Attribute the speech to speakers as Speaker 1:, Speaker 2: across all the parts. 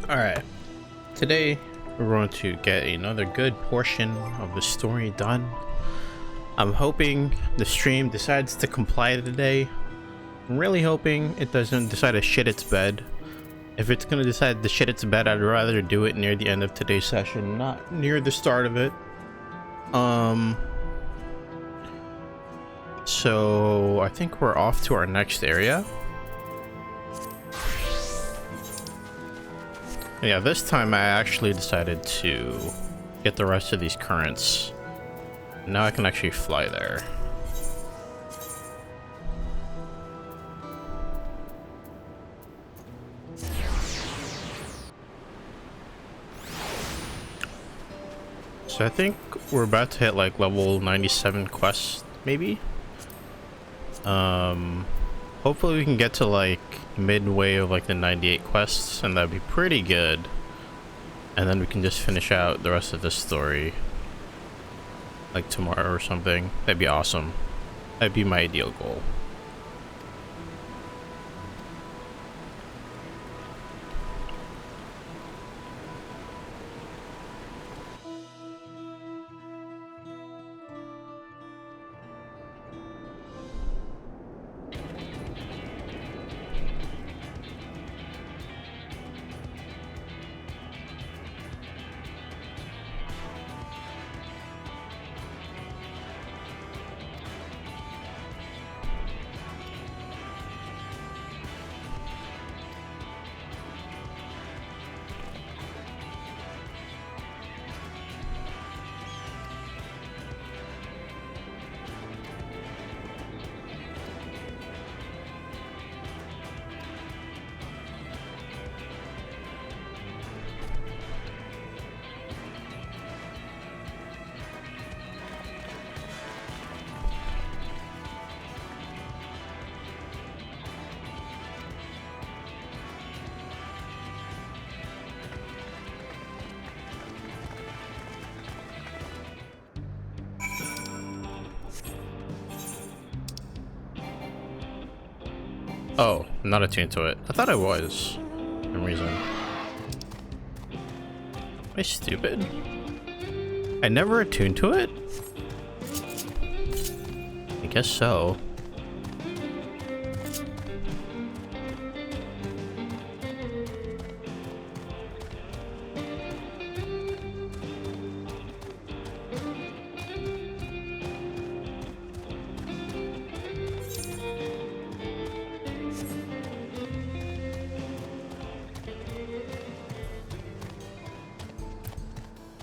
Speaker 1: Alright, today we're going to get another good portion of the story done. I'm hoping the stream decides to comply today. I'm really hoping it doesn't decide to shit its bed. If it's going to decide to shit its bed, I'd rather do it near the end of today's session, not near the start of it. So I think we're off to our next area. Yeah, this time I actually decided to get the rest of these currents. Now I can actually fly there. So I think we're about to hit like level 97 quests, maybe? Hopefully we can get to like midway of like the 98 quests, and that'd be pretty good. And then we can just finish out the rest of this story like tomorrow or something. That'd be awesome. That'd be my ideal goal. Oh, I'm not attuned to it. I thought I was, for some reason. Am I stupid? I never attuned to it? I guess so.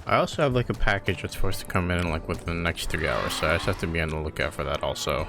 Speaker 1: I also have like a package that's supposed to come in like within the next 3 hours, so I just have to be on the lookout for that also.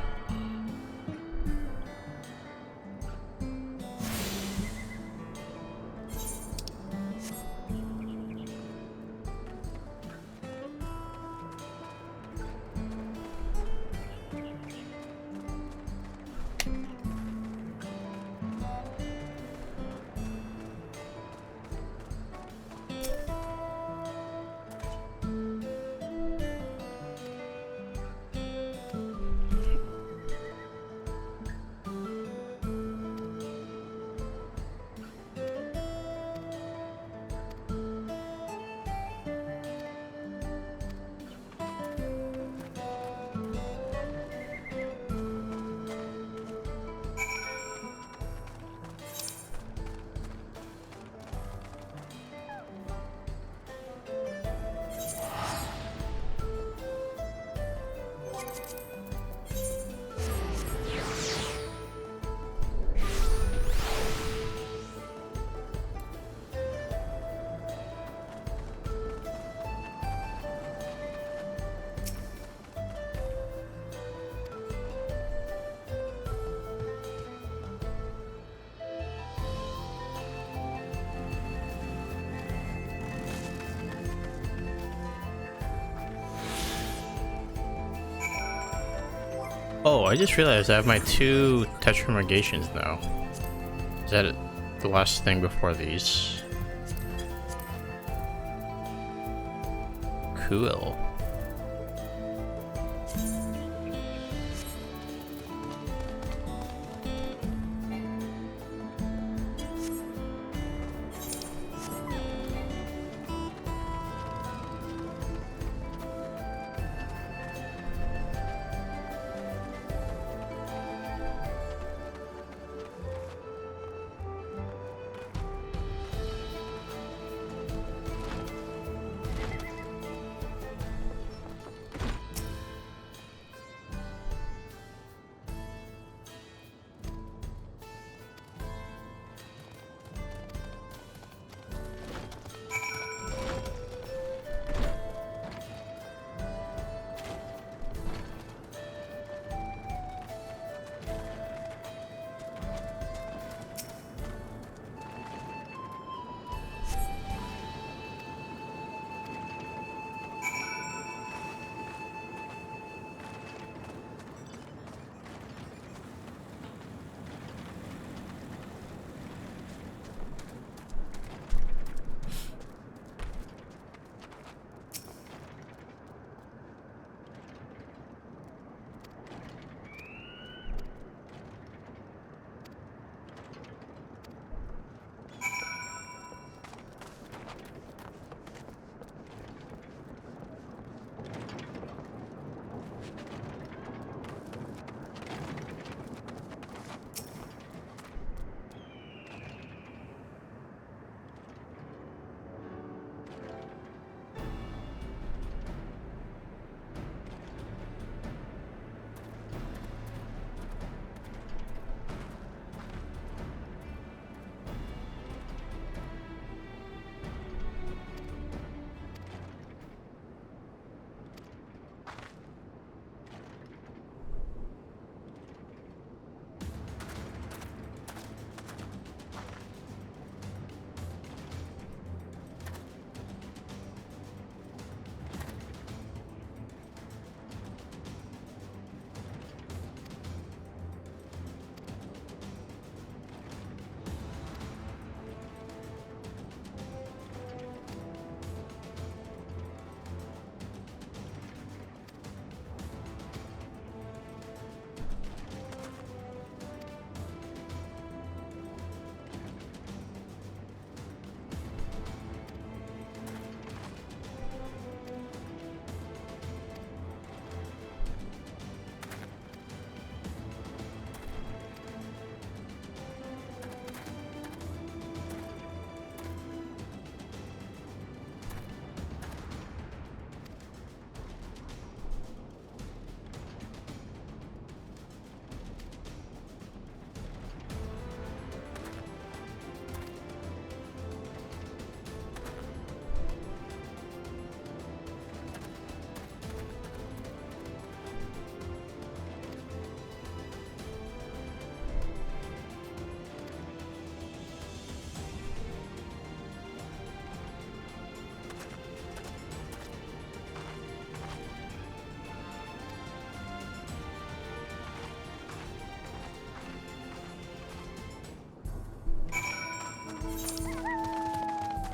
Speaker 1: Oh, I just realized I have my 2 tetramigations now. Is that it? The last thing before these? Cool.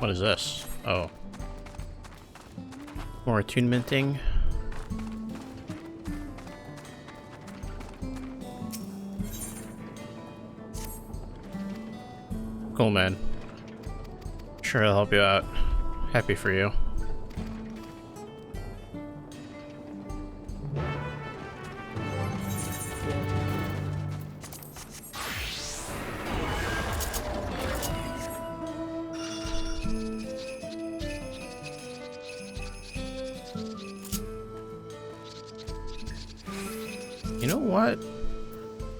Speaker 1: What is this? Oh. More attunementing. Cool, man. Sure, I'll help you out. Happy for you. You know what?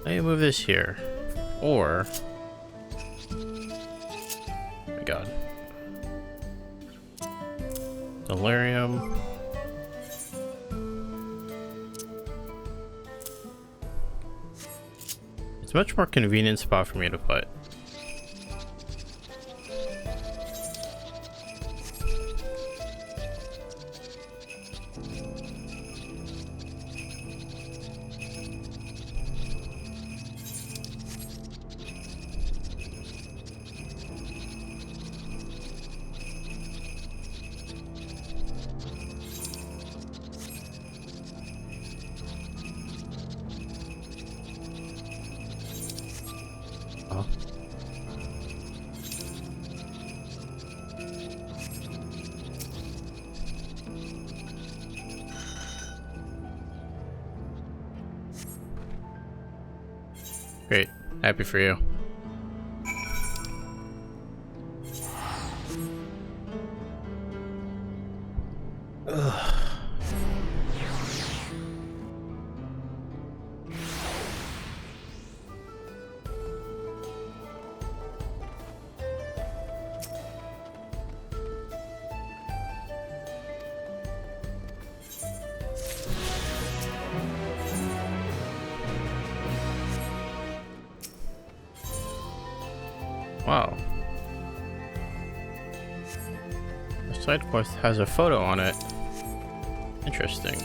Speaker 1: Let me move this here. Or... oh my god. Delirium. It's a much more convenient spot for me to put. Oh. Great. Happy for you. Ugh. Wow. The side quest has a photo on it. Interesting.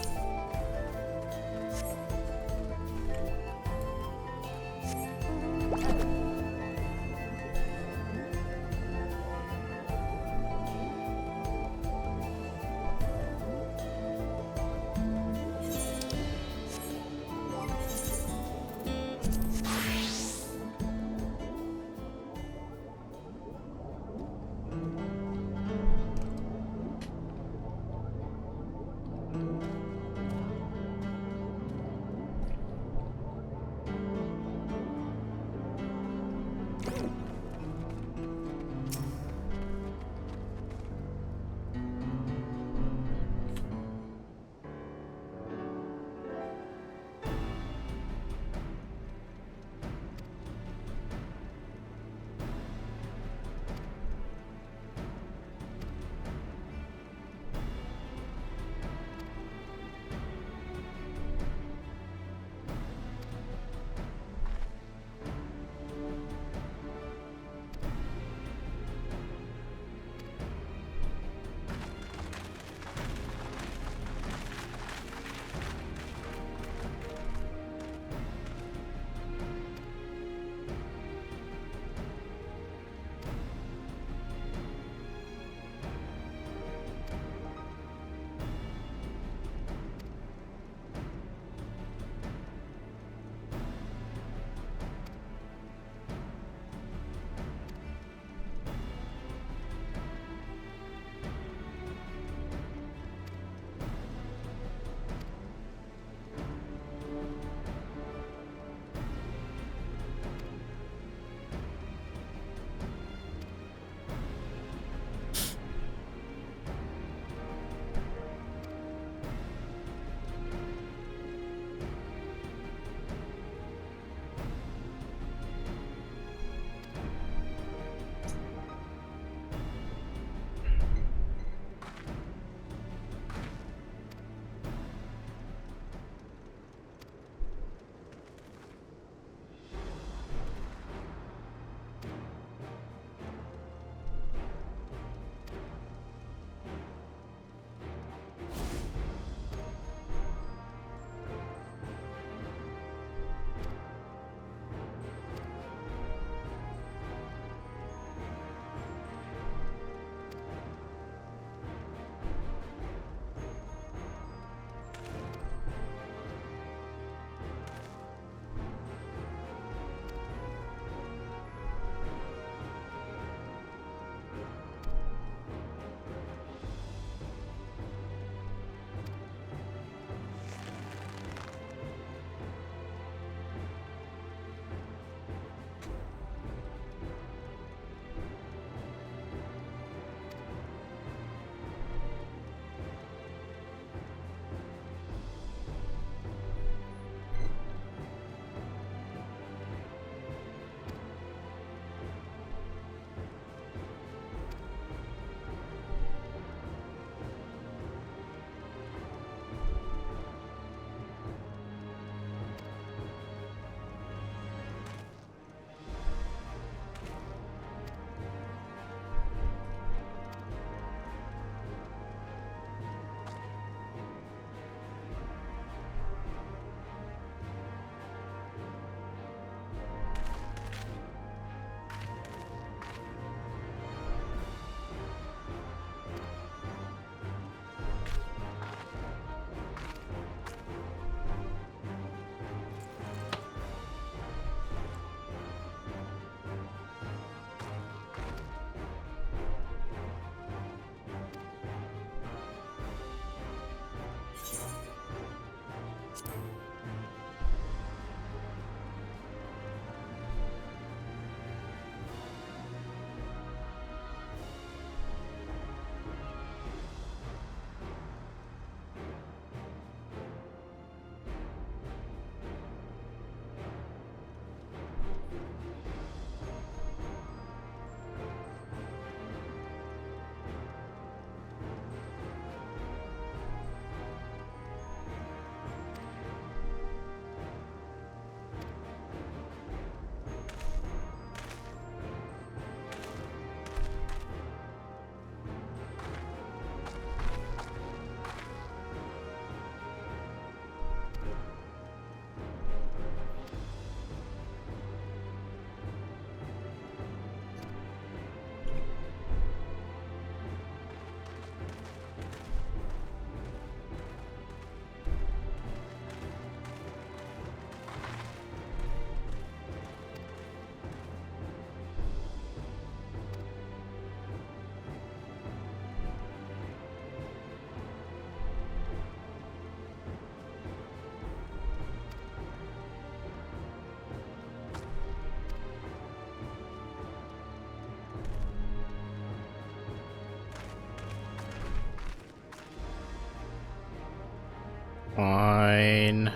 Speaker 1: Fine.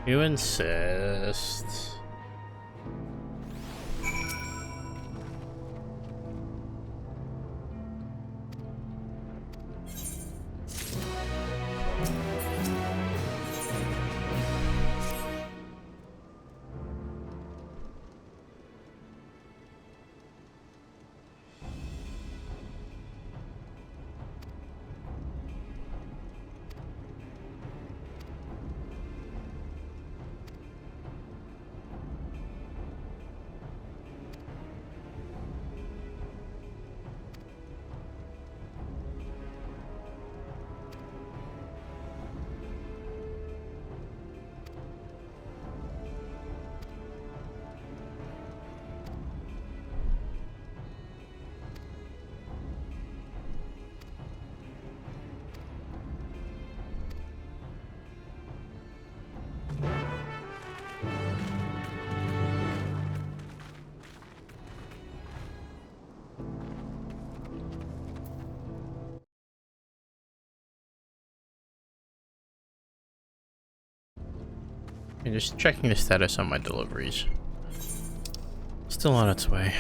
Speaker 1: You insist. I'm just checking the status on my deliveries. Still on its way.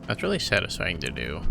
Speaker 1: That's really satisfying to do.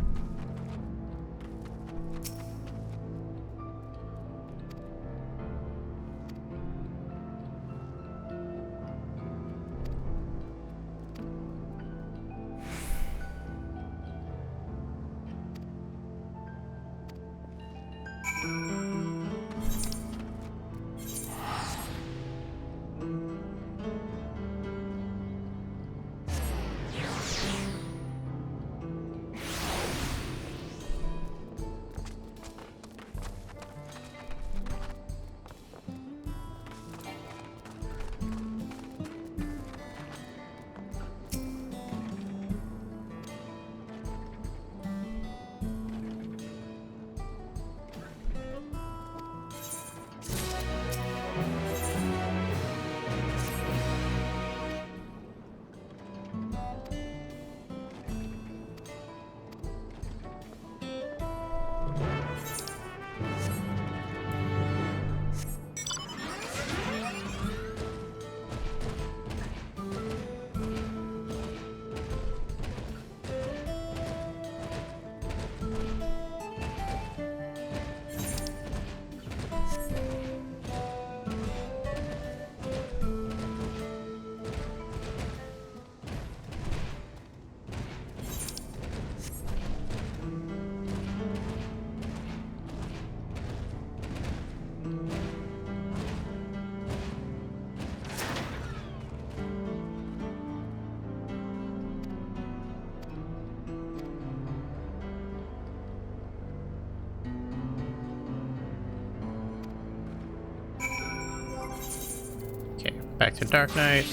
Speaker 1: Back to Dark Knight.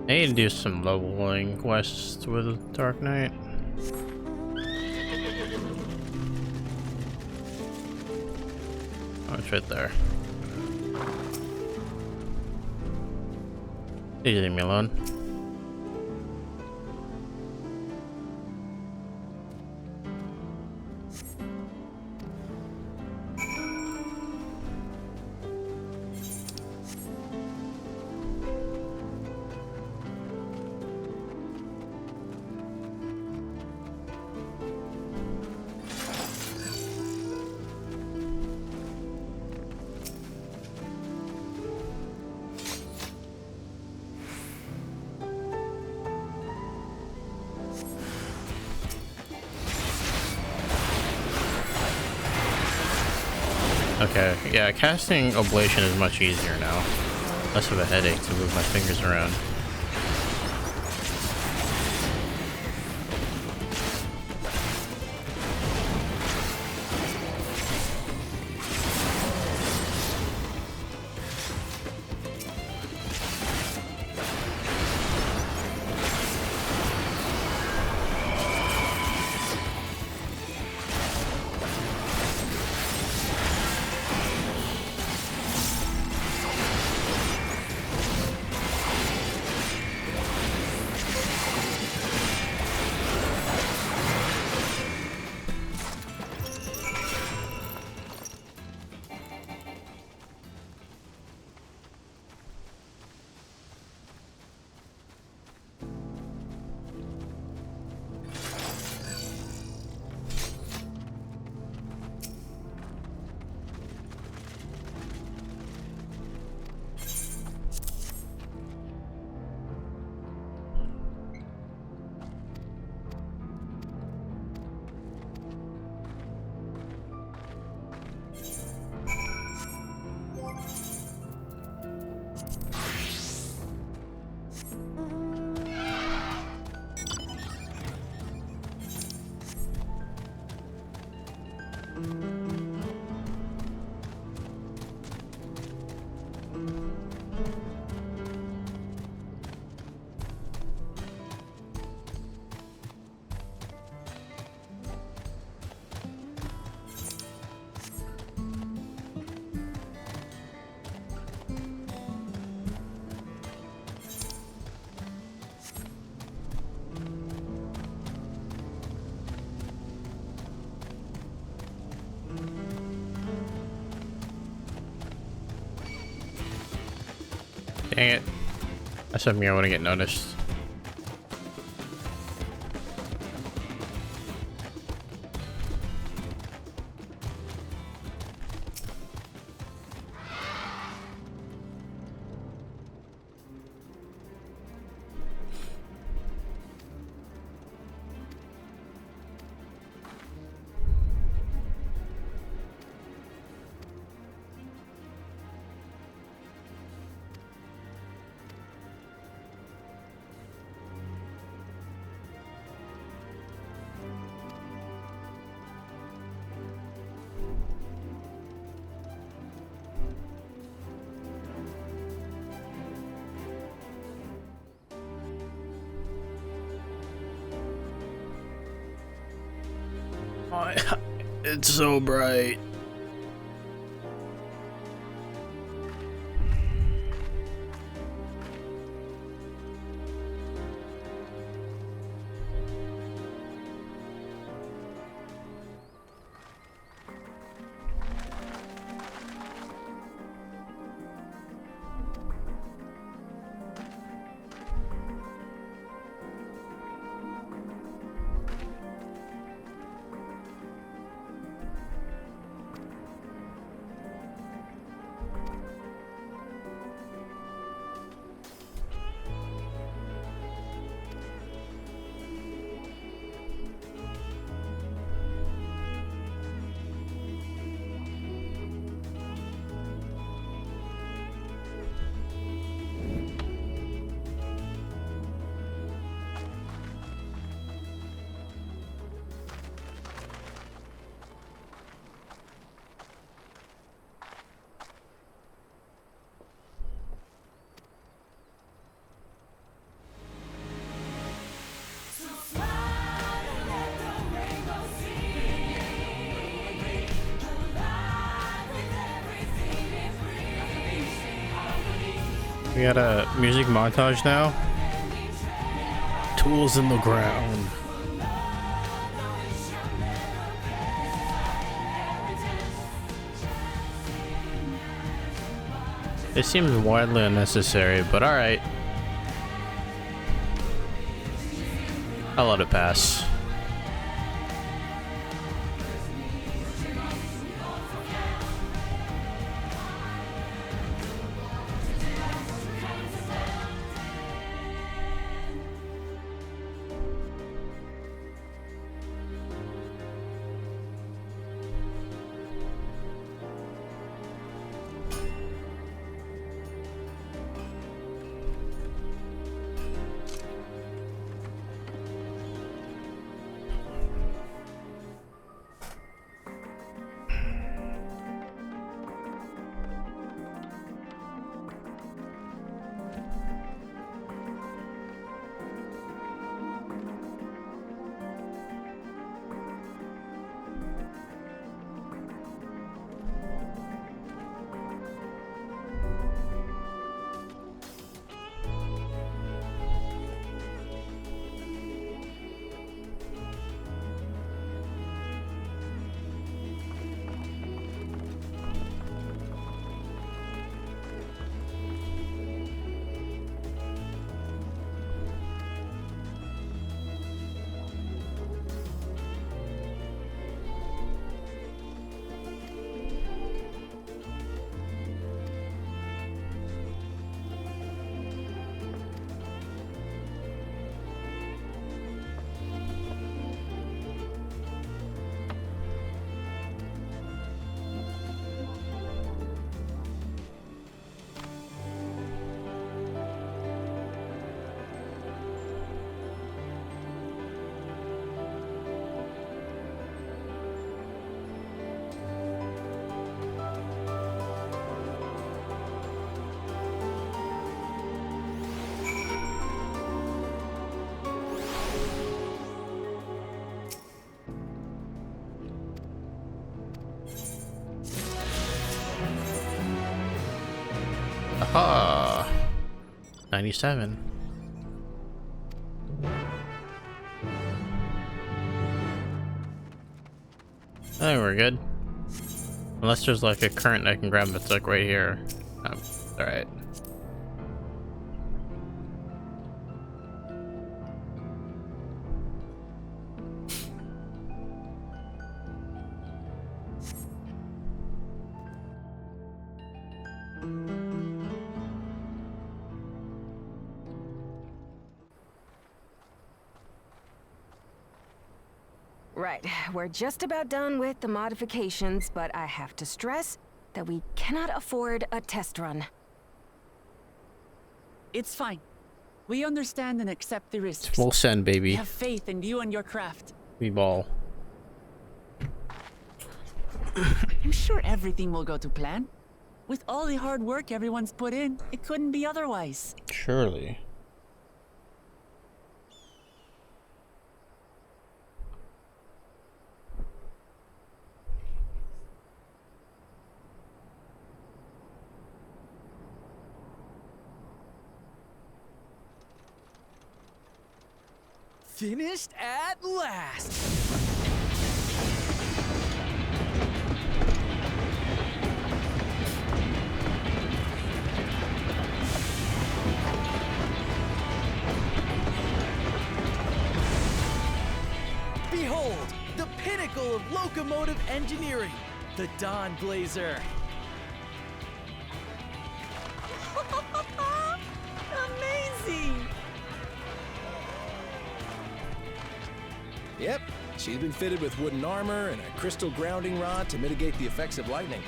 Speaker 1: I need to do some leveling quests with Dark Knight. Oh, it's right there. Please leave me alone. Okay, yeah, casting Oblation is much easier now. Less of a headache to move my fingers around. Dang it. That's something I want to get noticed. It's so bright. We got a music montage now. Tools in the ground. It seems wildly unnecessary, but alright. I'll let it pass. Aha! 97. I think we're good. Unless there's like a current I can grab that's like right here. Alright.
Speaker 2: Right, we're just about done with the modifications, but I have to stress that we cannot afford a test run.
Speaker 3: It's fine. We understand and accept the risks.
Speaker 1: Full send, baby.
Speaker 3: We have faith in you and your craft.
Speaker 1: We ball.
Speaker 3: I'm sure everything will go to plan. With all the hard work everyone's put in, it couldn't be otherwise.
Speaker 1: Surely.
Speaker 4: Finished at last! Behold, the pinnacle of locomotive engineering, the Dawn Blazer.
Speaker 3: Amazing!
Speaker 4: Yep, she's been fitted with wooden armor and a crystal grounding rod to mitigate the effects of lightning.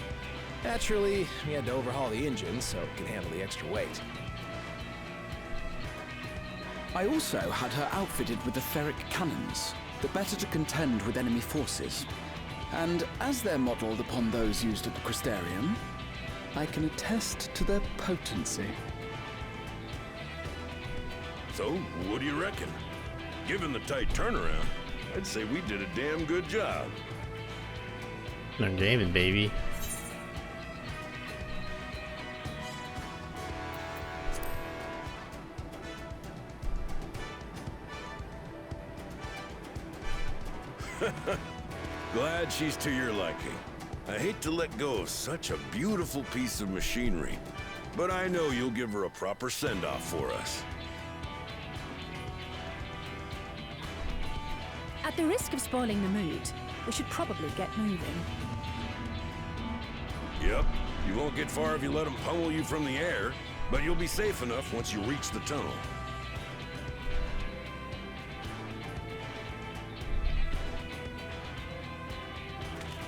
Speaker 4: Naturally, we had to overhaul the engine so it can handle the extra weight.
Speaker 5: I also had her outfitted with the ferric cannons, the better to contend with enemy forces. And as they're modelled upon those used at the Crystarium, I can attest to their potency.
Speaker 6: So, what do you reckon? Given the tight turnaround, I'd say we did a damn good job.
Speaker 1: No gaming, baby.
Speaker 6: she's to your liking. I hate to let go of such a beautiful piece of machinery, but I know you'll give her a proper send-off for us.
Speaker 7: At the risk of spoiling the mood, we should probably get moving.
Speaker 6: Yep, you won't get far if you let them pummel you from the air, but you'll be safe enough once you reach the tunnel.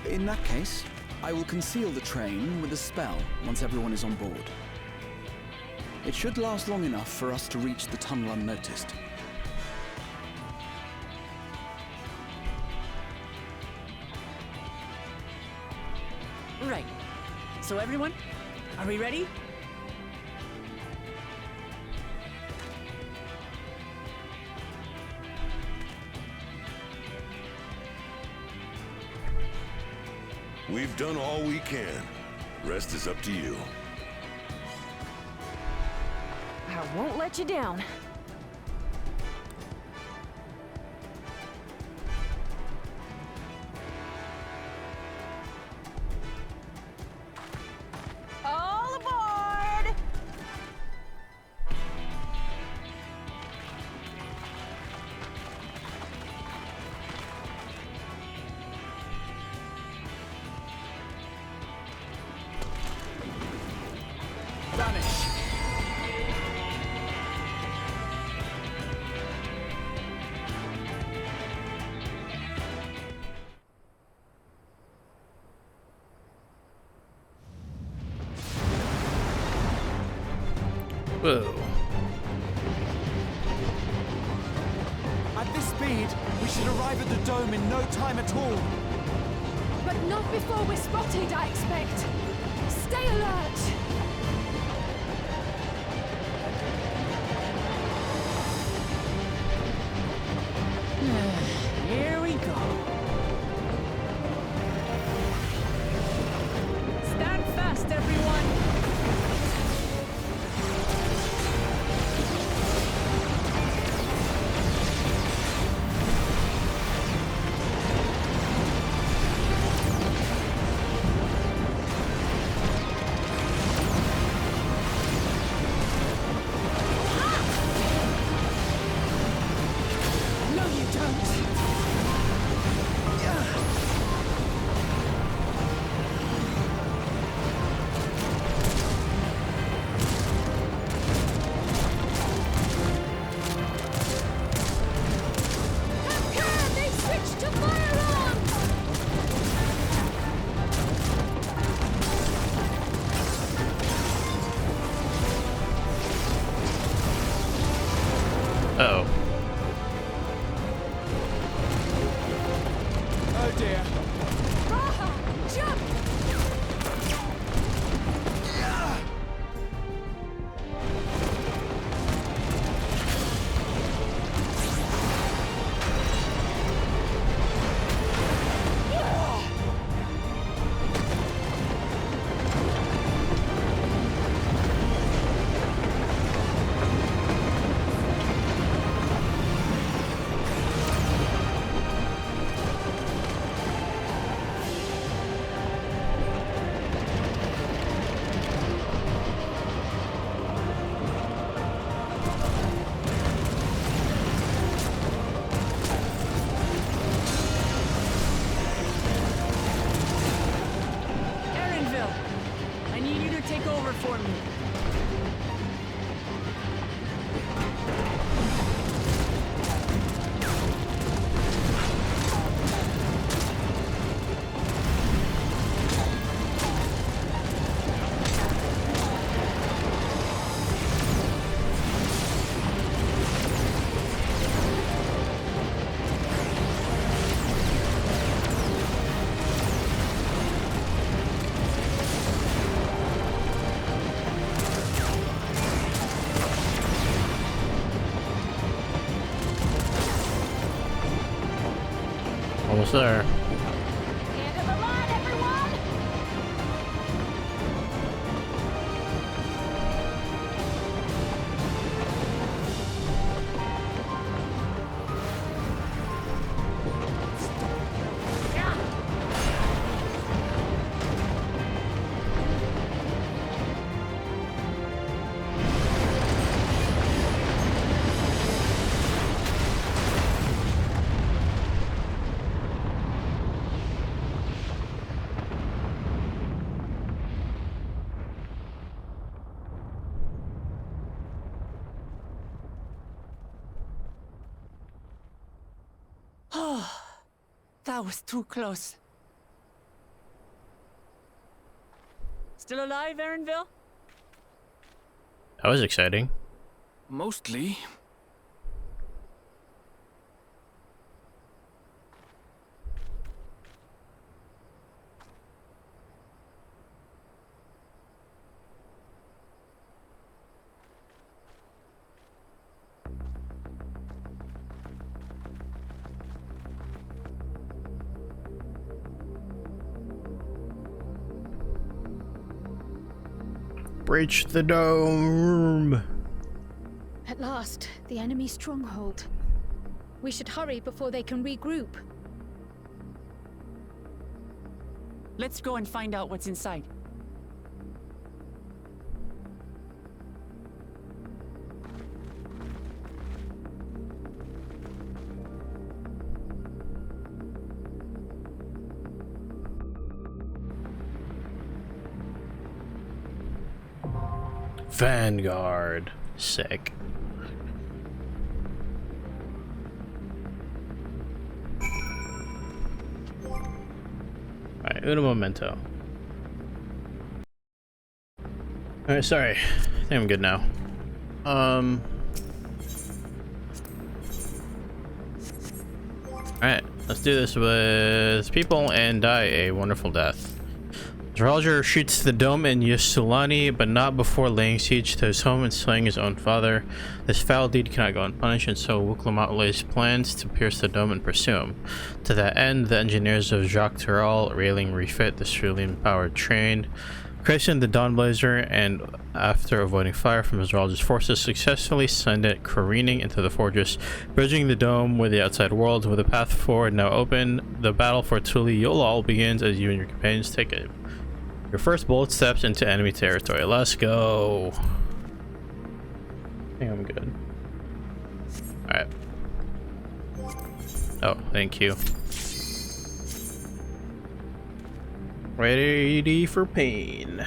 Speaker 5: In that case, I will conceal the train with a spell once everyone is on board. It should last long enough for us to reach the tunnel unnoticed.
Speaker 3: Right. So everyone, are we ready?
Speaker 6: We've done all we can. Rest is up to you.
Speaker 2: I won't let you down. All aboard!
Speaker 3: Vanish.
Speaker 1: Whoa.
Speaker 8: At this speed, we should arrive at the dome in no time at all.
Speaker 7: But not before we're spotted, I expect. Stay alert!
Speaker 3: Here we go. Stand fast, everyone.
Speaker 7: No, you don't! Captain! They switched to firearms!
Speaker 1: Uh-oh.
Speaker 8: Oh dear.
Speaker 7: Raha! Jump!
Speaker 3: Erinville, I need you to take over for me.
Speaker 1: Almost there.
Speaker 2: End of the line, everyone!
Speaker 3: That was too close. Still alive, Aaronville?
Speaker 1: That was exciting.
Speaker 5: Mostly.
Speaker 1: Breach the dome.
Speaker 7: At last, the enemy stronghold. We should hurry before they can regroup.
Speaker 3: Let's go and find out what's inside.
Speaker 1: Vanguard. Sick. Alright, uno momento. Alright, sorry. I think I'm good now. Alright, let's do this with people and die a wonderful death. Roger shoots the dome in Yusulani, but not before laying siege to his home and slaying his own father. This foul deed cannot go unpunished, and so Wuklamat lays plans to pierce the dome and pursue him. To that end, the engineers of Dawntrail railing refit the Cerulean-powered train, christened the Dawnblazer, and after avoiding fire from Azrael's forces, successfully send it careening into the fortress, bridging the dome with the outside world. With the path forward now open, the battle for Tuli Yolal begins as you and your companions take it. Your first bold steps into enemy territory. Let's go. I think I'm good. Alright. Oh, thank you. Ready for pain.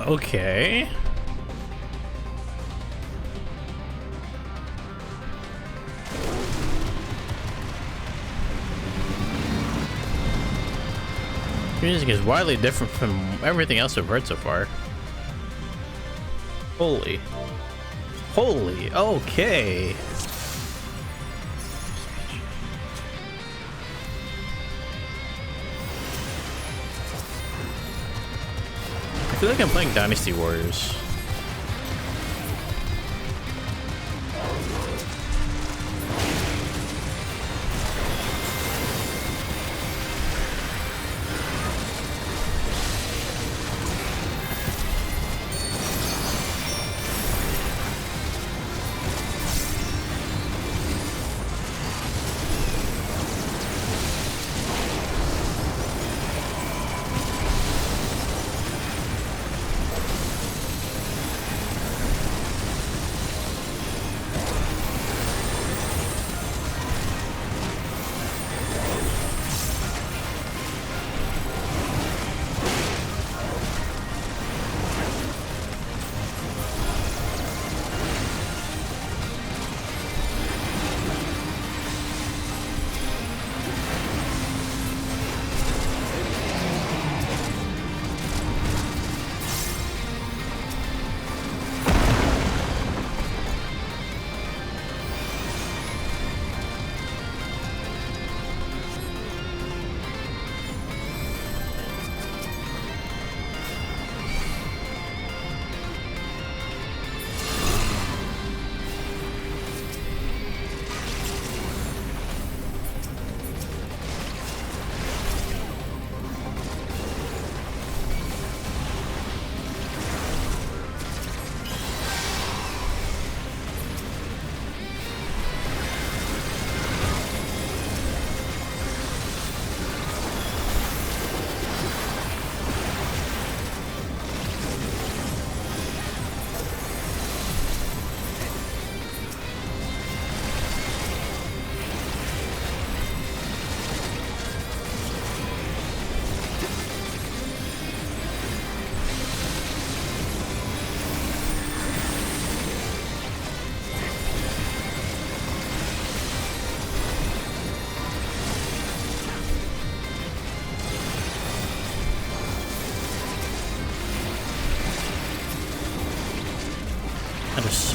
Speaker 1: Okay. Music is widely different from everything else I've heard so far. Holy. Holy, okay. I feel like I'm playing Dynasty Warriors.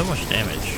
Speaker 1: much damage.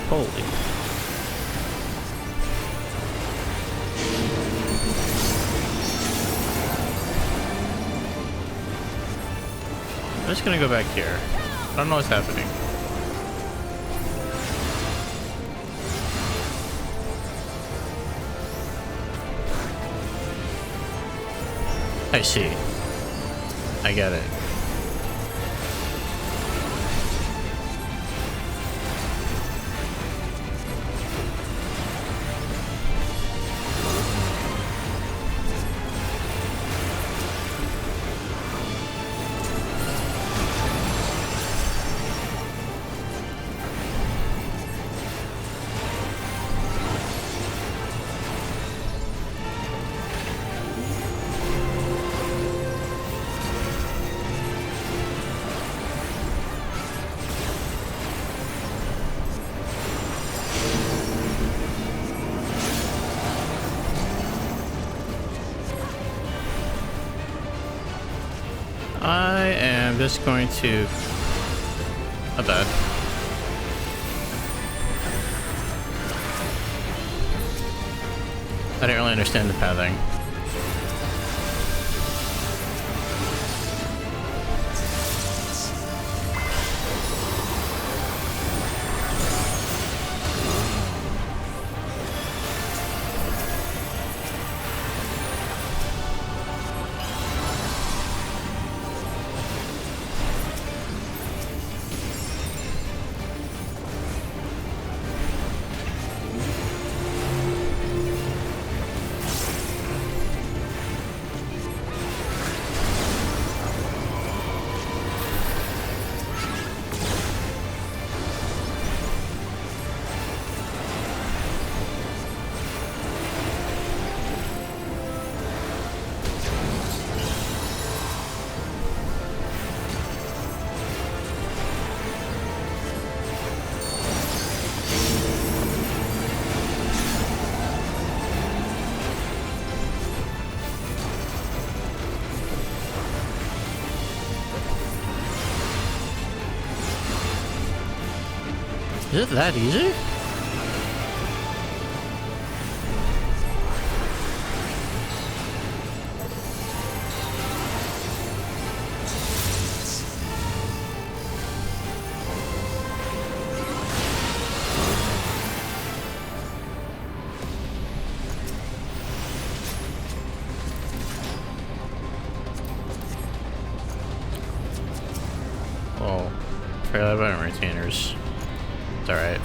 Speaker 1: Holy. I'm just gonna go back here. I don't know what's happening. I see. I get it. I am just going to... Not bad. I didn't really understand the pathing. Is it that easy? Oh, forgot about retainers. It's alright.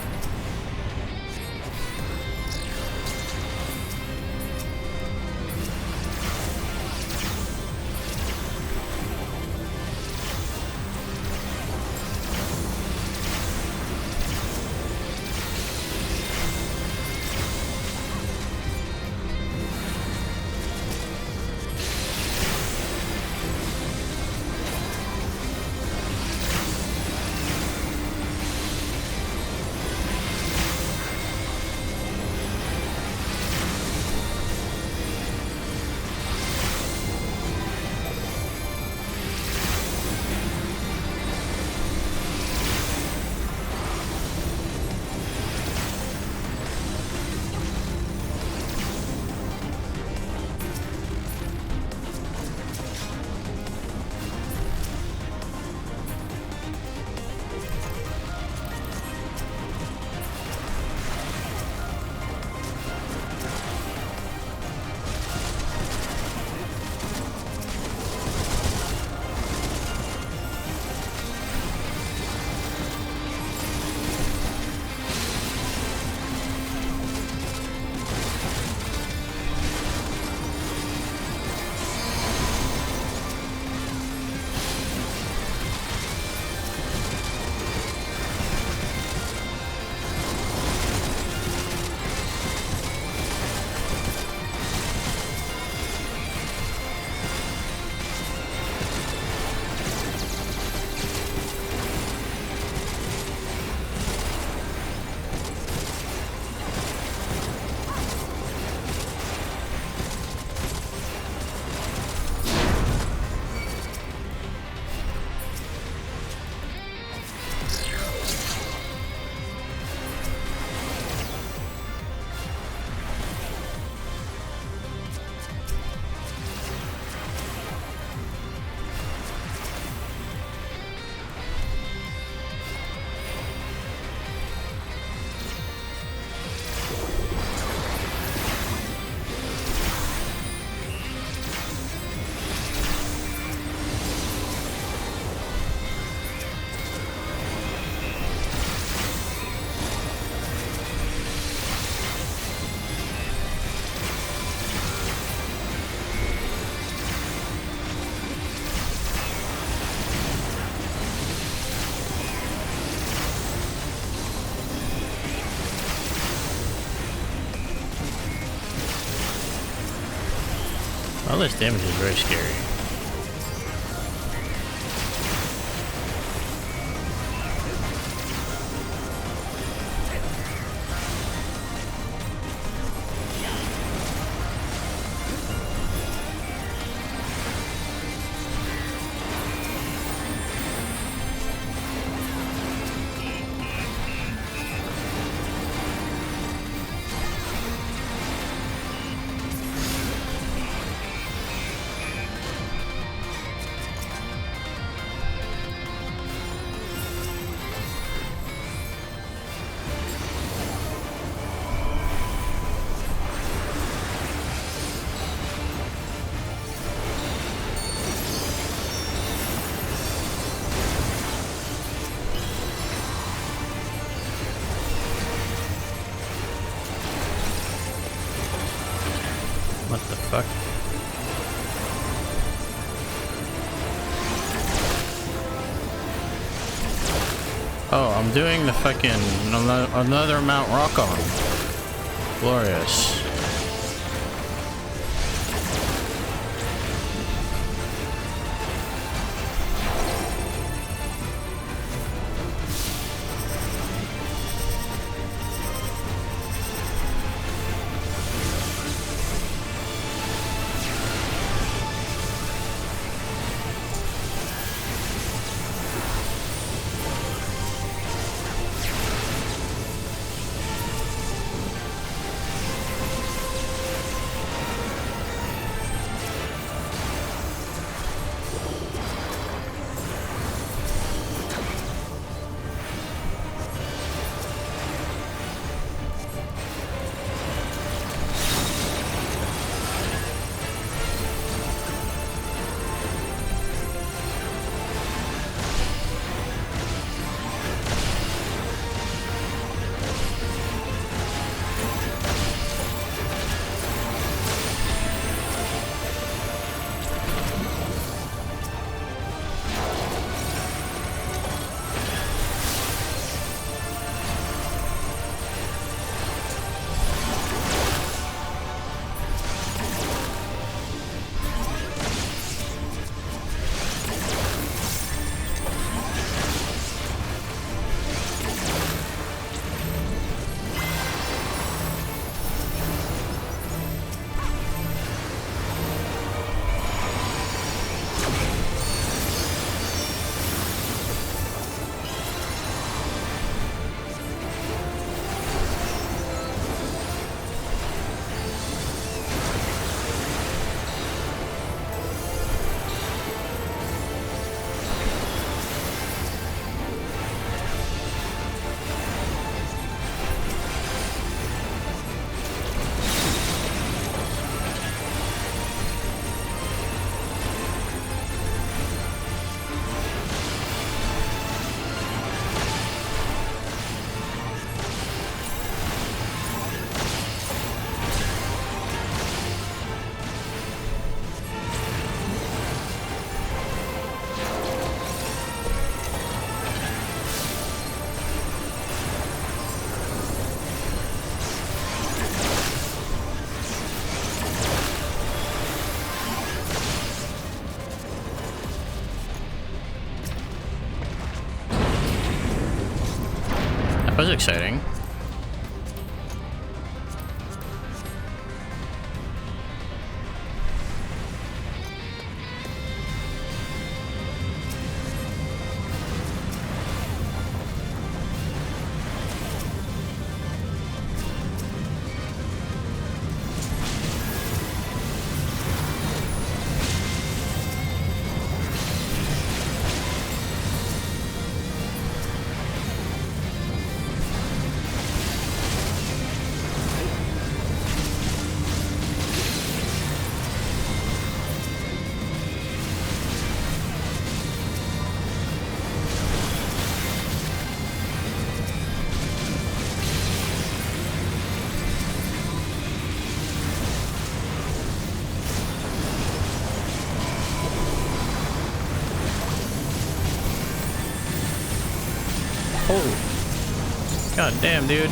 Speaker 1: this damage is very scary. What the fuck? Oh, I'm doing the fucking another Mount Rock on. Glorious. That was exciting. Oh, god damn, dude.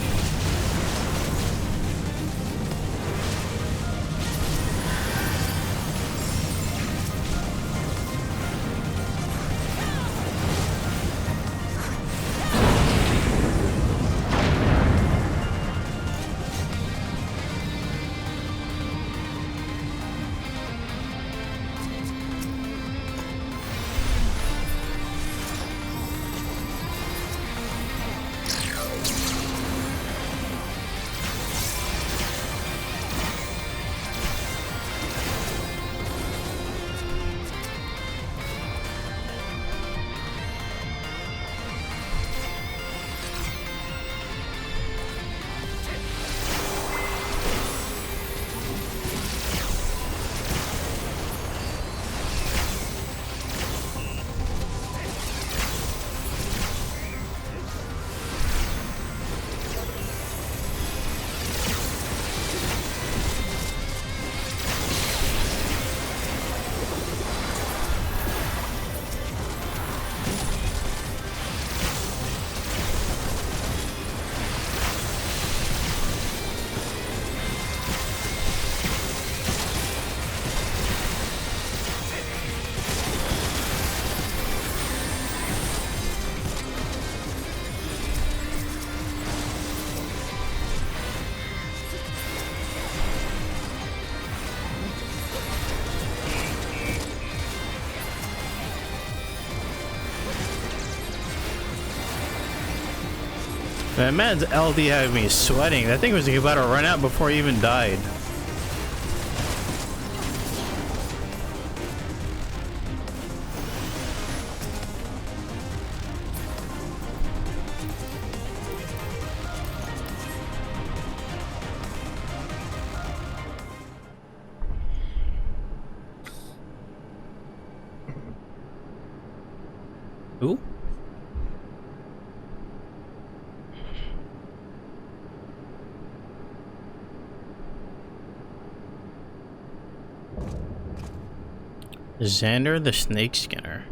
Speaker 1: Man, man's LD had me sweating. That thing was about to run out before he even died. Ooh. Xander the Snake Skinner.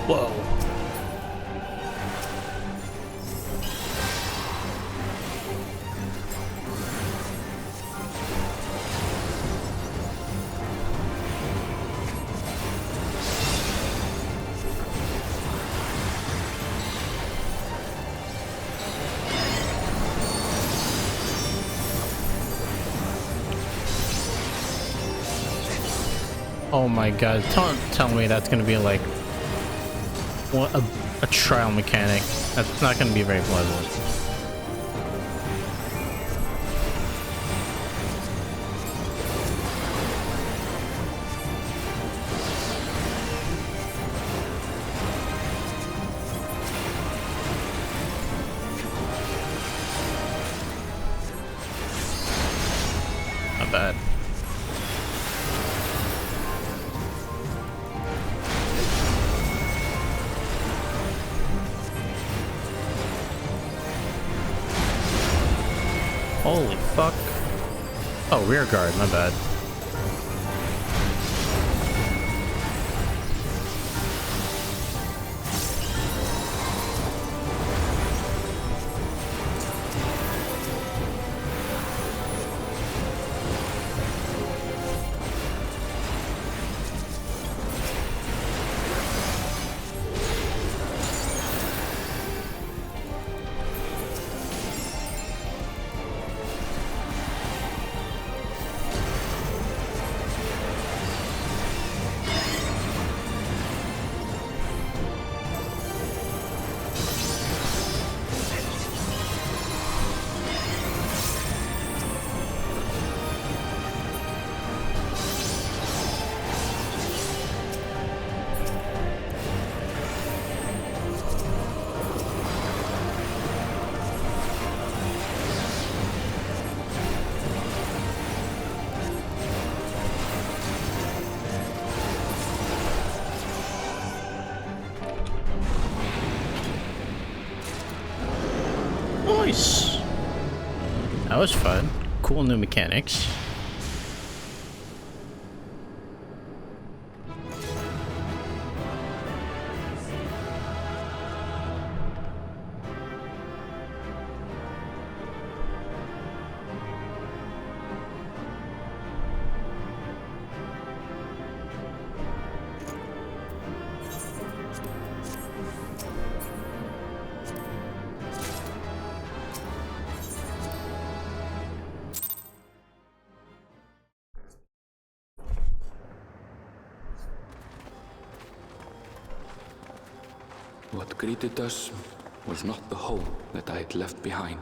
Speaker 1: Whoa. Oh my god, don't tell me that's gonna be like what a trial mechanic. That's not gonna be very pleasant. Not bad. Holy fuck. Oh, rear guard, my bad. Nice! That was fun. Cool new mechanics.
Speaker 5: What greeted us was not the home that I had left behind.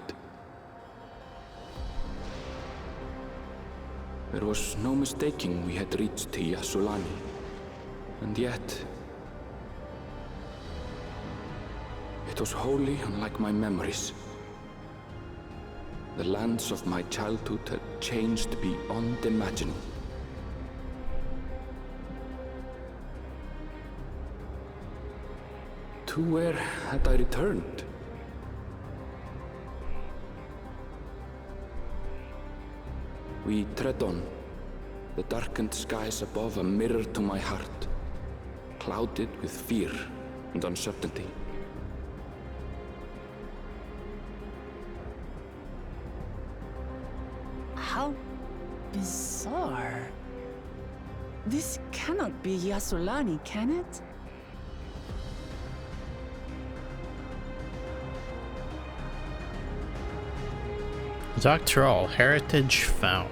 Speaker 5: There was no mistaking we had reached Yasulani, and yet it was wholly unlike my memories. The lands of my childhood had changed beyond imagining. To where had I returned? We tread on, the darkened skies above a mirror to my heart, clouded with fear and uncertainty.
Speaker 3: How bizarre. This cannot be Yasulani, can it?
Speaker 1: Dawntrail heritage found.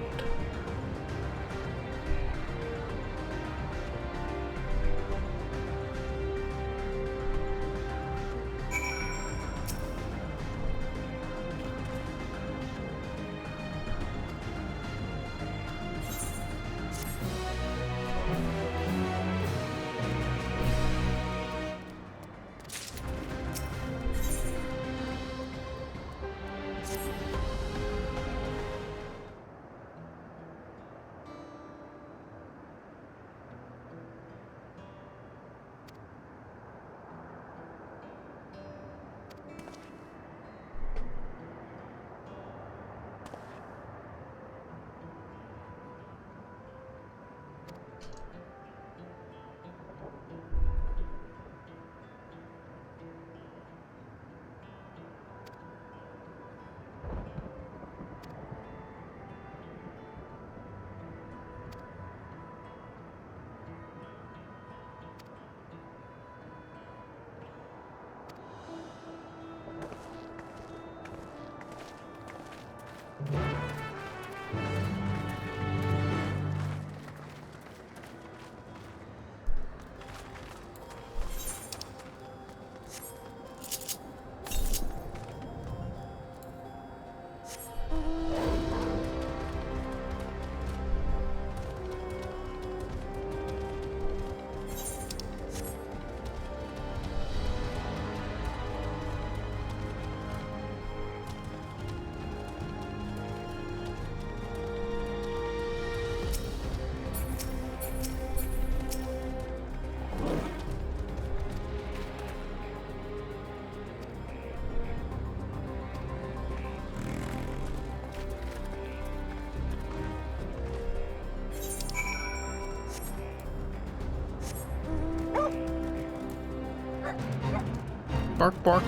Speaker 1: Bark, bark.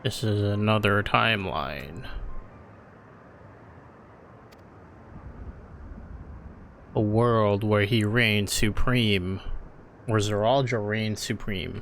Speaker 1: This is another timeline. A world where he reigns supreme. Where Zeraldra reigns supreme.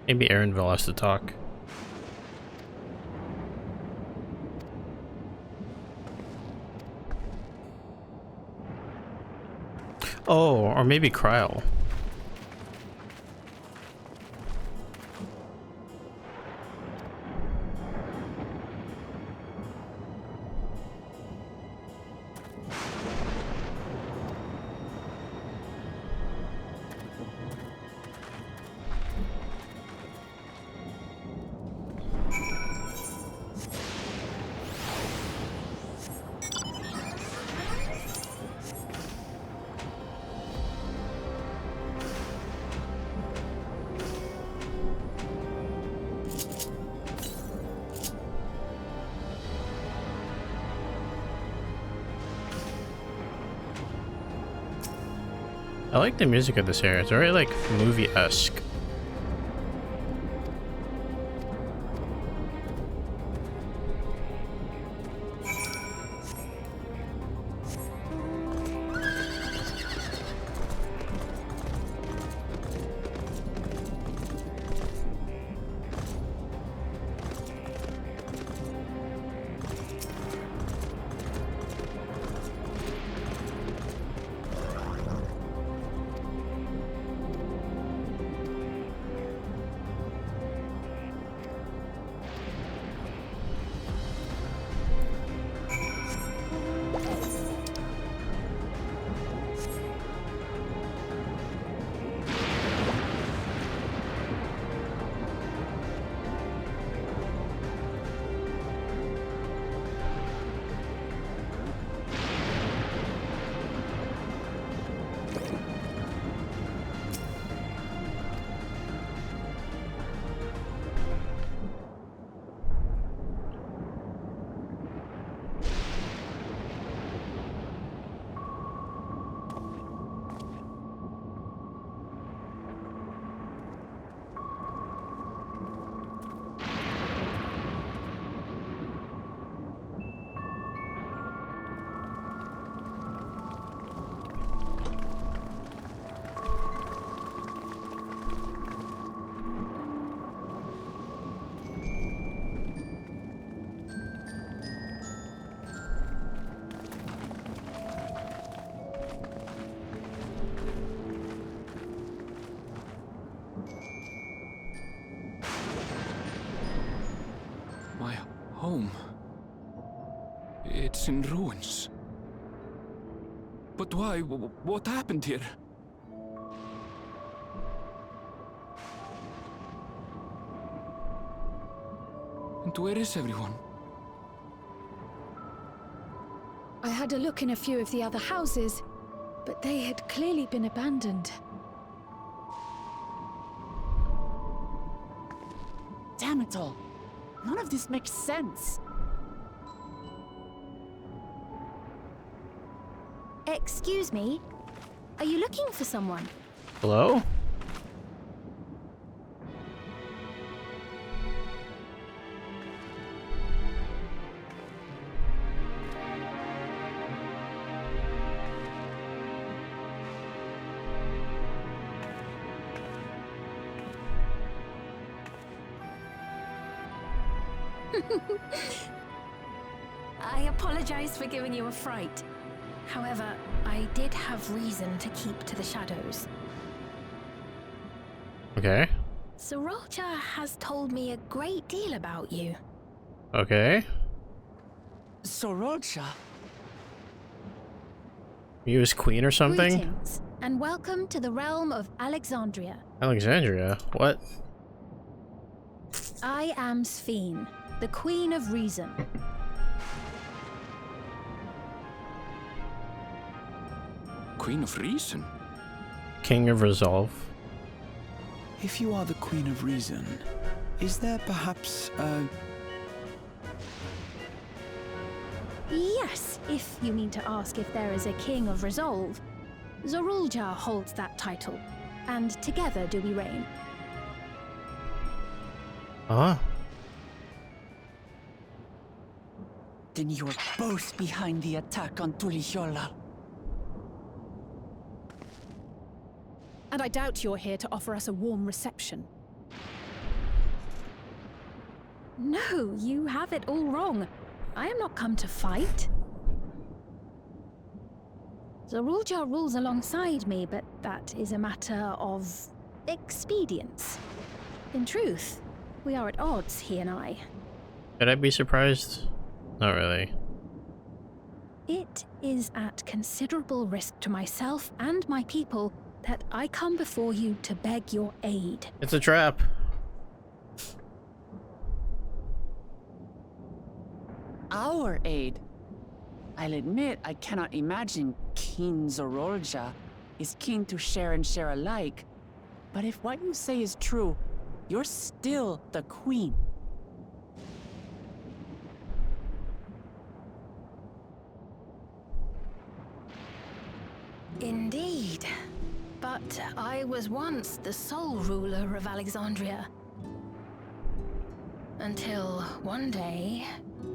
Speaker 1: Maybe Aaronville has to talk. Oh, or maybe Kryl. I like the music of this area. It's very like movie-esque.
Speaker 5: Home. It's in ruins. But why? What happened here? And where is everyone?
Speaker 7: I had a look in a few of the other houses, but they had clearly been abandoned.
Speaker 3: Damn it all. None of this makes sense.
Speaker 9: Excuse me? Are you looking for someone?
Speaker 1: Hello?
Speaker 9: I apologize for giving you a fright. However, I did have reason to keep to the shadows.
Speaker 1: Okay.
Speaker 9: Sorolcha has told me a great deal about you.
Speaker 1: Okay.
Speaker 3: Sorolcha?
Speaker 1: You was queen or something?
Speaker 9: Greetings, and welcome to the realm of Alexandria.
Speaker 1: Alexandria? What?
Speaker 9: I am Sphene, the Queen of Reason.
Speaker 5: Queen of Reason?
Speaker 1: King of Resolve.
Speaker 5: If you are the Queen of Reason, is there perhaps a...
Speaker 9: Yes, if you mean to ask if there is a King of Resolve. Zorulja holds that title, and together do we reign.
Speaker 1: Huh?
Speaker 3: Then you're both behind the attack on Tulihiola.
Speaker 7: And I doubt you're here to offer us a warm reception.
Speaker 9: No, you have it all wrong. I am not come to fight. Zorulja rules alongside me, but that is a matter of expedience. In truth, we are at odds, he and I.
Speaker 1: Should I be surprised? Not really.
Speaker 9: It is at considerable risk to myself and my people that I come before you to beg your aid.
Speaker 1: It's a trap.
Speaker 3: Our aid? I'll admit I cannot imagine King Zorolja is keen to share and share alike. But if what you say is true, you're still the queen.
Speaker 9: Indeed. But I was once the sole ruler of Alexandria. Until one day,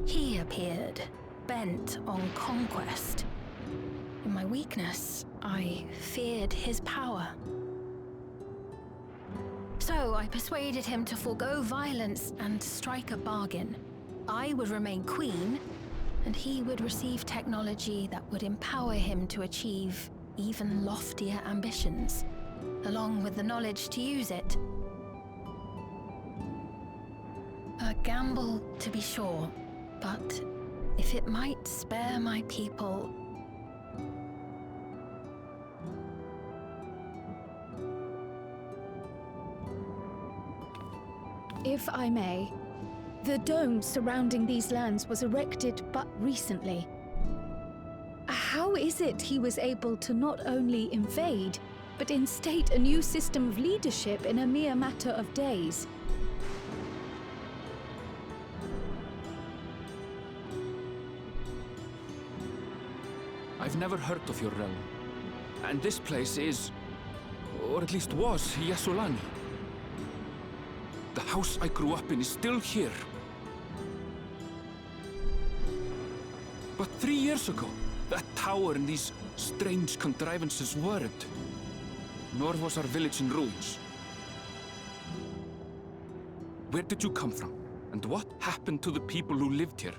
Speaker 9: he appeared, bent on conquest. In my weakness, I feared his power. So I persuaded him to forego violence and strike a bargain. I would remain queen, and he would receive technology that would empower him to achieve even loftier ambitions, along with the knowledge to use it. A gamble, to be sure, but if it might spare my people...
Speaker 7: If I may, the dome surrounding these lands was erected but recently. How is it he was able to not only invade, but instate a new system of leadership in a mere matter of days?
Speaker 10: I've never heard of your realm. And this place is, or at least was, Yasulani. The house I grew up in is still here. But 3 years ago, that tower and these strange contrivances weren't. Nor was our village in ruins. Where did you come from? And what happened to the people who lived here?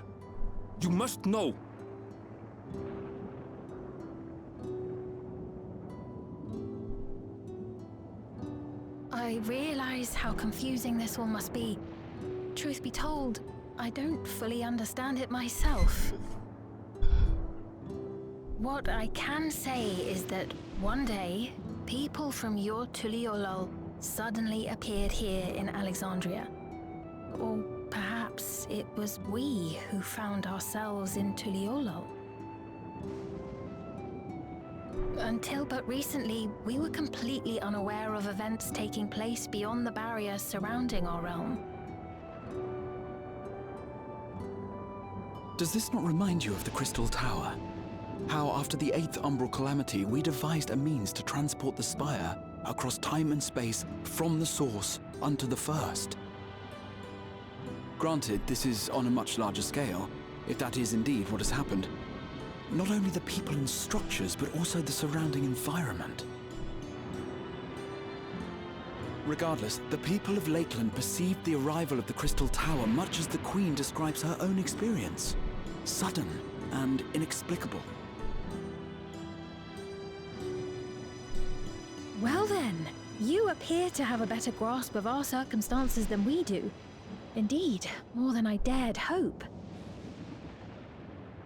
Speaker 10: You must know!
Speaker 9: I realize how confusing this all must be. Truth be told, I don't fully understand it myself. What I can say is that one day, people from your Tuliolol suddenly appeared here in Alexandria. Or perhaps it was we who found ourselves in Tuliolol. Until but recently, we were completely unaware of events taking place beyond the barrier surrounding our realm.
Speaker 5: Does this not remind you of the Crystal Tower? How after the 8th Umbral Calamity, we devised a means to transport the Spire across time and space from the source unto the First. Granted, this is on a much larger scale, if that is indeed what has happened. Not only the people and structures, but also the surrounding environment. Regardless, the people of Lakeland perceived the arrival of the Crystal Tower much as the Queen describes her own experience. Sudden and inexplicable.
Speaker 7: Well then, you appear to have a better grasp of our circumstances than we do. Indeed, more than I dared hope.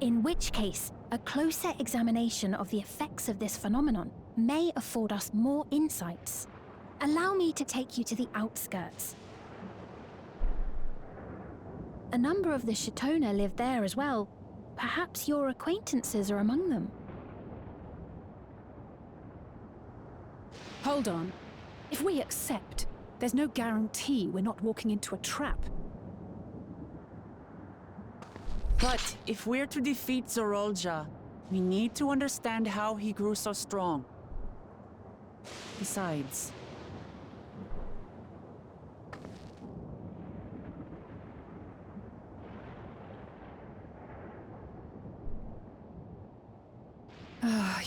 Speaker 7: In which case, a closer examination of the effects of this phenomenon may afford us more insights. Allow me to take you to the outskirts. A number of the Shatona live there as well. Perhaps your acquaintances are among them.
Speaker 11: Hold on. If we accept, there's no guarantee we're not walking into a trap.
Speaker 3: But if we're to defeat Zorolja, we need to understand how he grew so strong. Besides...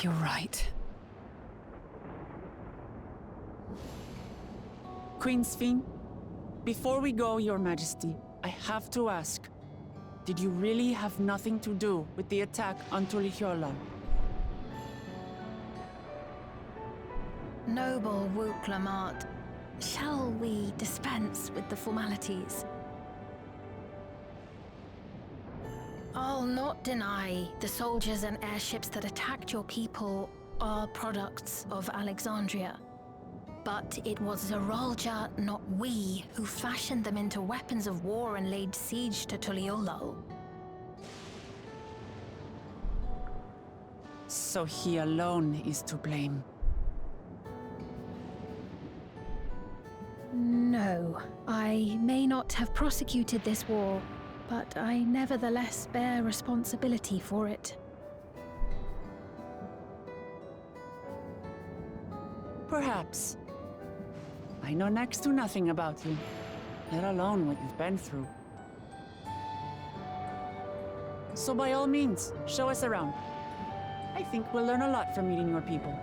Speaker 11: You're right.
Speaker 3: Queensfiend, before we go, Your Majesty, I have to ask, did you really have nothing to do with the attack on Tulihiola?
Speaker 9: Noble Wuklamart, shall we dispense with the formalities? I'll not deny the soldiers and airships that attacked your people are products of Alexandria. But it was Zorolja, not we, who fashioned them into weapons of war and laid siege to Tuliolal.
Speaker 3: So he alone is to blame.
Speaker 7: No, I may not have prosecuted this war, but I nevertheless bear responsibility for it.
Speaker 3: Perhaps. I know next to nothing about you, let alone what you've been through. So by all means, show us around. I think we'll learn a lot from meeting your people.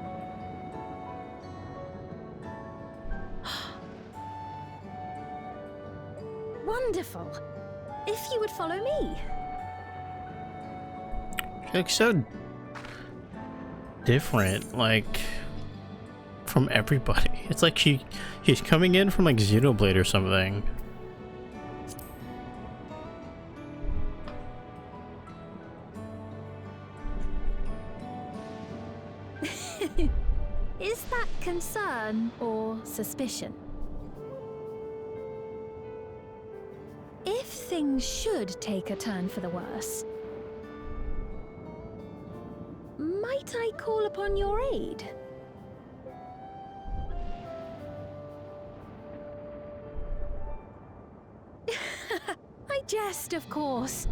Speaker 7: Wonderful! If you would follow me.
Speaker 1: She looks so different, like, from everybody. It's like she's coming in from like Xenoblade or something.
Speaker 7: Is that concern or suspicion? If things should take a turn for the worse, might I call upon your aid? I jest, of course,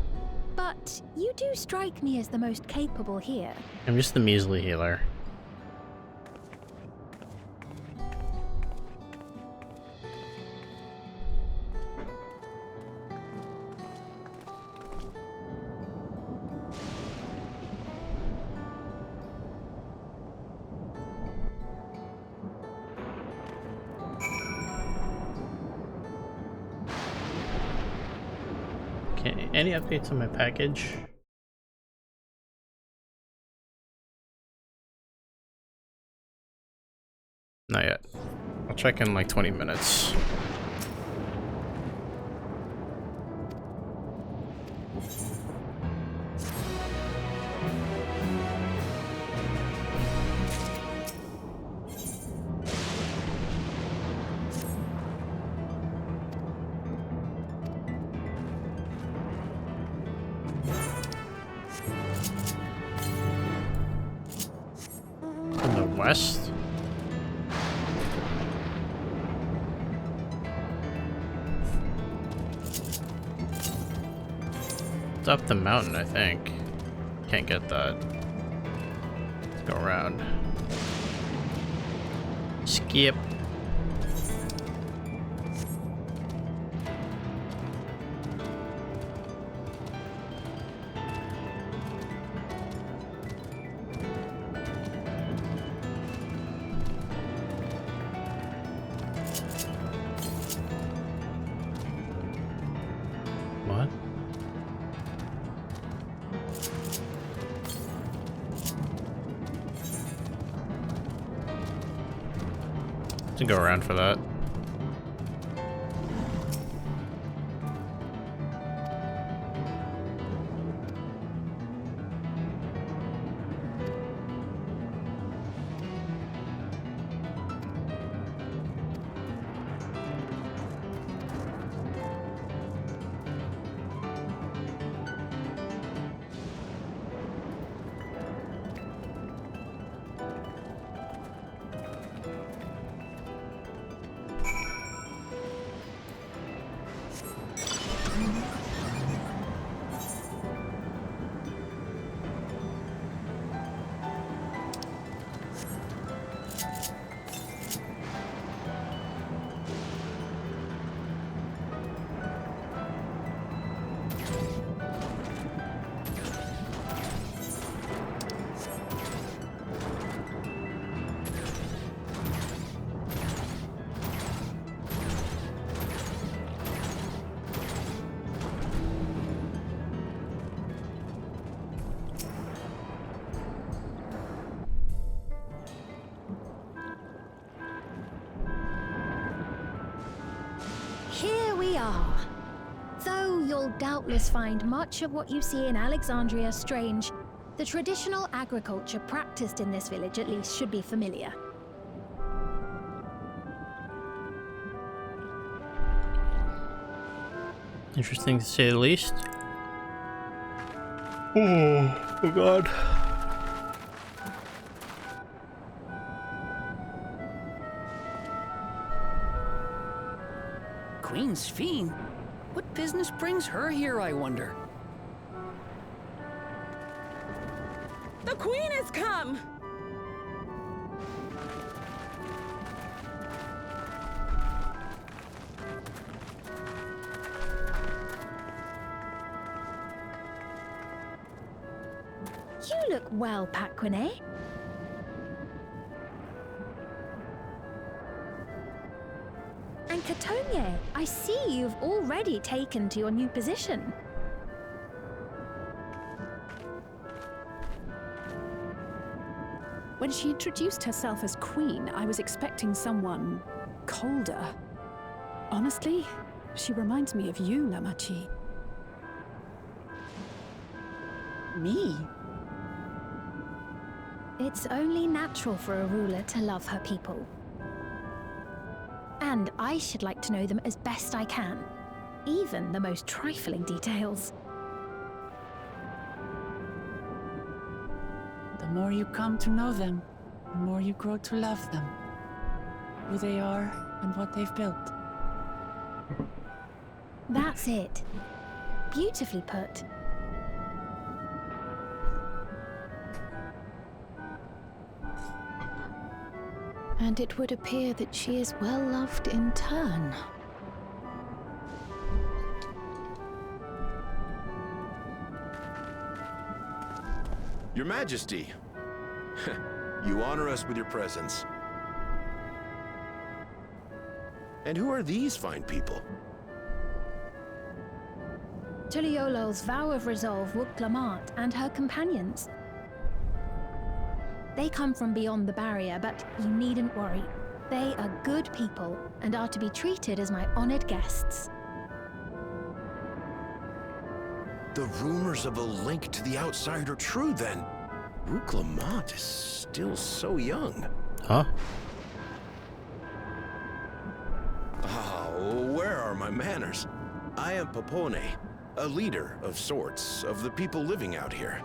Speaker 7: but you do strike me as the most capable here.
Speaker 1: I'm just the measly healer. Okay, any updates on my package? Not yet. I'll check in like 20 minutes. In the west? It's up the mountain, I think. Can't get that. Let's go around. Skip. To go around for that.
Speaker 9: Here we are. Though you'll doubtless find much of what you see in Alexandria strange, the traditional agriculture practiced in this village at least should be familiar.
Speaker 1: Interesting to say the least. Oh god.
Speaker 3: Queen's Fiend? What business brings her here, I wonder?
Speaker 12: The Queen has come!
Speaker 9: You look well, Paquine. And Catonia, I see you've already taken to your new position.
Speaker 11: When she introduced herself as queen, I was expecting someone colder. Honestly, she reminds me of you, Lamachi.
Speaker 3: Me?
Speaker 9: It's only natural for a ruler to love her people. And I should like to know them as best I can, even the most trifling details.
Speaker 3: The more you come to know them, the more you grow to love them. Who they are and what they've built.
Speaker 9: That's it. Beautifully put.
Speaker 7: And it would appear that she is well loved in turn.
Speaker 6: Your Majesty, you honor us with your presence. And who are these fine people?
Speaker 9: Tuliolo's vow of resolve Wuk-Lamat and her companions. They come from beyond the barrier, but you needn't worry. They are good people and are to be treated as my honored guests.
Speaker 6: The rumors of a link to the outside are true then. Wuk-Lamat is still so young.
Speaker 1: Huh?
Speaker 6: Oh, where are my manners? I am Papone, a leader of sorts of the people living out here.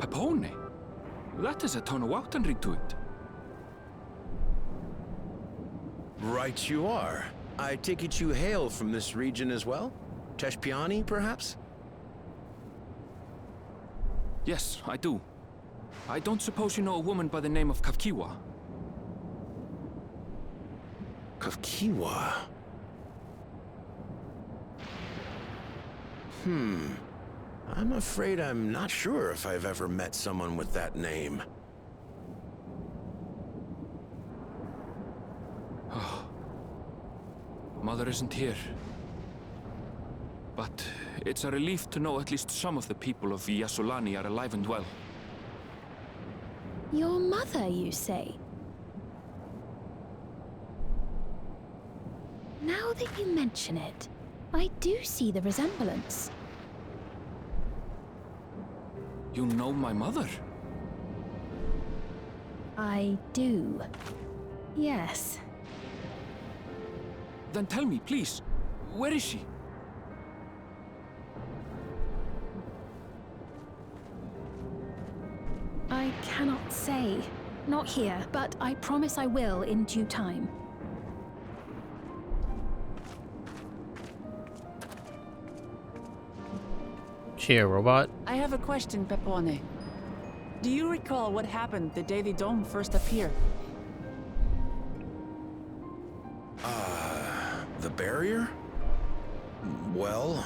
Speaker 10: Papone? That is a Tonawautan ring to it.
Speaker 6: Right you are. I take it you hail from this region as well? Teshpiani, perhaps?
Speaker 10: Yes, I do. I don't suppose you know a woman by the name of Kafkiwa?
Speaker 6: Kafkiwa? I'm afraid I'm not sure if I've ever met someone with that name.
Speaker 10: Mother isn't here. But it's a relief to know at least some of the people of Yasulani are alive and well.
Speaker 9: Your mother, you say? Now that you mention it, I do see the resemblance.
Speaker 10: You know my mother?
Speaker 9: I do. Yes.
Speaker 10: Then tell me, please, where is she?
Speaker 9: I cannot say. Not here, but I promise I will in due time.
Speaker 1: She a robot?
Speaker 3: I have a question, Pepone. Do you recall what happened the day the dome first appeared?
Speaker 6: The barrier? Well,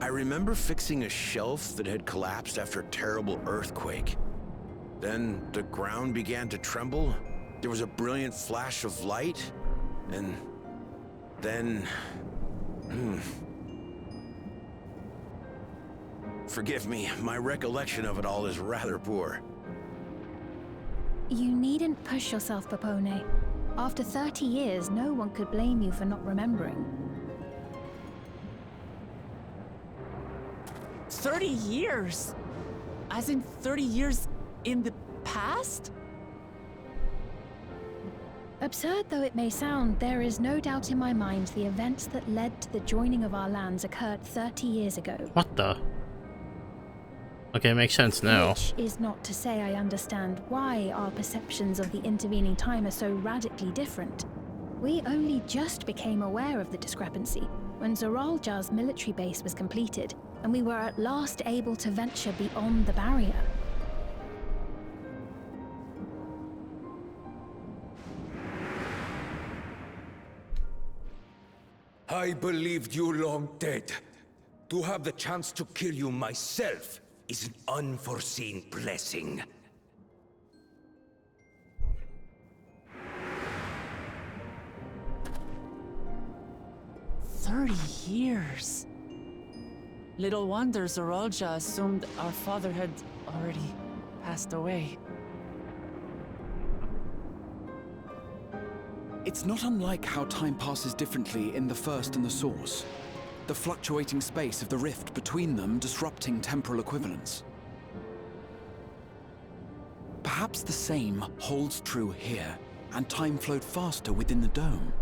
Speaker 6: I remember fixing a shelf that had collapsed after a terrible earthquake. Then the ground began to tremble. There was a brilliant flash of light, and then... Forgive me, my recollection of it all is rather poor.
Speaker 9: You needn't push yourself, Pepone. After 30 years, no one could blame you for not remembering.
Speaker 3: 30 years? As in 30 years in the past?
Speaker 9: Absurd though it may sound, there is no doubt in my mind the events that led to the joining of our lands occurred 30 years ago.
Speaker 1: What the? Okay, makes sense now.
Speaker 9: Which is not to say I understand why our perceptions of the intervening time are so radically different. We only just became aware of the discrepancy when Zoralja's military base was completed, and we were at last able to venture beyond the barrier.
Speaker 13: I believed you long dead. To have the chance to kill you myself is an unforeseen blessing.
Speaker 3: Years. Little wonder Zoralja assumed our father had already passed away.
Speaker 5: It's not unlike how time passes differently in the First and the Source. The fluctuating space of the rift between them disrupting temporal equivalence. Perhaps the same holds true here, and time flowed faster within the dome.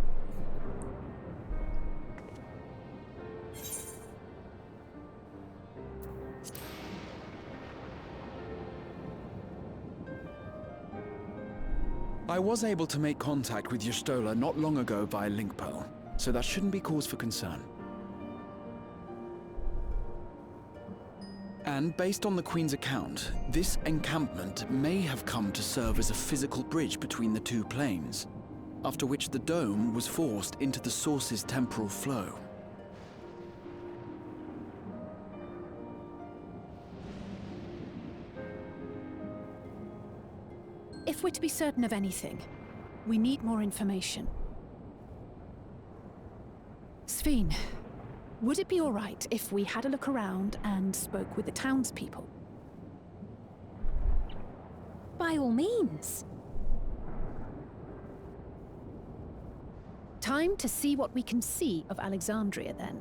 Speaker 5: I was able to make contact with Y'shtola not long ago via link pearl, so that shouldn't be cause for concern. And based on the Queen's account, this encampment may have come to serve as a physical bridge between the two planes, after which the dome was forced into the Source's temporal flow.
Speaker 11: If we're to be certain of anything, we need more information. Sphene, would it be all right if we had a look around and spoke with the townspeople?
Speaker 9: By all means.
Speaker 11: Time to see what we can see of Alexandria, then.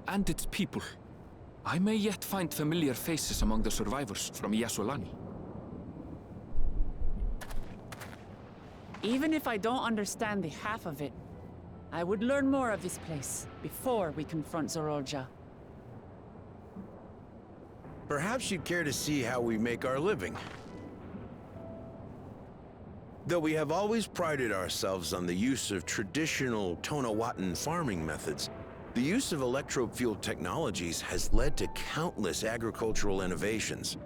Speaker 10: And its people. I may yet find familiar faces among the survivors from Yasolani.
Speaker 3: Even if I don't understand the half of it, I would learn more of this place before we confront Zoralja.
Speaker 6: Perhaps you'd care to see how we make our living. Though we have always prided ourselves on the use of traditional Tonawatan farming methods, the use of electro-fueled technologies has led to countless agricultural innovations.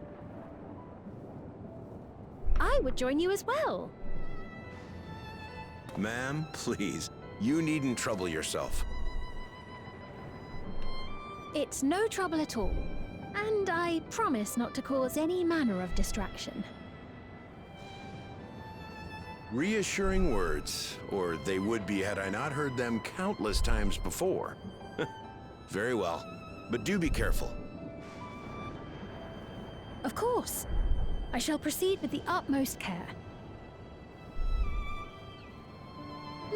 Speaker 9: I would join you as well.
Speaker 6: Ma'am, please, you needn't trouble yourself.
Speaker 9: It's no trouble at all. And I promise not to cause any manner of distraction.
Speaker 6: Reassuring words, or they would be had I not heard them countless times before. Very well, but do be careful.
Speaker 9: Of course. I shall proceed with the utmost care.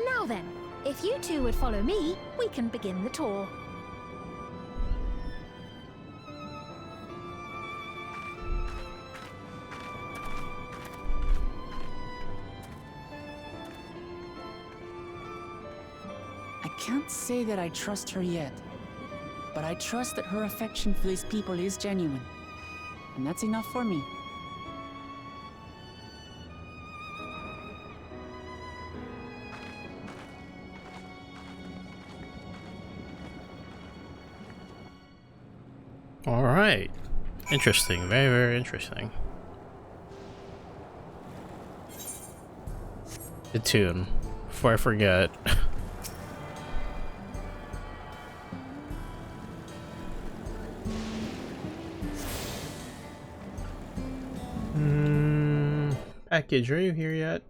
Speaker 9: Now then, if you two would follow me, we can begin the tour.
Speaker 3: I can't say that I trust her yet, but I trust that her affection for these people is genuine. And that's enough for me.
Speaker 1: All right. Interesting. Very, very interesting. The tune. Before I forget. Package, are you here yet?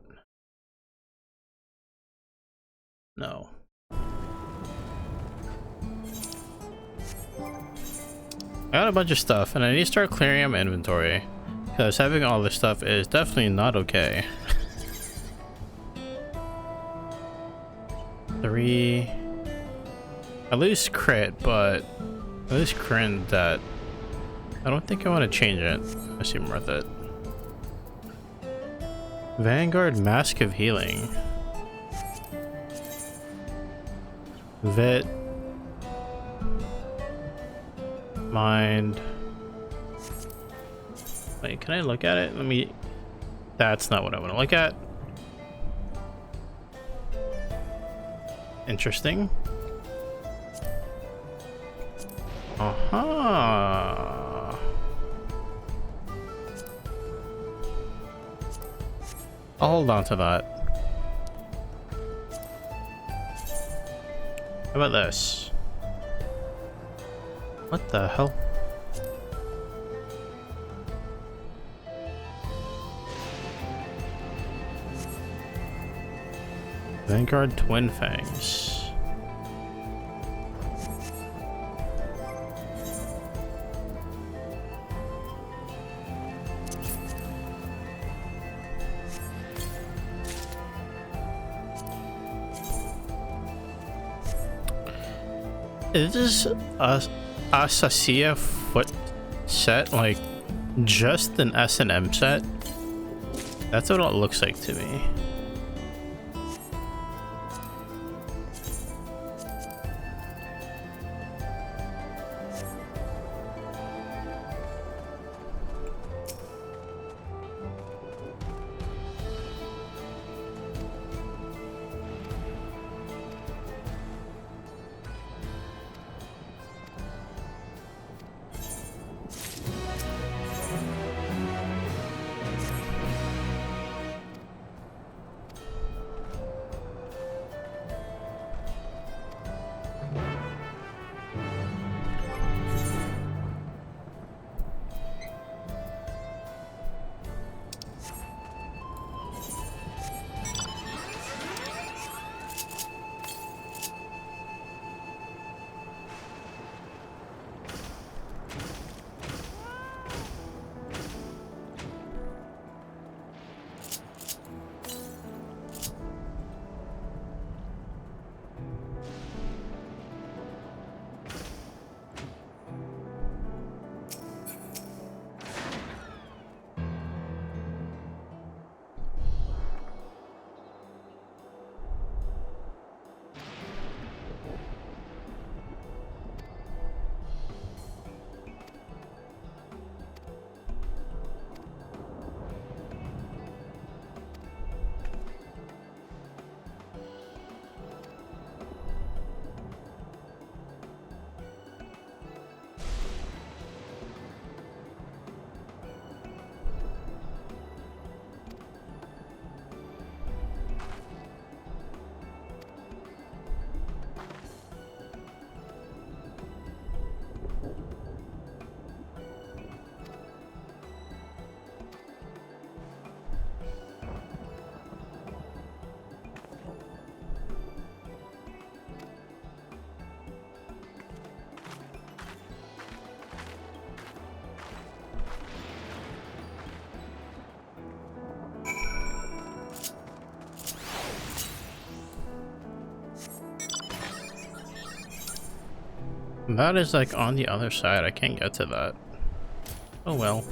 Speaker 1: No. I got a bunch of stuff and I need to start clearing up my inventory because having all this stuff is definitely not okay. 3. I lose crit, but I lose crit that I don't think I want to change it. I seem worth it. Vanguard Mask of Healing. Vet. Mind. Wait, can I look at it? Let me... That's not what I want to look at. Interesting. Aha. I'll hold on to that. How about this? What the hell? Vanguard Twin Fangs. Is this a Sasia foot set, like just an S&M set? That's what it looks like to me. That is like on the other side. I can't get to that. Oh well.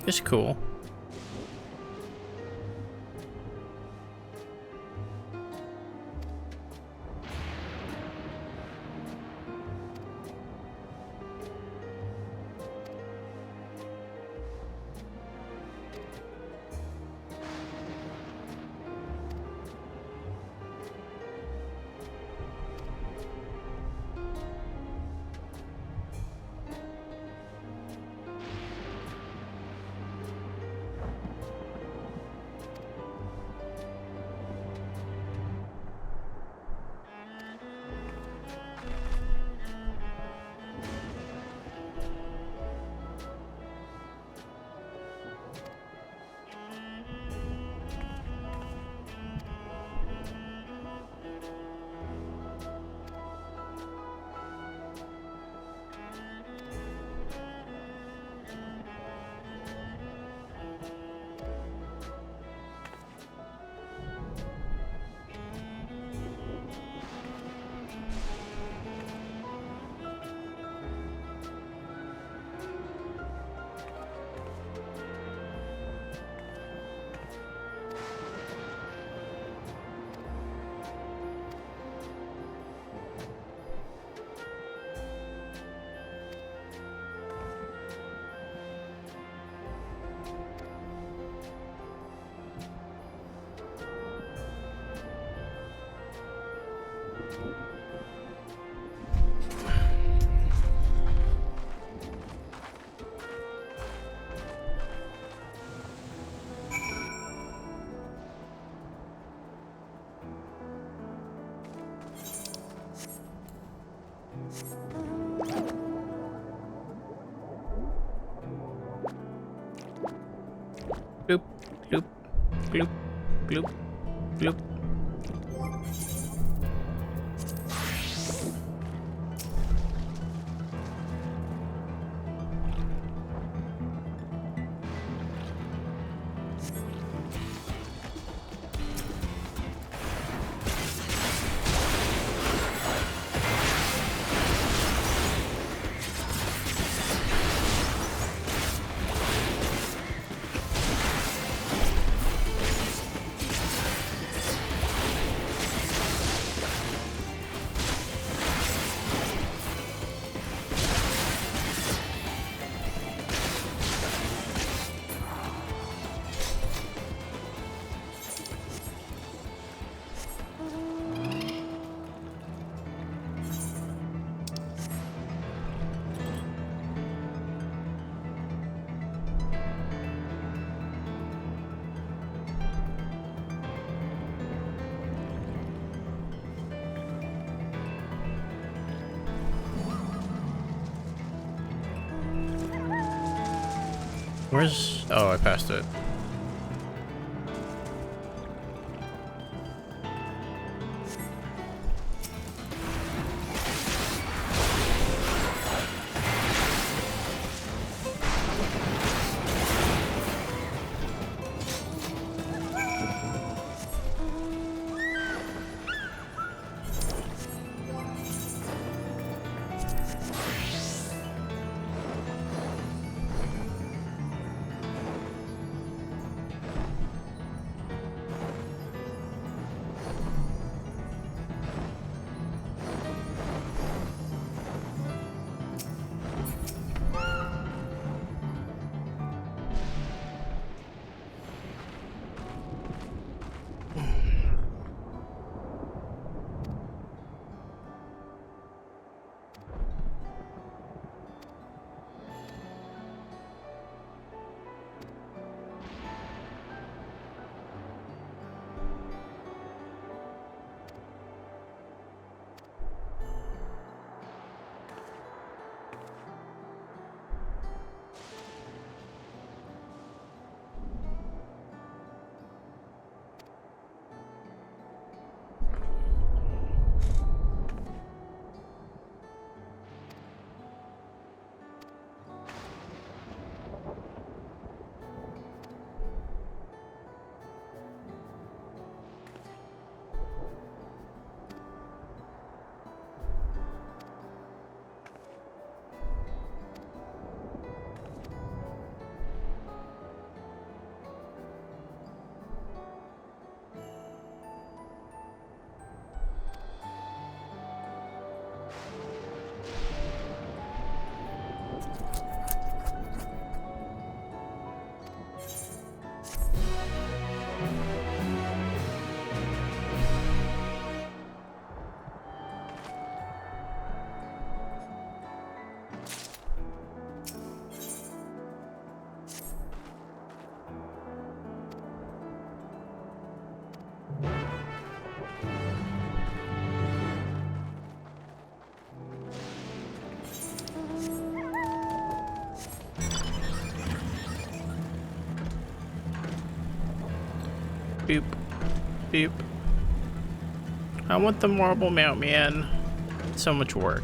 Speaker 1: It's cool. Bloop, bloop, bloop, bloop, bloop. Where's... Oh, I passed it. Boop. Boop. I want the marble mount, man. So much work.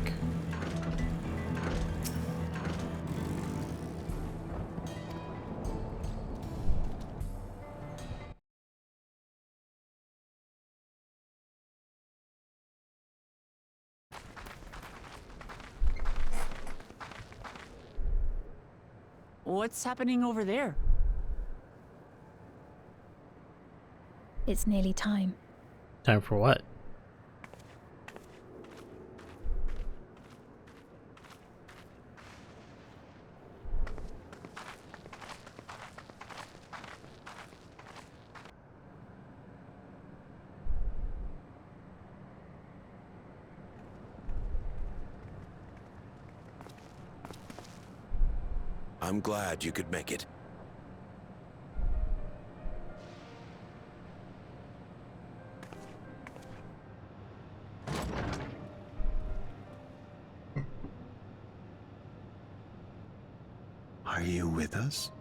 Speaker 3: What's happening over there?
Speaker 9: It's nearly time.
Speaker 1: Time for what?
Speaker 6: I'm glad you could make it.
Speaker 14: Are you with us?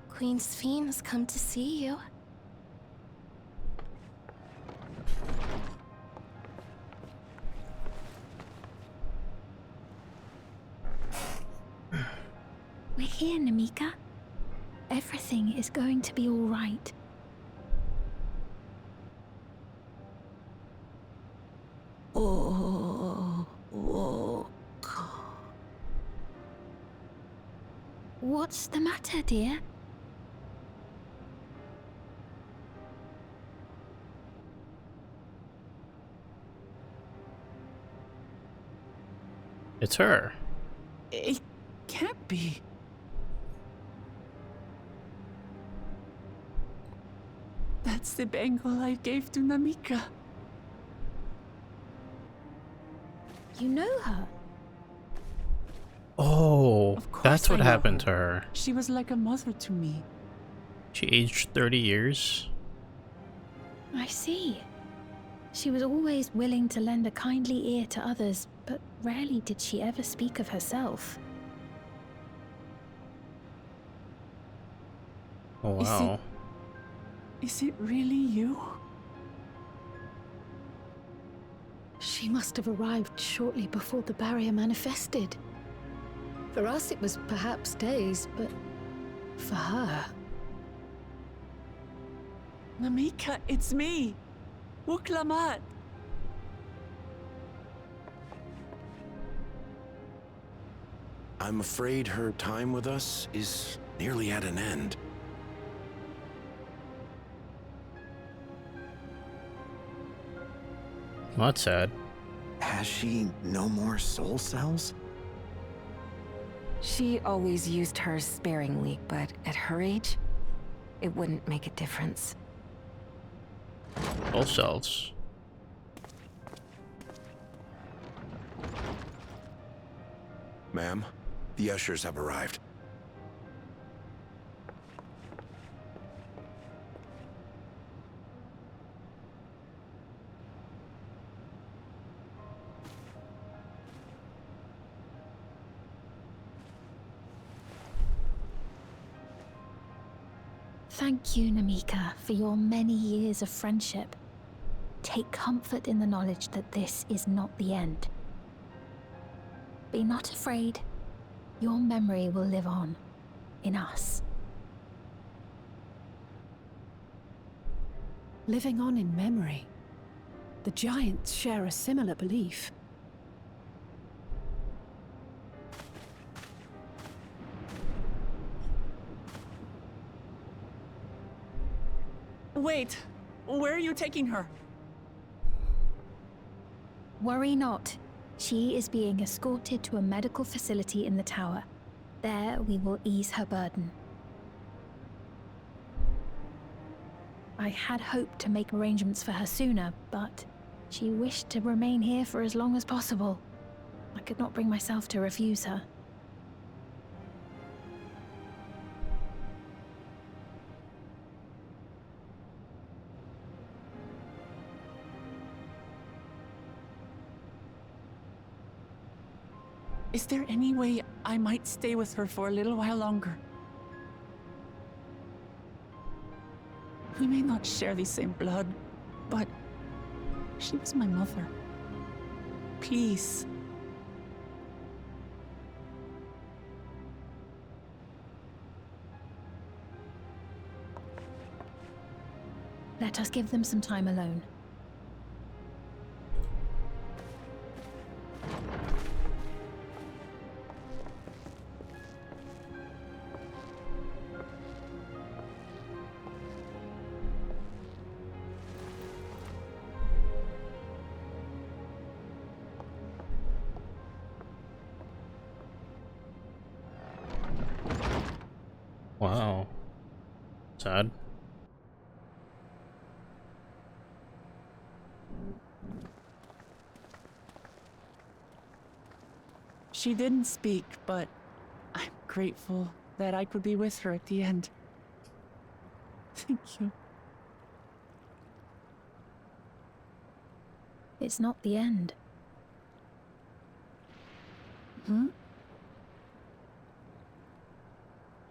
Speaker 15: Queen Sphene has come to see you.
Speaker 9: We're here, Namika. Everything is going to be all right. What's the matter, dear?
Speaker 1: It's her.
Speaker 3: It can't be. That's the bangle I gave to Namika.
Speaker 9: You know her?
Speaker 1: Oh, that's what happened to her.
Speaker 3: She was like a mother to me.
Speaker 1: She aged 30 years.
Speaker 9: I see. She was always willing to lend a kindly ear to others, but rarely did she ever speak of herself.
Speaker 1: Oh, wow.
Speaker 3: Is it really you?
Speaker 7: She must have arrived shortly before the barrier manifested. For us, it was perhaps days, but for her...
Speaker 3: Namika, it's me! Wuklamat!
Speaker 6: I'm afraid her time with us is nearly at an end.
Speaker 1: Well, that's sad.
Speaker 14: Has she no more soul cells?
Speaker 2: She always used hers sparingly, but at her age, it wouldn't make a difference.
Speaker 1: All cells.
Speaker 6: Ma'am, the ushers have arrived.
Speaker 9: Thank you, Namika, for your many years of friendship. Take comfort in the knowledge that this is not the end. Be not afraid. Your memory will live on, in us.
Speaker 11: Living on in memory. The giants share a similar belief.
Speaker 3: Wait, where are you taking her?
Speaker 9: Worry not. She is being escorted to a medical facility in the tower. There we will ease her burden. I had hoped to make arrangements for her sooner, but she wished to remain here for as long as possible. I could not bring myself to refuse her.
Speaker 3: Is there any way I might stay with her for a little while longer? We may not share the same blood, but she was my mother. Please.
Speaker 9: Let us give them some time alone.
Speaker 1: Wow. Sad.
Speaker 3: She didn't speak, but I'm grateful that I could be with her at the end. Thank you.
Speaker 9: It's not the end.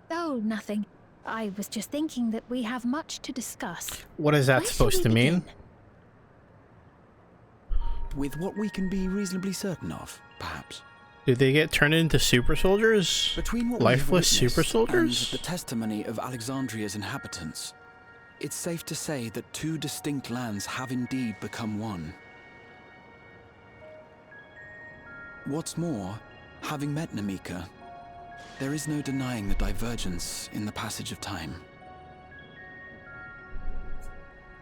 Speaker 9: Oh, nothing. I was just thinking that we have much to discuss.
Speaker 1: What is that supposed to mean?
Speaker 5: With what we can be reasonably certain of, perhaps.
Speaker 1: Do they get turned into super soldiers?
Speaker 5: Between what
Speaker 1: Lifeless
Speaker 5: we have
Speaker 1: super soldiers?
Speaker 5: and the testimony of Alexandria's inhabitants, it's safe to say that two distinct lands have indeed become one. What's more, having met Namika, there is no denying the divergence in the passage of time.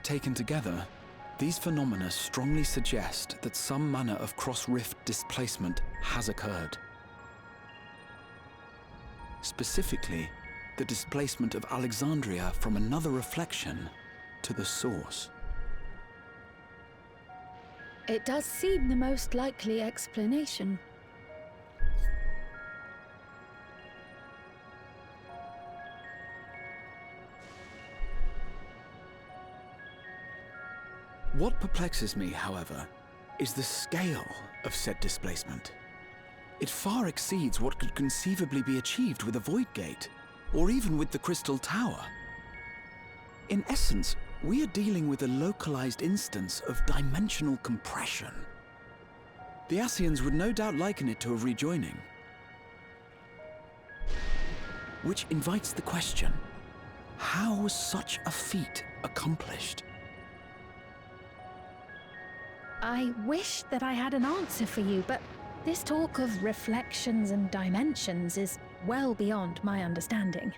Speaker 5: Taken together, these phenomena strongly suggest that some manner of cross-rift displacement has occurred. Specifically, the displacement of Alexandria from another reflection to the source.
Speaker 7: It does seem the most likely explanation.
Speaker 5: What perplexes me, however, is the scale of said displacement. It far exceeds what could conceivably be achieved with a Void Gate, or even with the Crystal Tower. In essence, we are dealing with a localized instance of dimensional compression. The Ascians would no doubt liken it to a rejoining. Which invites the question, how was such a feat accomplished?
Speaker 9: I wish that I had an answer for you, but this talk of reflections and dimensions is well beyond my understanding.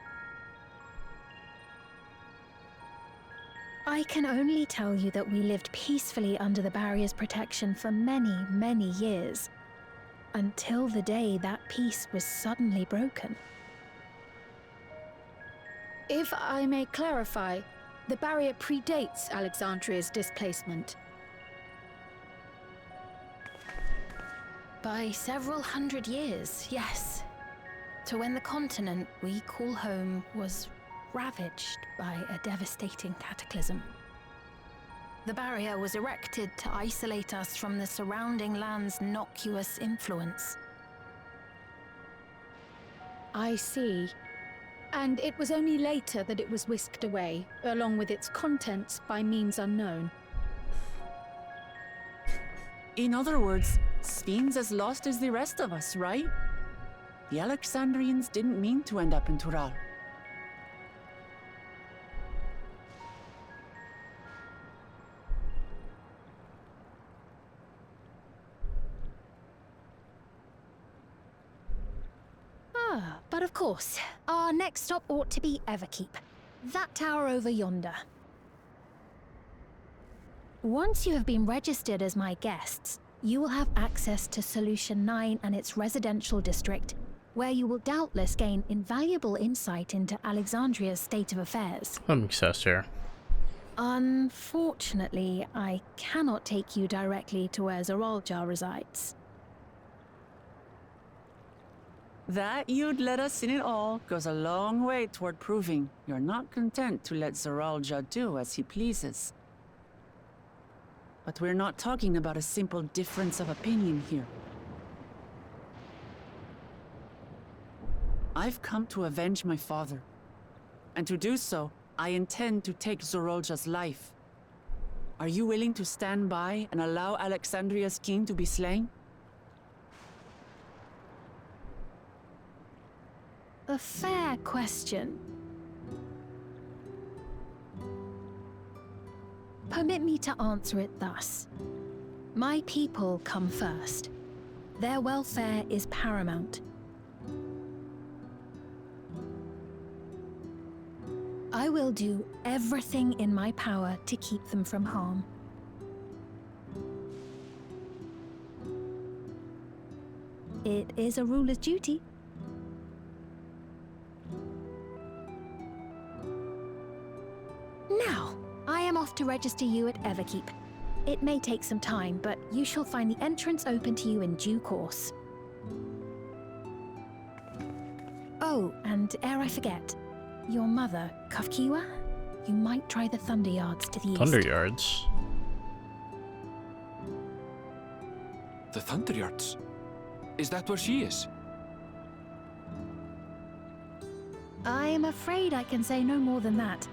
Speaker 9: I can only tell you that we lived peacefully under the barrier's protection for many, many years, until the day that peace was suddenly broken.
Speaker 7: If I may clarify, the barrier predates Alexandria's displacement.
Speaker 9: By several hundred years, yes. To when the continent we call home was ravaged by a devastating cataclysm. The barrier was erected to isolate us from the surrounding land's innocuous influence.
Speaker 7: I see. And it was only later that it was whisked away, along with its contents, by means unknown.
Speaker 3: In other words, Sphene's as lost as the rest of us, right? The Alexandrians didn't mean to end up in Tural.
Speaker 9: But of course, our next stop ought to be Everkeep. That tower over yonder. Once you have been registered as my guests, you will have access to Solution 9 and its residential district, where you will doubtless gain invaluable insight into Alexandria's state of affairs.
Speaker 1: That makes sense here.
Speaker 9: Unfortunately, I cannot take you directly to where Zoralja resides.
Speaker 3: That you'd let us in it all goes a long way toward proving you're not content to let Zoralja do as he pleases. But we're not talking about a simple difference of opinion here. I've come to avenge my father. And to do so, I intend to take Zoralja's life. Are you willing to stand by and allow Alexandria's king to be slain?
Speaker 9: A fair question. Permit me to answer it thus. My people come first. Their welfare is paramount. I will do everything in my power to keep them from harm. It is a ruler's duty. Now, I am off to register you at Everkeep. It may take some time, but you shall find the entrance open to you in due course. Oh, and ere I forget, your mother, Kafkiwa, you might try the Thunder Yards to the east.
Speaker 1: Thunder Yards?
Speaker 10: The Thunder Yards? Is that where she is?
Speaker 9: I am afraid I can say no more than that.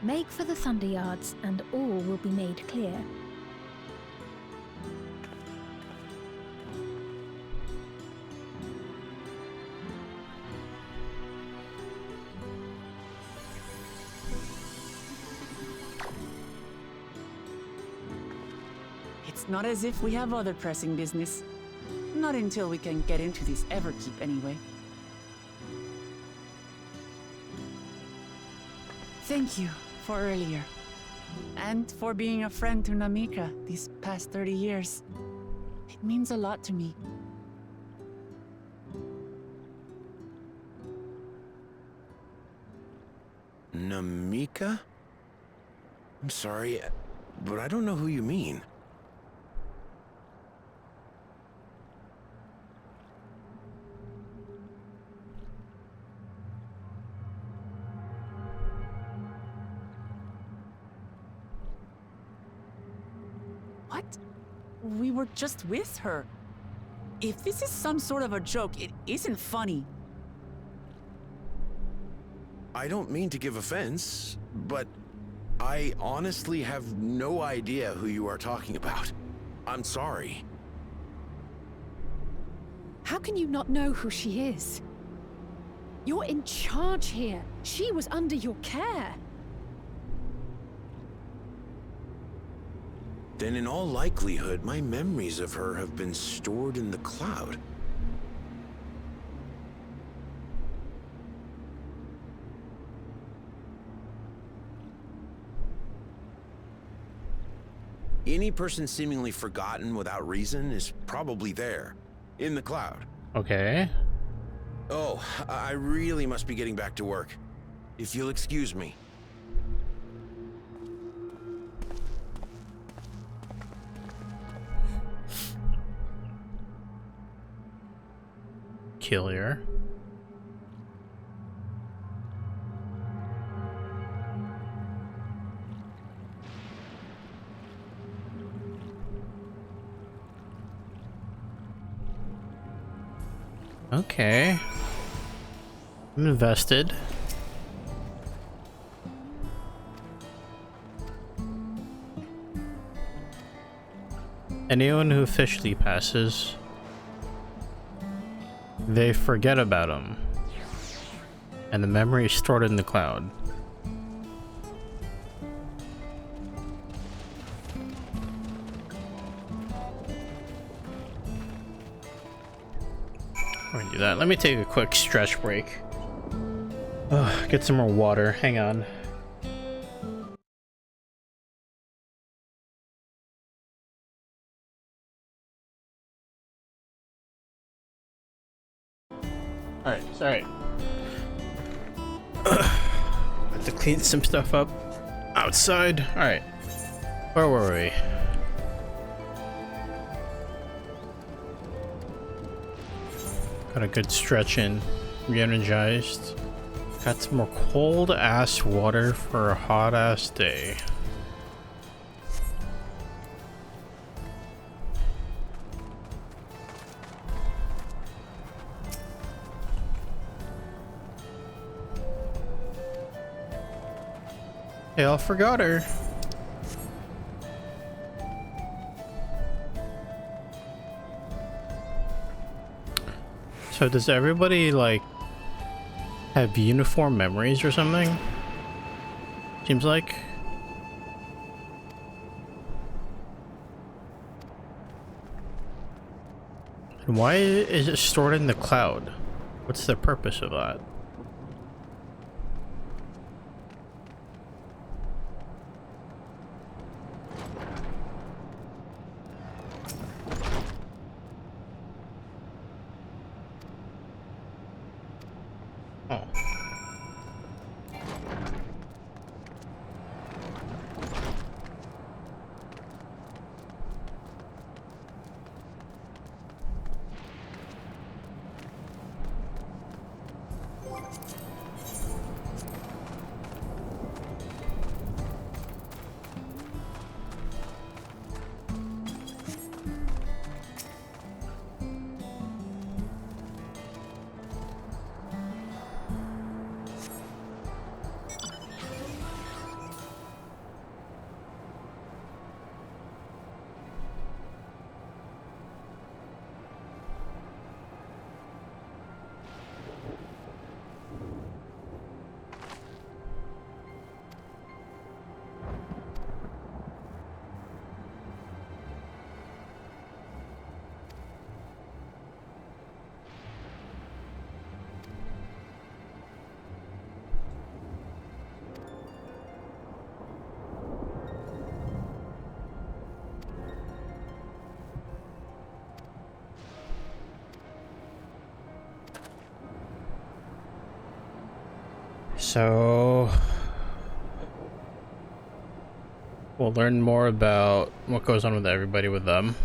Speaker 9: Make for the Thunder Yards, and all will be made clear.
Speaker 3: It's not as if we have other pressing business. Not until we can get into this Everkeep, anyway. Thank you for earlier. And for being a friend to Namika these past 30 years. It means a lot to me.
Speaker 6: Namika? I'm sorry, but I don't know who you mean.
Speaker 3: What? We were just with her. If this is some sort of a joke, it isn't funny.
Speaker 6: I don't mean to give offense, but I honestly have no idea who you are talking about. I'm sorry.
Speaker 11: How can you not know who she is? You're in charge here. She was under your care.
Speaker 6: Then in all likelihood, my memories of her have been stored in the cloud. Any person seemingly forgotten without reason is probably there, in the cloud.
Speaker 1: Okay.
Speaker 6: Oh, I really must be getting back to work. If you'll excuse me.
Speaker 1: Peculiar. Okay. I'm invested. Anyone who officially passes, they forget about him, and the memory is stored in the cloud. We're gonna do that. Let me take a quick stretch break. Get some more water. Hang on. Alright, sorry. Have to clean some stuff up outside. Alright. Where were we? Got a good stretch in. Re-energized. Got some more cold ass water for a hot ass day. Hey, I forgot her. So does everybody like have uniform memories or something? Seems like. And why is it stored in the cloud? What's the purpose of that? Oh. So we'll learn more about what goes on with everybody with them.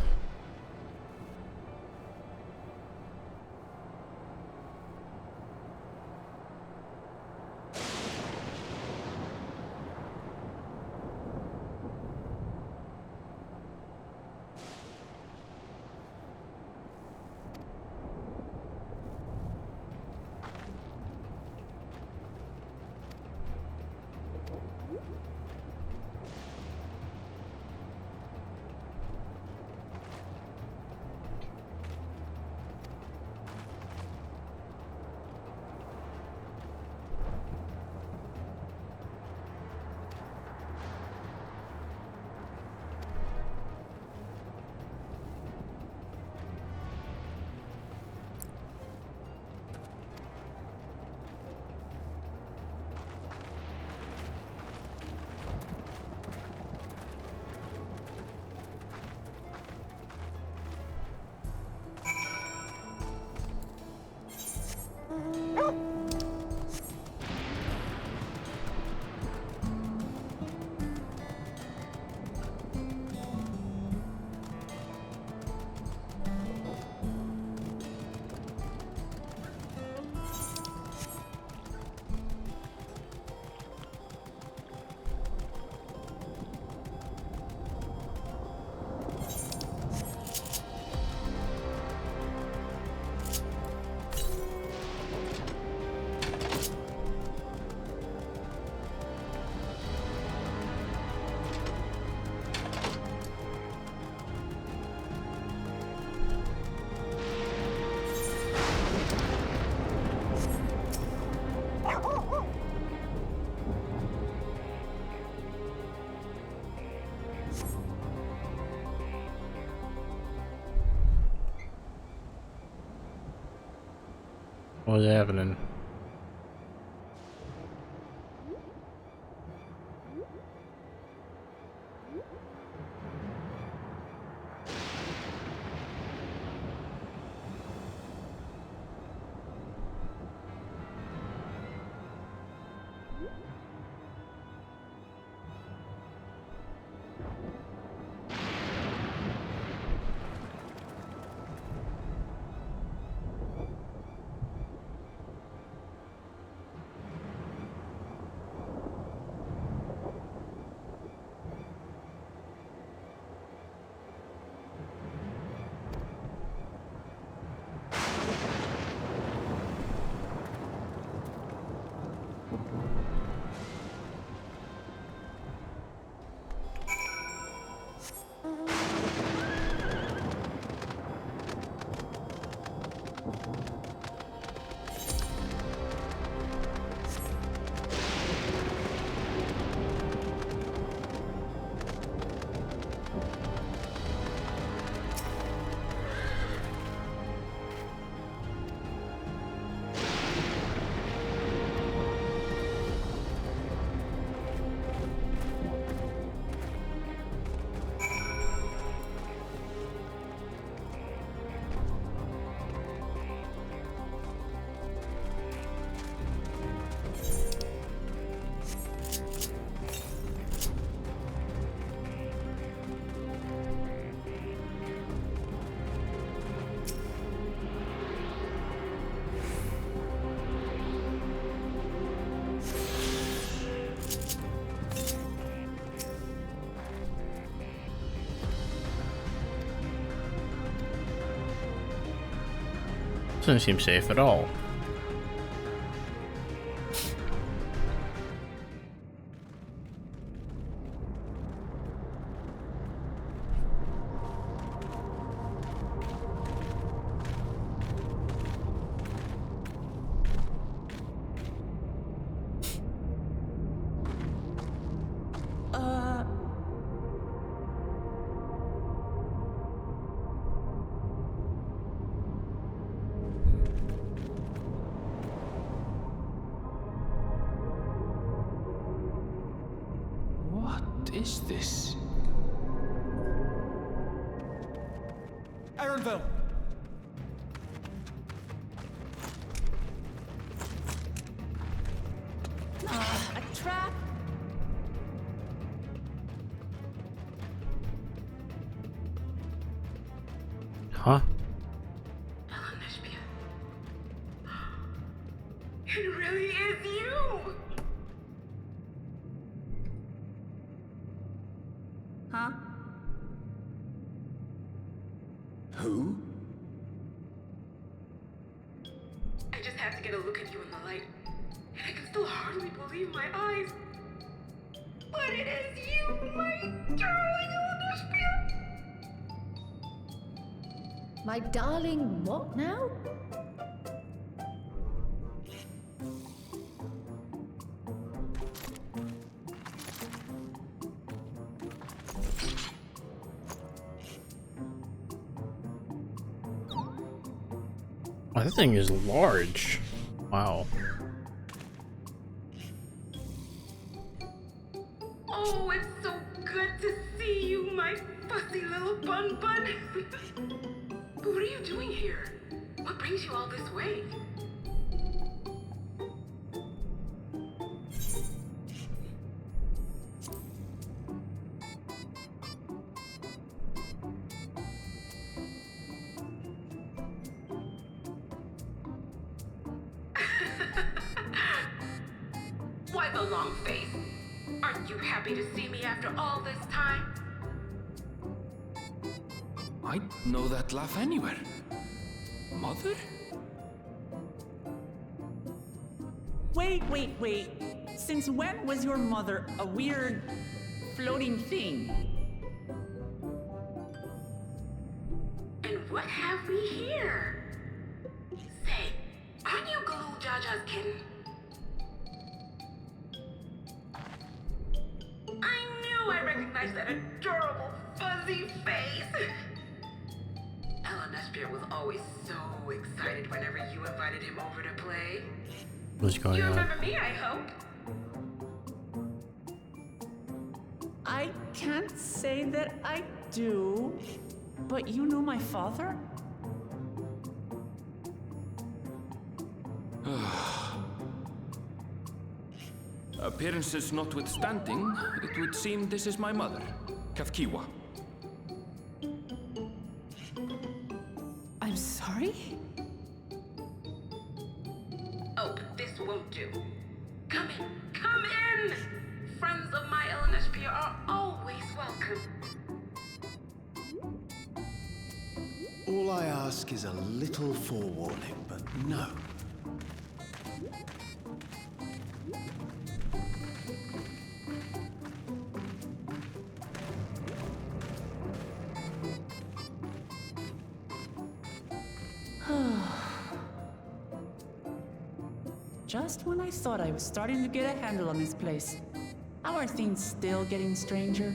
Speaker 1: What's happening? Doesn't seem safe at all.
Speaker 10: What is this?
Speaker 8: Aaronville!
Speaker 12: A trap?
Speaker 1: Huh?
Speaker 12: It really is you! Huh?
Speaker 13: Who?
Speaker 12: I just had to get a look at you in the light. And I can still hardly believe my eyes. But it is you, my darling Olympia!
Speaker 7: My darling, what now?
Speaker 1: Oh, that thing is large. Wow.
Speaker 12: Oh, it's so good to see you, my fussy little bun bun. But what are you doing here? What brings you all this way? Why the long face? Aren't you happy to see me after all this time?
Speaker 10: I know that laugh anywhere. Mother?
Speaker 3: Wait. Since when was your mother a weird floating thing?
Speaker 12: And what have we here? Say, aren't you Galoo Jaja's kitten? I knew I recognized that adorable fuzzy face. Eleanor Spirit was always so excited whenever you invited him over to play.
Speaker 1: What's going
Speaker 12: You
Speaker 1: on?
Speaker 12: remember me, I hope?
Speaker 3: I can't say that I do, but you know my father?
Speaker 10: Appearances notwithstanding, it would seem this is my mother, Kafkiwa.
Speaker 3: I'm sorry?
Speaker 12: Oh, this won't do. Come in, come in! Friends of my Eleanor Spear are always welcome.
Speaker 14: All I ask is a little forewarning, but no.
Speaker 3: Just when I thought I was starting to get a handle on this place, how are things still getting stranger?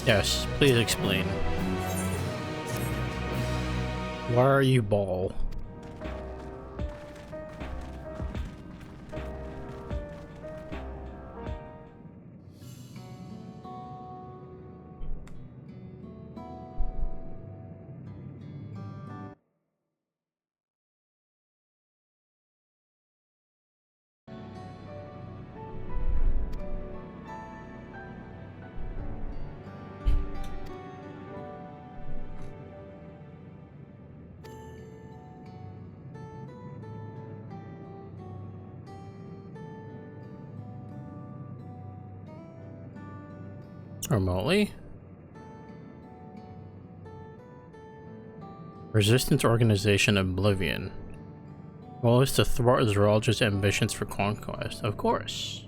Speaker 1: Yes, please explain. Why are you ball? Remotely? Resistance Organization Oblivion. Goal is to thwart Zeralja's ambitions for conquest. Of course.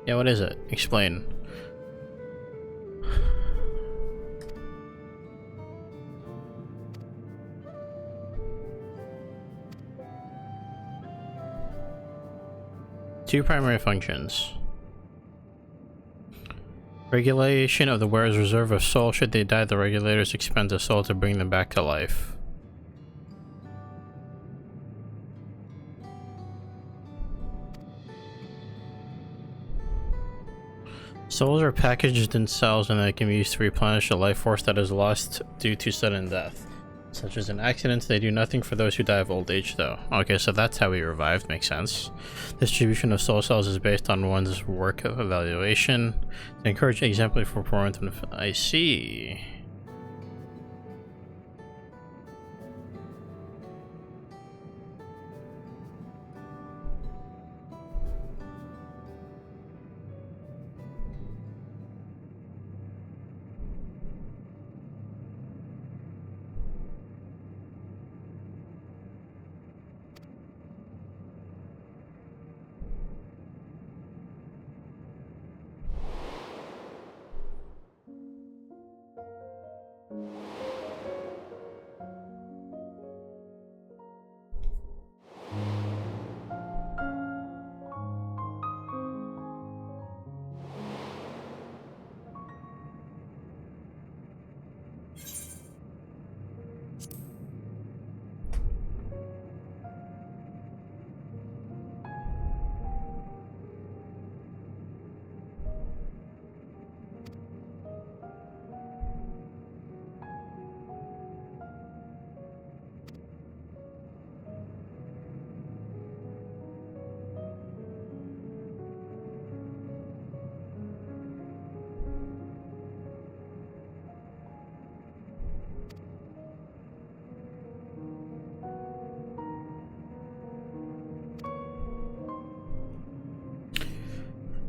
Speaker 1: Yeah, what is it? Explain. Two primary functions. Regulation of the wearer's reserve of soul. Should they die, the regulators expend a soul to bring them back to life. Souls are packaged in cells and they can be used to replenish a life force that is lost due to sudden death. Such as an accident, they do nothing for those who die of old age though. Okay, so that's how we revived, makes sense. Distribution of soul cells is based on one's work of evaluation. To encourage exemplary performance. I see.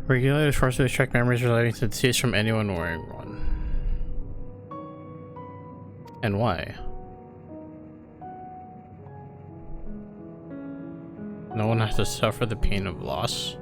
Speaker 1: Regulators forced to extract memories relating to the deceased from anyone wearing one. And why? No one has to suffer the pain of loss.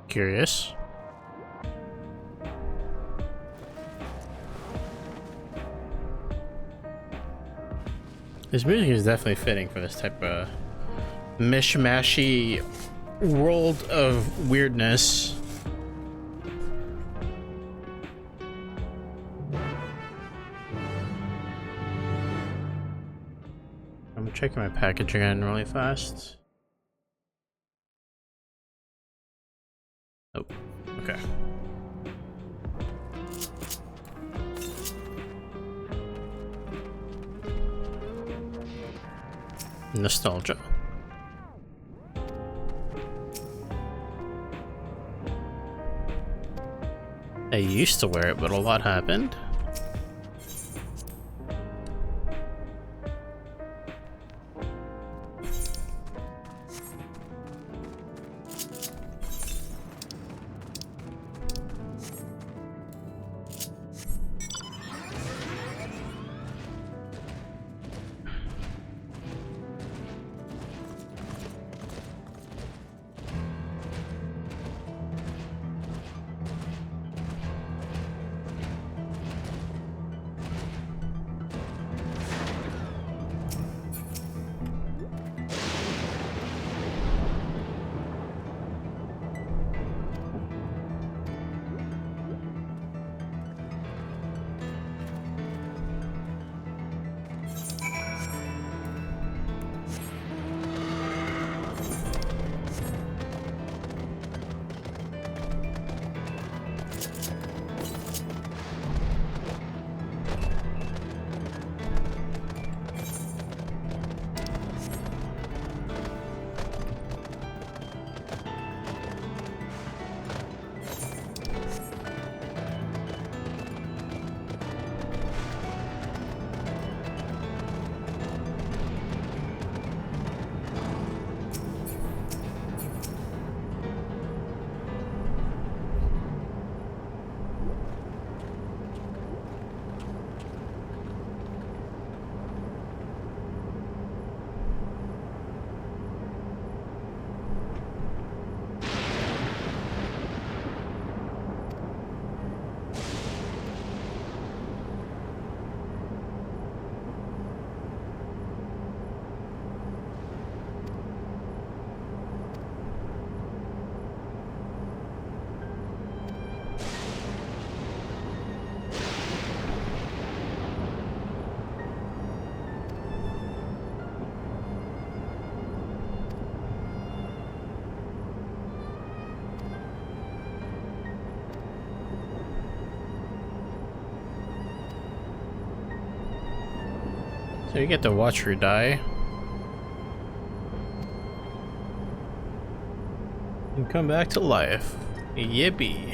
Speaker 1: Curious. This music is definitely fitting for this type of mishmashy world of weirdness. I'm checking my package again really fast. Oh, okay. Nostalgia. I used to wear it, but a lot happened. So you get to watch her die. And come back to life. Yippee.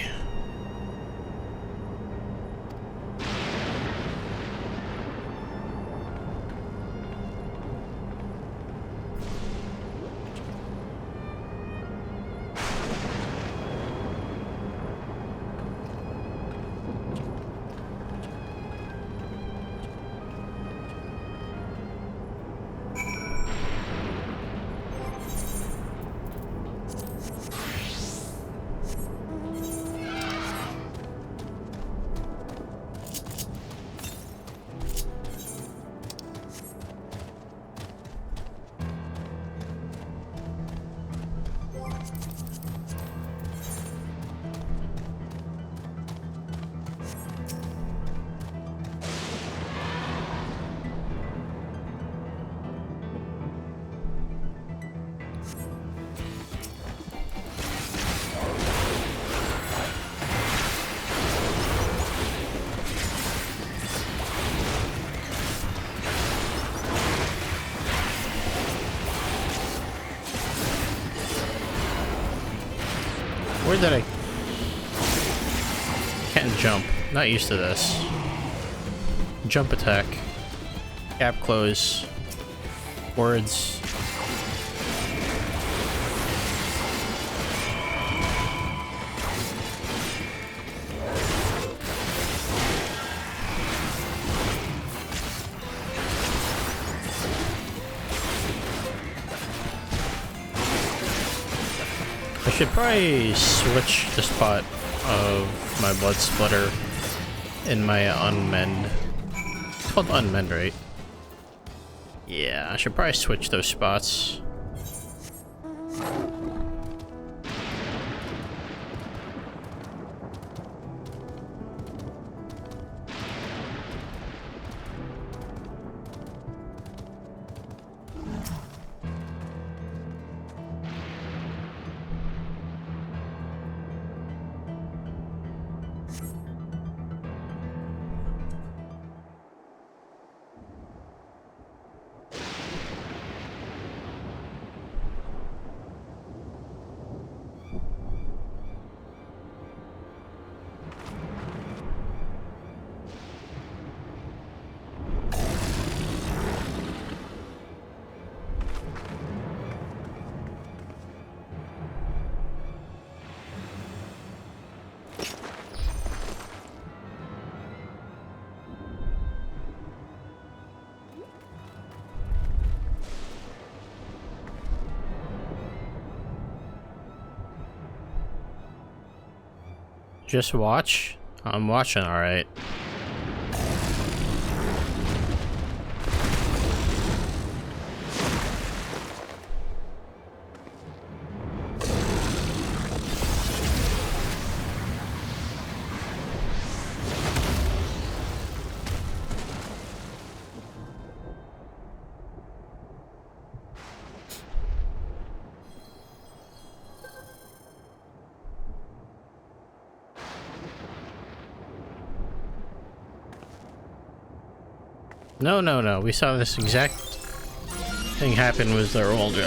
Speaker 1: Where did I... Can't jump. Not used to this. Jump attack. Gap close. Words. I should probably switch the spot of my blood splitter in my unmend. It's called unmend, right? Yeah, I should probably switch those spots. Just watch? I'm watching, alright. No, no, no. We saw this exact thing happen with their old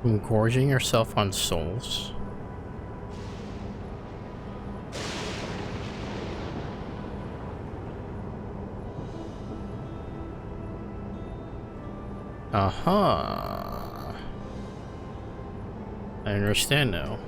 Speaker 1: Gorging yourself on souls. Aha. I understand now.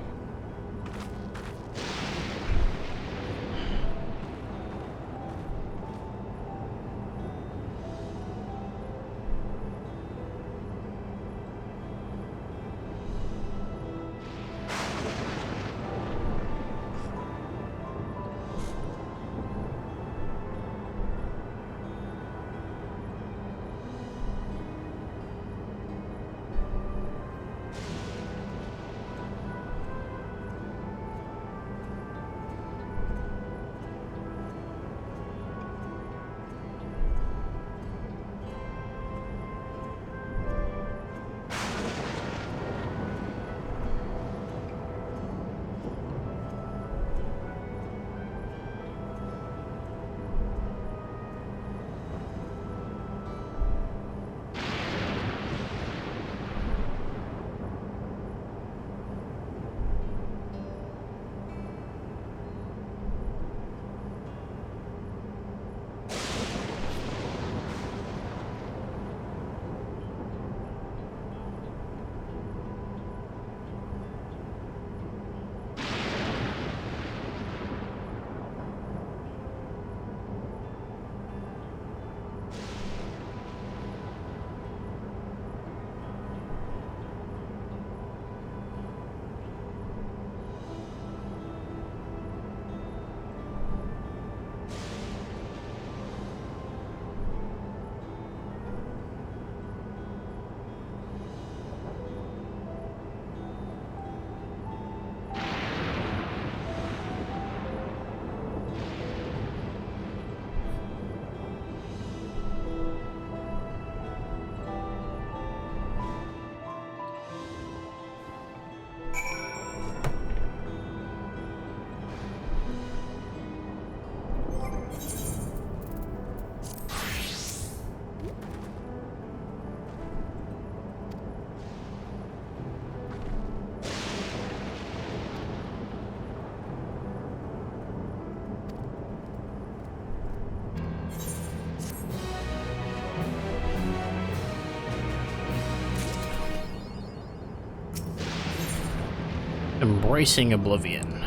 Speaker 1: Embracing oblivion.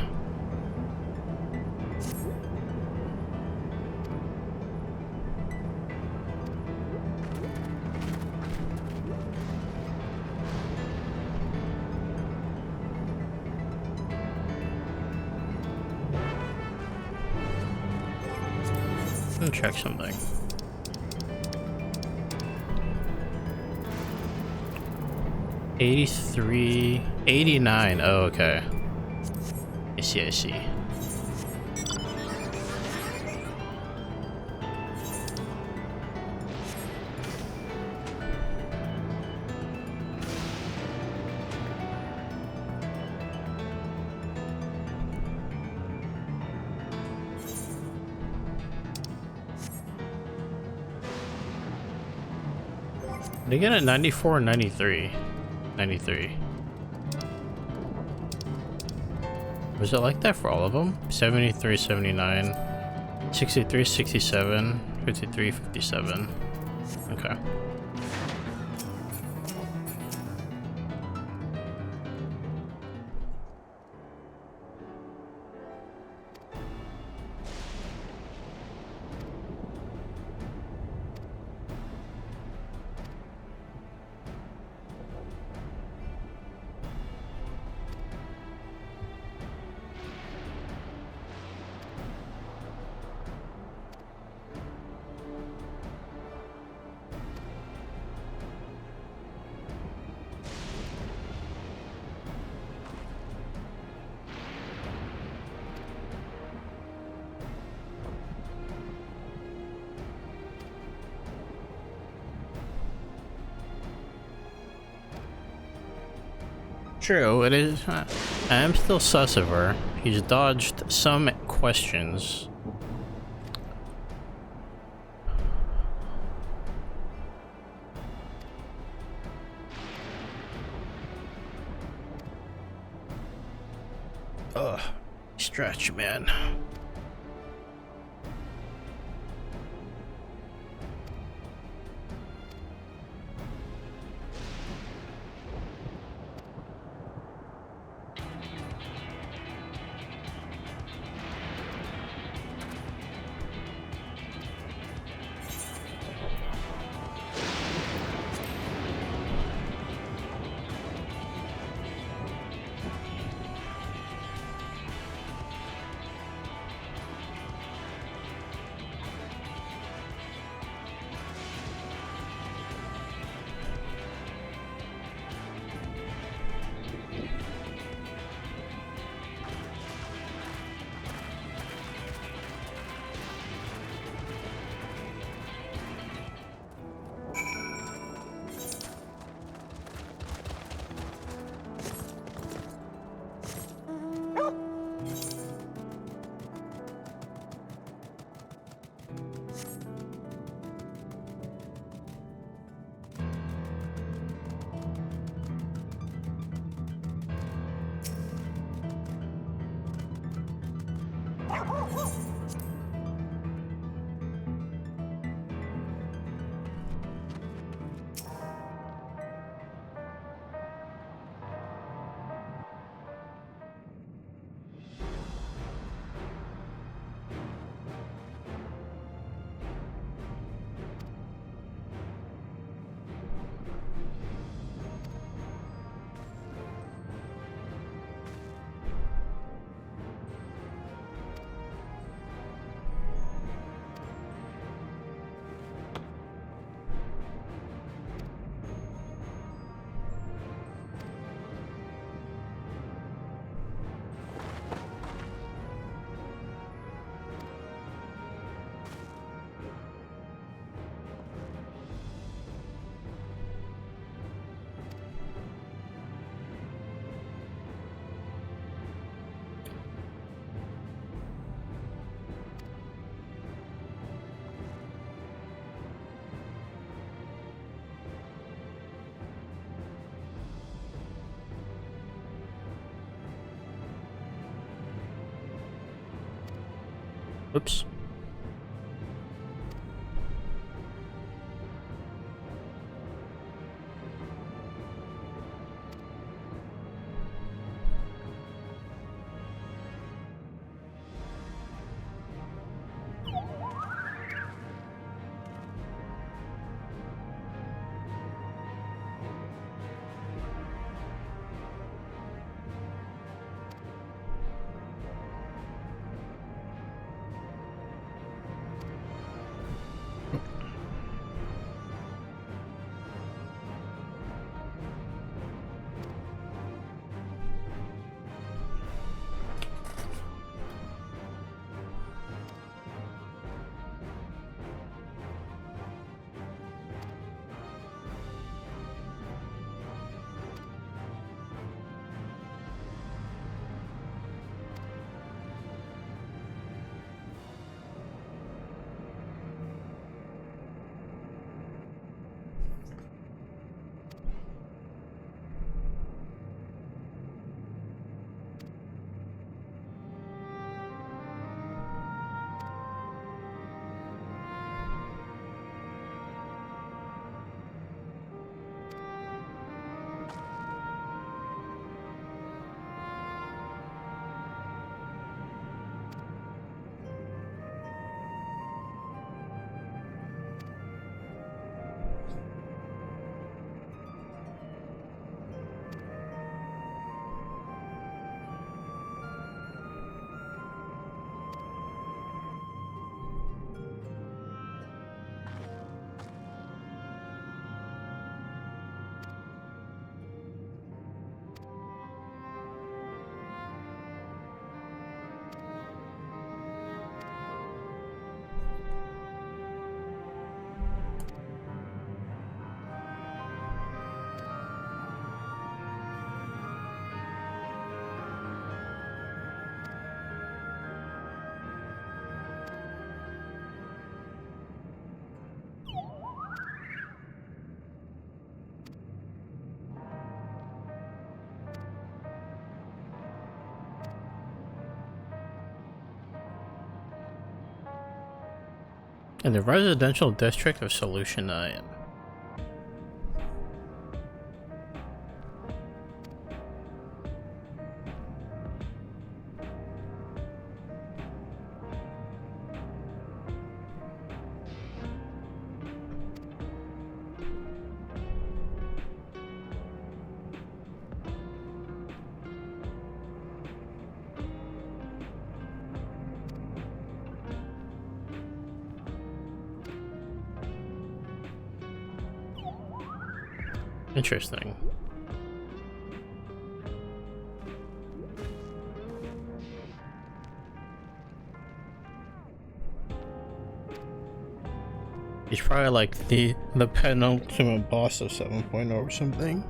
Speaker 1: Let me check something. 83, 89. Oh, okay. I see, I see. They get a 94 and 93. 93. Was it like that for all of them? 73, 79, 63, 67, 53, 57. Okay. True, it is. I am still sus of her. He's dodged some questions. Ugh, stretch, man. Oops. In the residential district of Solution 9. Interesting. He's probably like the penultimate boss of 7.0 or something.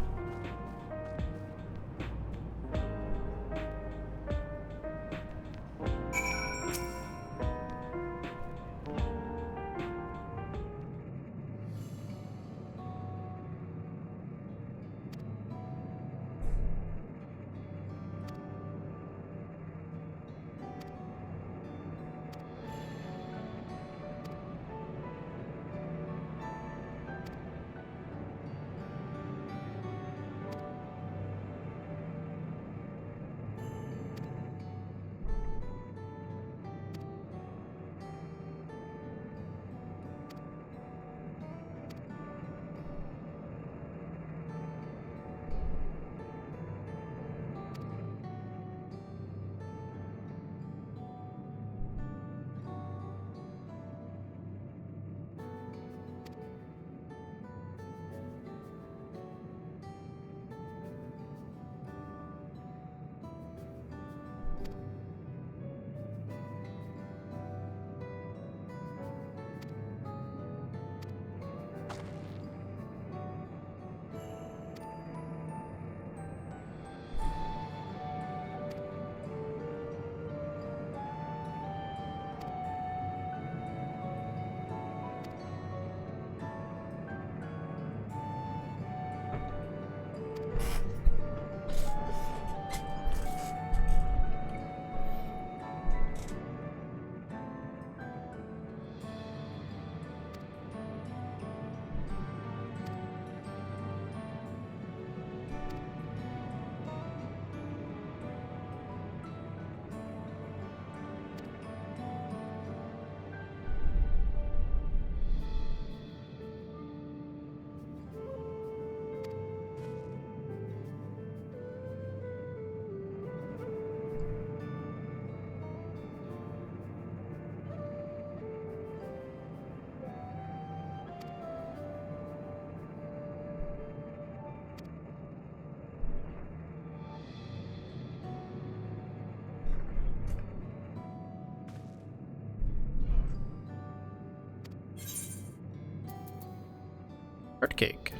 Speaker 1: Cake.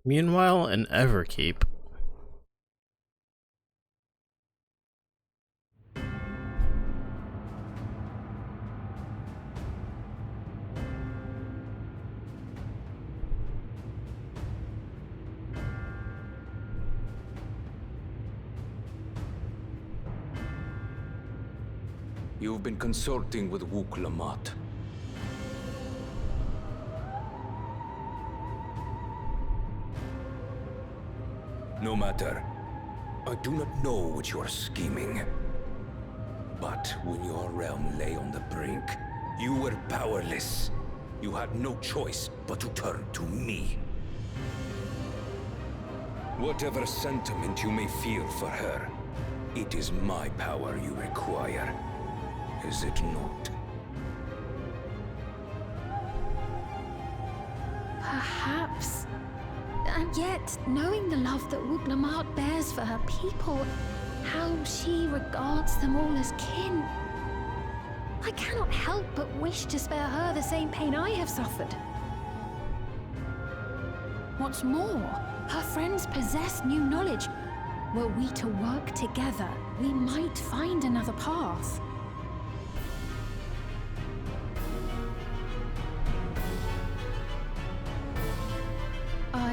Speaker 1: Meanwhile, in Everkeep,
Speaker 13: You've been consulting with Wook Lamont. No matter. I do not know what you are scheming. But when your realm lay on the brink, you were powerless. You had no choice but to turn to me. Whatever sentiment you may feel for her, it is my power you require. Is it not?
Speaker 9: Perhaps. And yet, knowing the love that Wook Lamont bears for her people, how she regards them all as kin, I cannot help but wish to spare her the same pain I have suffered. What's more, her friends possess new knowledge. Were we to work together, we might find another path.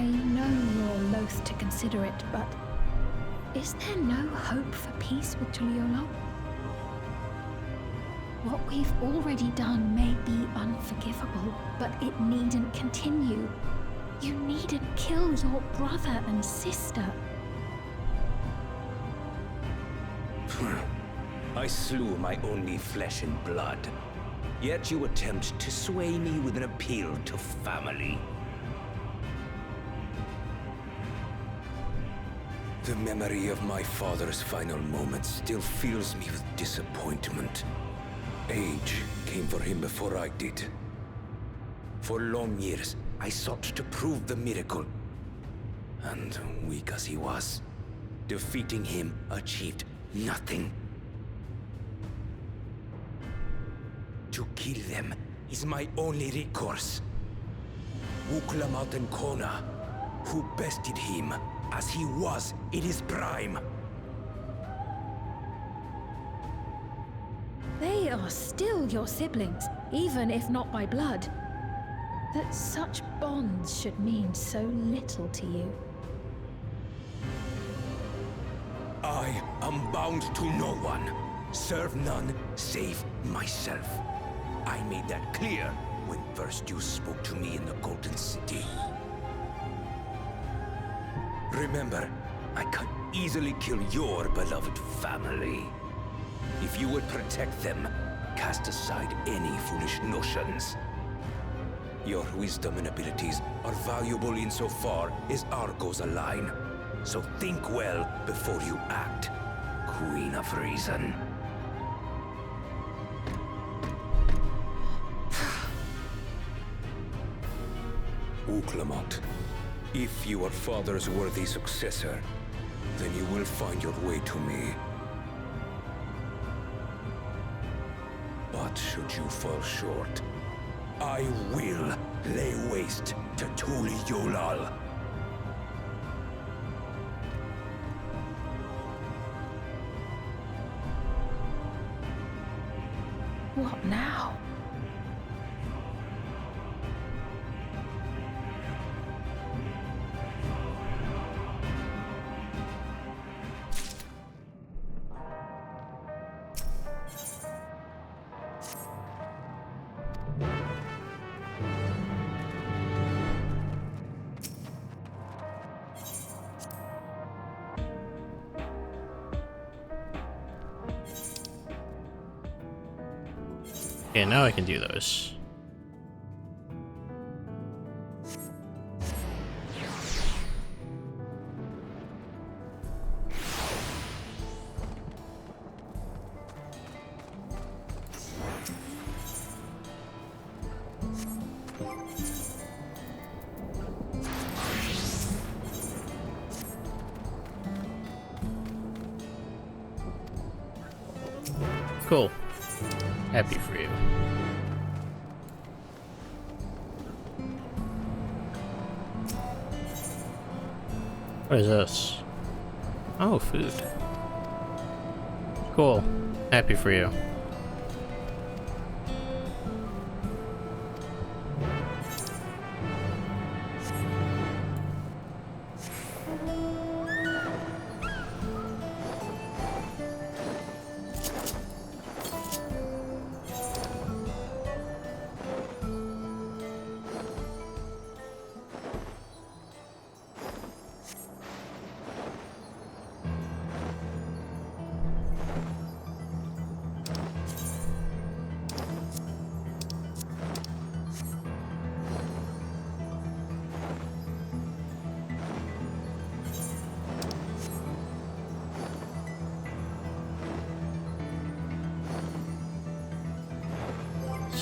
Speaker 9: know you're loath to consider it, but is there no hope for peace with Tuliyola? What we've already done may be unforgivable, but it needn't continue. You needn't kill your brother and sister.
Speaker 13: I slew my only flesh and blood. Yet you attempt to sway me with an appeal to family. The memory of my father's final moments still fills me with disappointment. Age came for him before I did. For long years, I sought to prove the miracle. And weak as he was, defeating him achieved nothing. To kill them is my only recourse. Wuklamat and Kona, who bested him as he was in his prime.
Speaker 9: They are still your siblings, even if not by blood. That such bonds should mean so little to you.
Speaker 13: I am bound to no one. Serve none save myself. I made that clear when first you spoke to me in the Golden City. Remember, I could easily kill your beloved family. If you would protect them, cast aside any foolish notions. Your wisdom and abilities are valuable insofar as our goals align. So think well before you act, Queen of Reason. Wuklamat, if you are father's worthy successor, then you will find your way to me. But should you fall short, I will lay waste to Tuliyola.
Speaker 9: What now?
Speaker 1: Okay, now I can do those. Cool. Happy for you. What is this? Oh, food. Cool. Happy for you.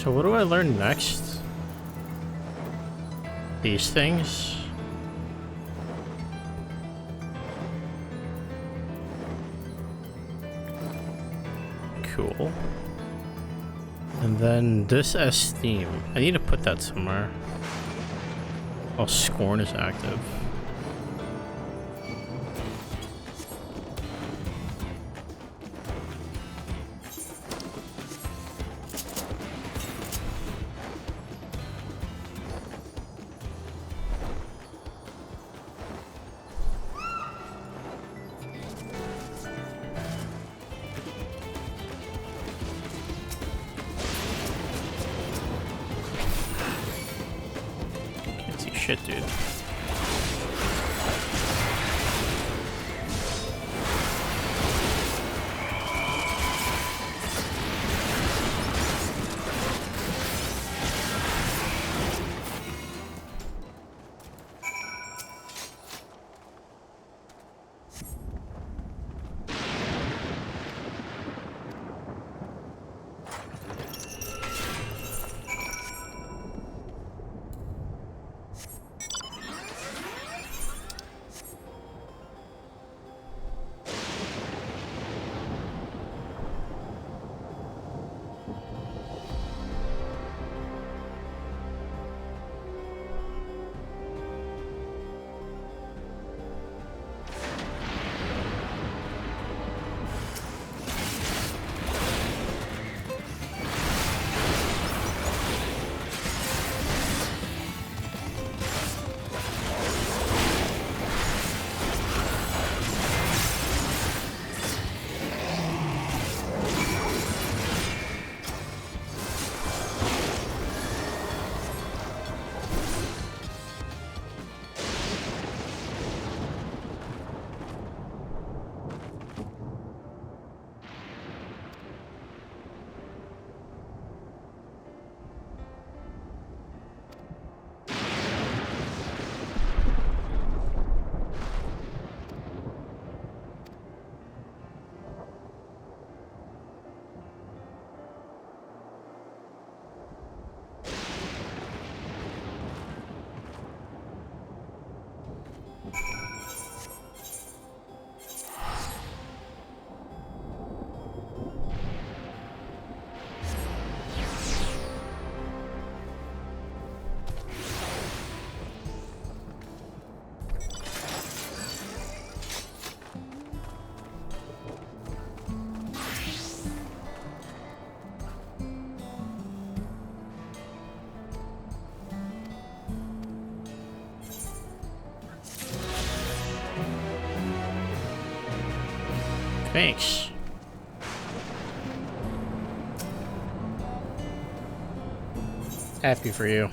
Speaker 1: So what do I learn next? These things? Cool. And then this esteem. I need to put that somewhere. Oh, scorn is active. shit, dude. Thanks. Happy for you.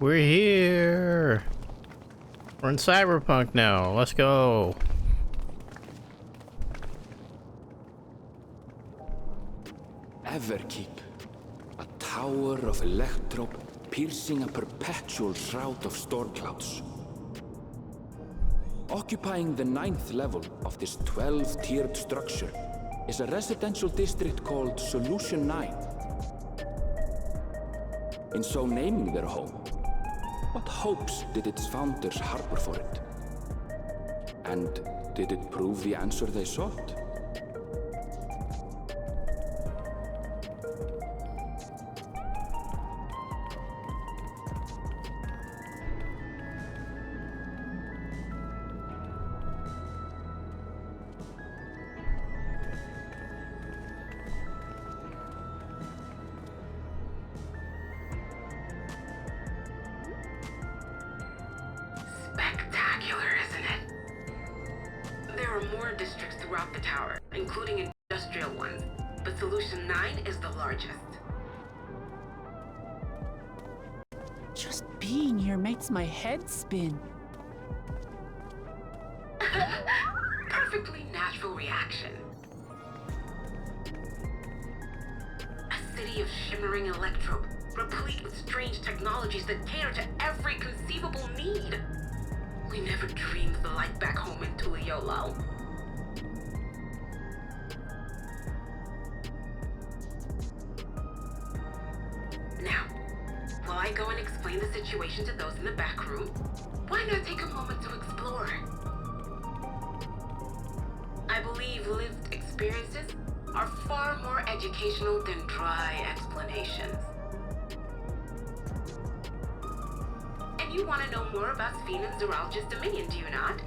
Speaker 1: We're here. We're in Cyberpunk now. Let's go.
Speaker 10: Everkeep. A tower of electrope piercing a perpetual shroud of storm clouds. Occupying the 9th level of this 12-tiered structure is a residential district called Solution 9. In so naming their home, what hopes did its founders harbor for it? And did it prove the answer they sought?
Speaker 12: Spectacular, isn't it? There are more districts throughout the tower, including industrial ones, but Solution 9 is the largest.
Speaker 3: Just being here makes my head spin.
Speaker 12: Perfectly natural reaction. A city of shimmering electrope, replete with strange technologies that cater to every conceivable need. We never dreamed of the life back home in Tuliolo. Now, while I go and explain the situation to those in the back room, why not take a moment to explore? I believe lived experiences are far more educational than dry explanations. And you want to know more about Sphene and Zoologist Dominion, do you not?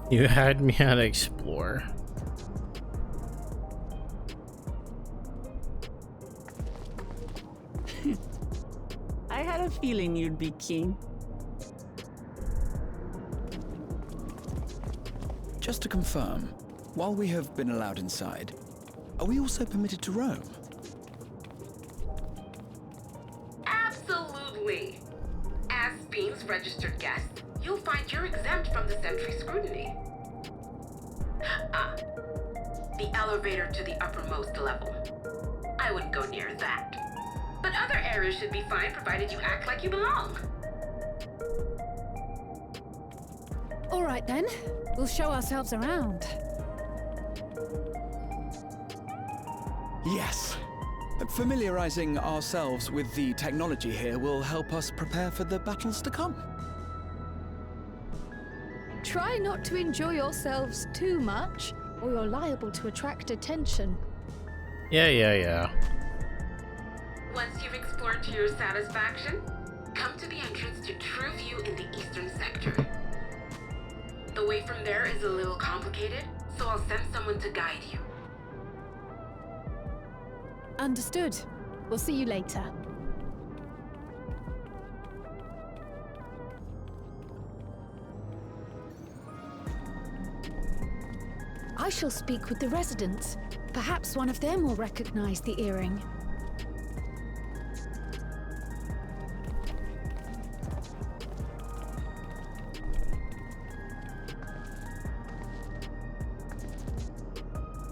Speaker 1: You had me at explore.
Speaker 3: I had a feeling you'd be keen.
Speaker 5: Just to confirm, while we have been allowed inside, are we also permitted to roam?
Speaker 12: Absolutely. As Sphene's registered guest, you'll find you're exempt from the Sentry scrutiny. The elevator to the uppermost level. I wouldn't go near that. But other areas should be fine provided you act like you belong.
Speaker 11: All right then, we'll show ourselves around.
Speaker 5: Yes. Familiarizing ourselves with the technology here will help us prepare for the battles to come.
Speaker 7: Try not to enjoy yourselves too much, or you're liable to attract attention.
Speaker 1: Yeah.
Speaker 12: Once you've explored to your satisfaction, come to the entrance to True View in the eastern sector. The way from there is a little complicated, so I'll send someone to guide you.
Speaker 11: Understood. We'll see you later.
Speaker 7: I shall speak with the residents. Perhaps one of them will recognize the earring.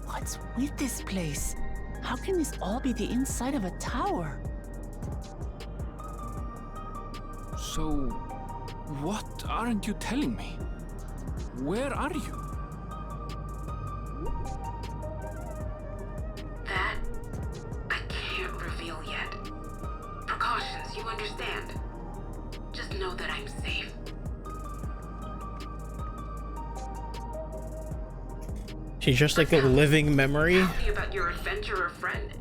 Speaker 3: What's with this place? How can this all be the inside of a tower?
Speaker 10: So, what aren't you telling me? Where are you?
Speaker 12: That, I can't reveal yet. Precautions, you understand. Just know that I'm safe.
Speaker 1: She's just like a living memory.
Speaker 12: Tell me about your adventurer friend.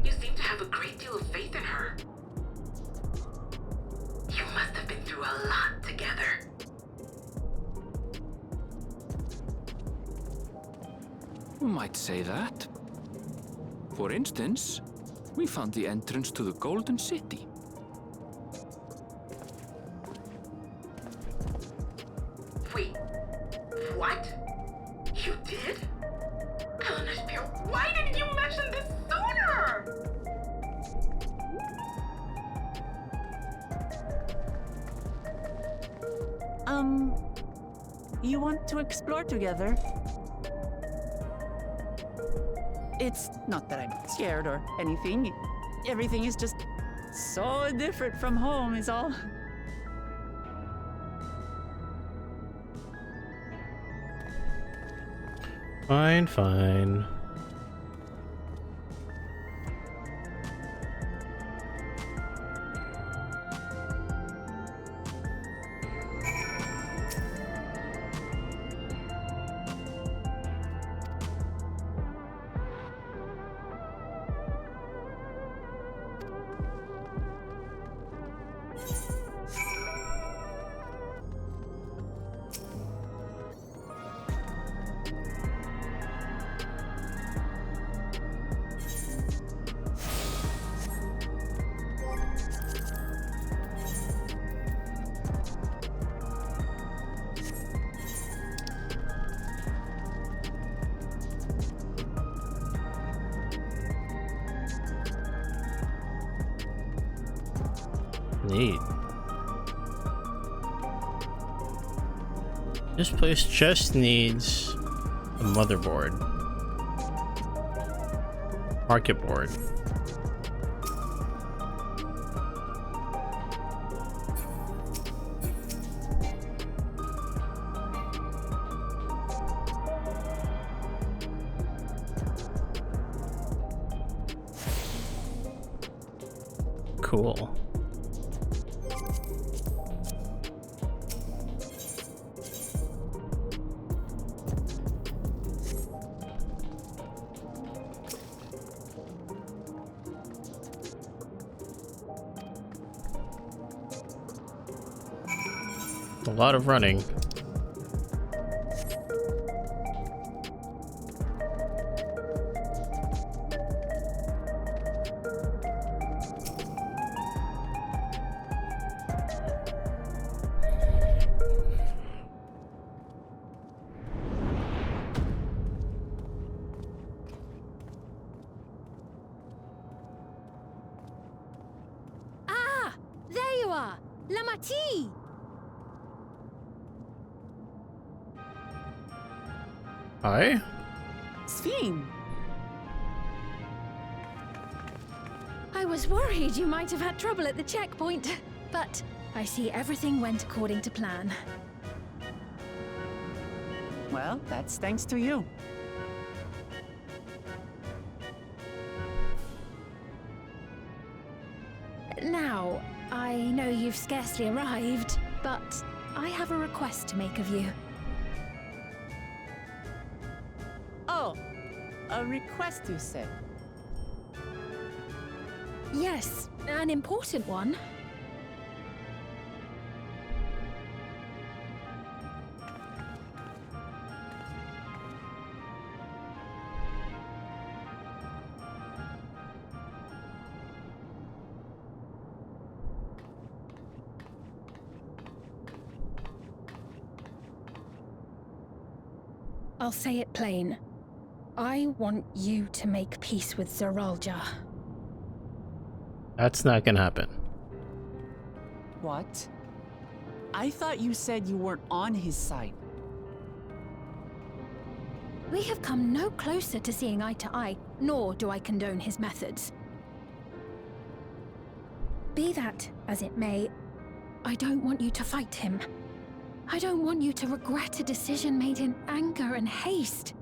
Speaker 12: You seem to have a great deal of faith in her. You must have been through a lot together.
Speaker 10: You might say that. For instance, we found the entrance to the Golden City.
Speaker 12: Wait, what? You did? Eleanor Spear, why didn't you mention this sooner?
Speaker 3: You want to explore together? It's not that I'm scared or anything. Everything is just so different from home is all.
Speaker 1: Fine, fine. Neat. This place just needs a motherboard. Market board. Cool. A lot of running.
Speaker 7: Ah! There you are! Lamati!
Speaker 1: Hi?
Speaker 3: Sphene!
Speaker 7: I was worried you might have had trouble at the checkpoint, but I see everything went according to plan.
Speaker 3: Well, that's thanks to you.
Speaker 7: Now, I know you've scarcely arrived, but I have a request to make of you.
Speaker 3: Oh, a request you said.
Speaker 7: Yes, an important one. I'll say it plain. I want you to make peace with Zoralja.
Speaker 1: That's not gonna happen.
Speaker 3: What? I thought you said you weren't on his side.
Speaker 7: We have come no closer to seeing eye to eye, nor do I condone his methods. Be that as it may, I don't want you to fight him. I don't want you to regret a decision made in anger and haste.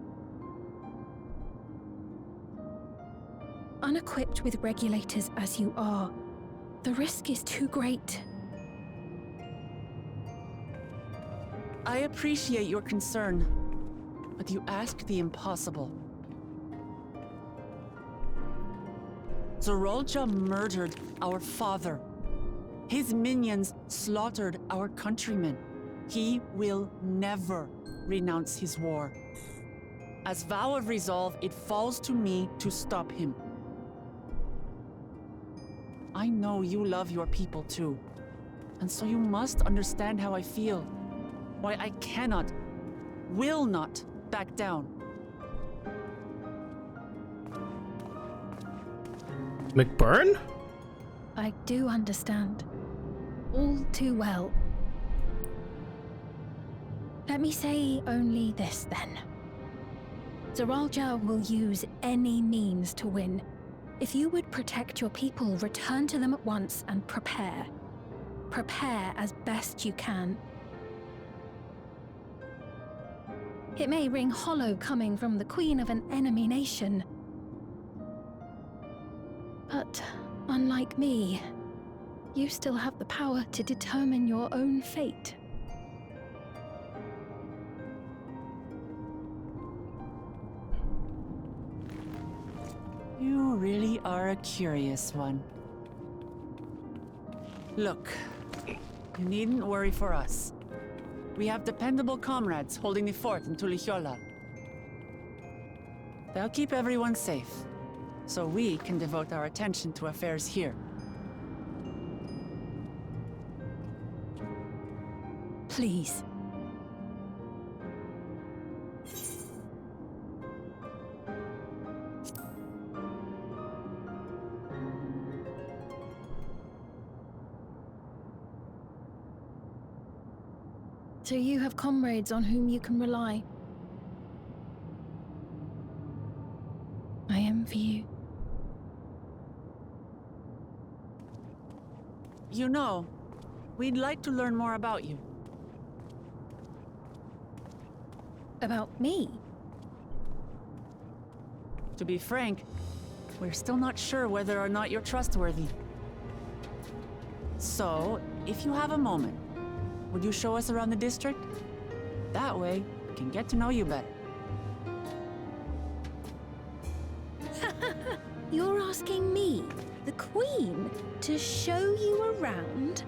Speaker 7: Unequipped with regulators as you are, the risk is too great.
Speaker 3: I appreciate your concern, but you ask the impossible. Zoralja murdered our father. His minions slaughtered our countrymen. He will never renounce his war. As vow of resolve, it falls to me to stop him. I know you love your people too, and so you must understand how I feel. Why I cannot, will not back down.
Speaker 1: McBurn?
Speaker 7: I do understand. All too well.
Speaker 9: Let me say only this then. Zoralja will use any means to win. If you would protect your people, return to them at once and prepare. Prepare as best you can. It may ring hollow coming from the queen of an enemy nation. But unlike me, you still have the power to determine your own fate.
Speaker 3: You really are a curious one. Look, you needn't worry for us. We have dependable comrades holding the fort in Tulihiola. They'll keep everyone safe, so we can devote our attention to affairs here.
Speaker 9: Please. So you have comrades on whom you can rely. I envy you.
Speaker 3: You know, we'd like to learn more about you.
Speaker 9: About me?
Speaker 3: To be frank, we're still not sure whether or not you're trustworthy. So, if you have a moment, would you show us around the district? That way, we can get to know you better.
Speaker 9: You're asking me, the Queen, to show you around?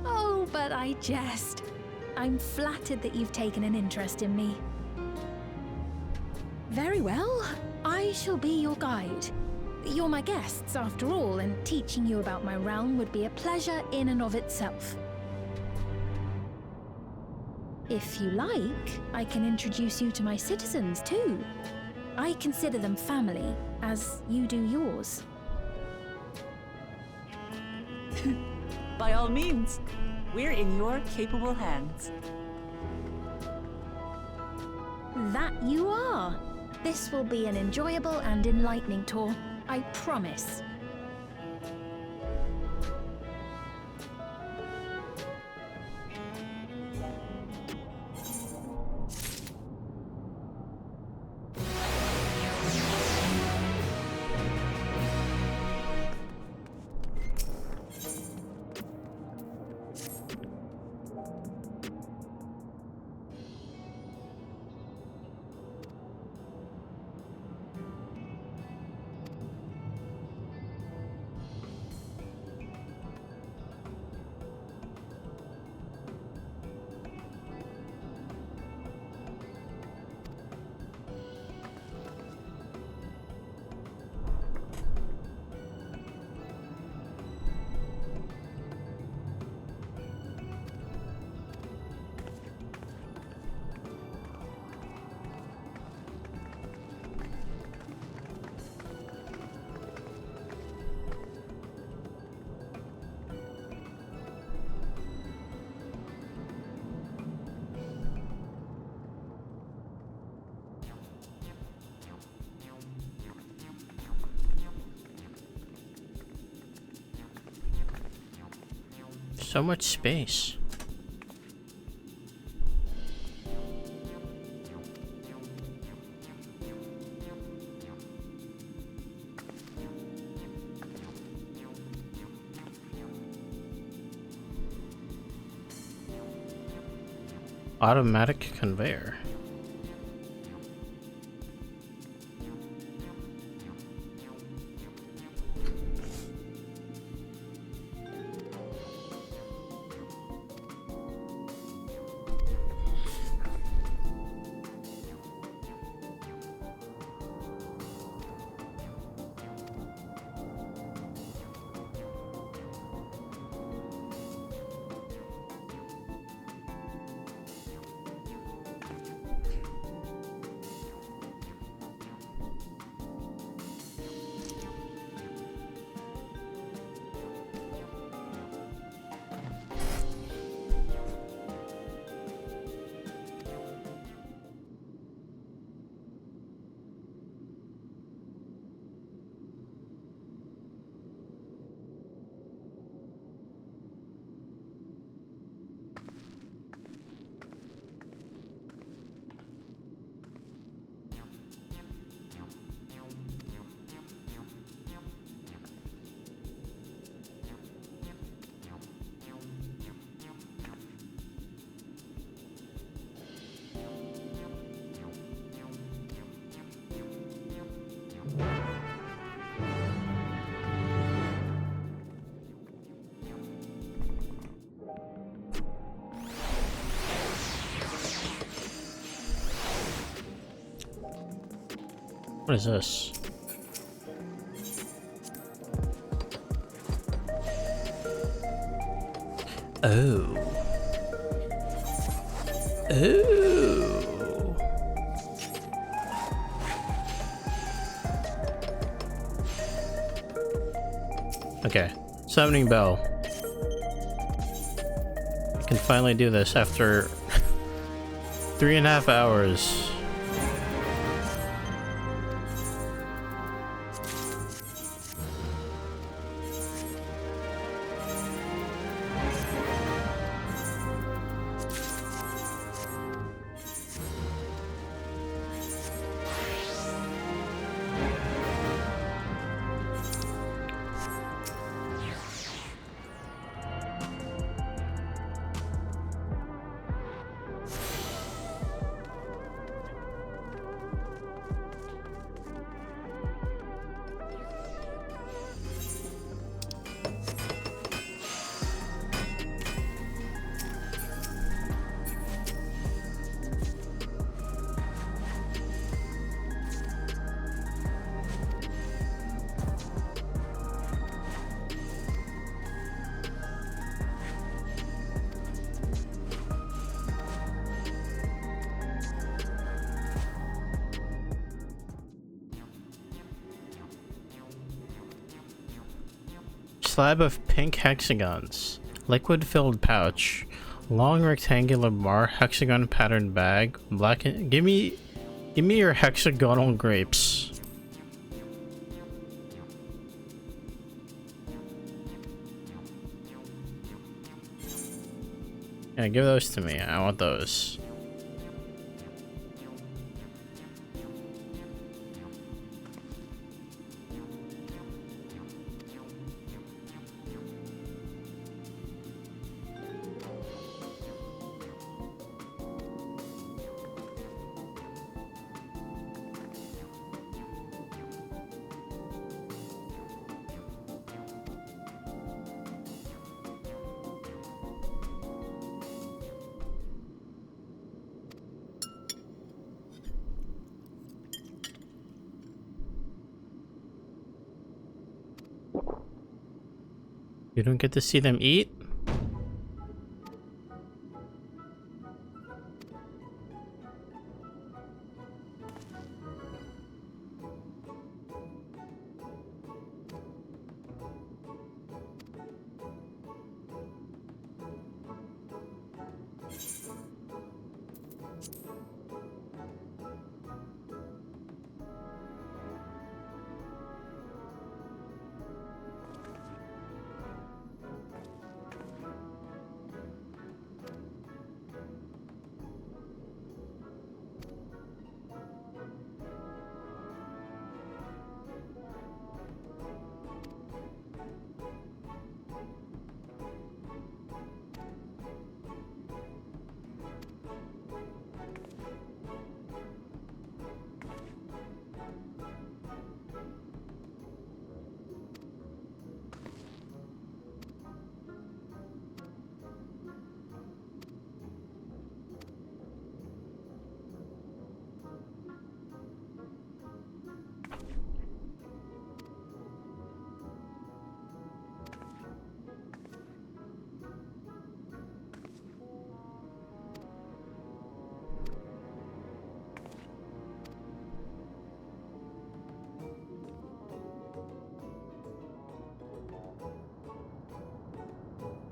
Speaker 9: Oh, but I jest. I'm flattered that you've taken an interest in me. Very well, I shall be your guide. You're my guests, after all, and teaching you about my realm would be a pleasure in and of itself. If you like, I can introduce you to my citizens, too. I consider them family, as you do yours.
Speaker 3: By all means, we're in your capable hands.
Speaker 9: That you are. This will be an enjoyable and enlightening tour, I promise.
Speaker 1: So much space. Automatic conveyor. What is this? Oh. Oh. Okay. Summoning bell. I can finally do this after 3.5 hours. Slab of pink hexagons. Liquid-filled pouch. Long rectangular bar. Hexagon patterned bag. Black. Give me your hexagonal grapes. Yeah, give those to me. I want those. You don't get to see them eat?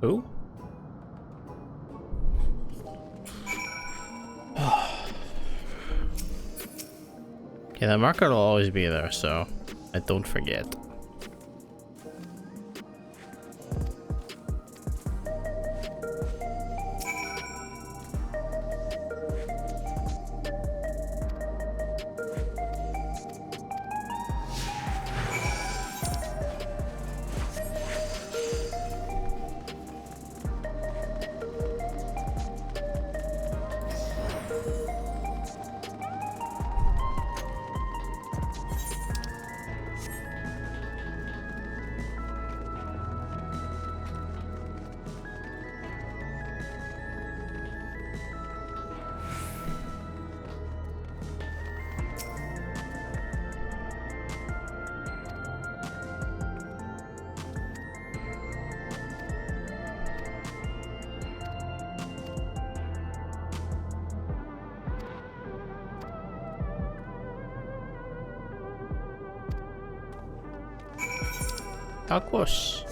Speaker 1: Who? Okay, that marker will always be there, so I don't forget. Tacos.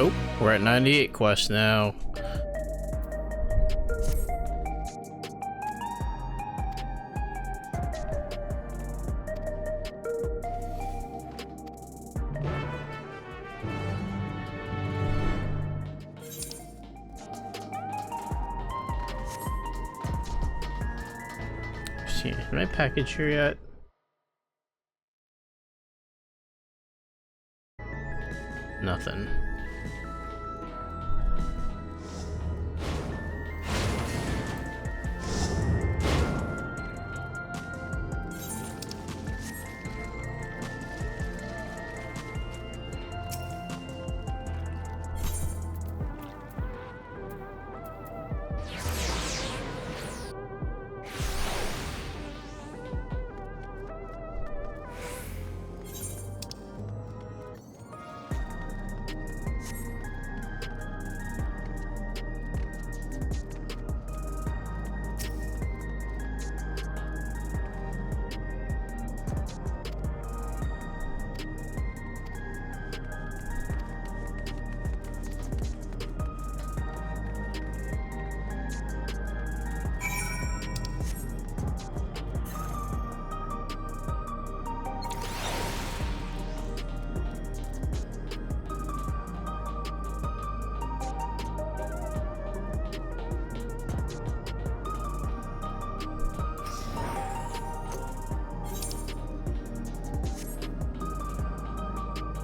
Speaker 1: Oh, we're at 98 quests now. See, is my package here yet? Nothing.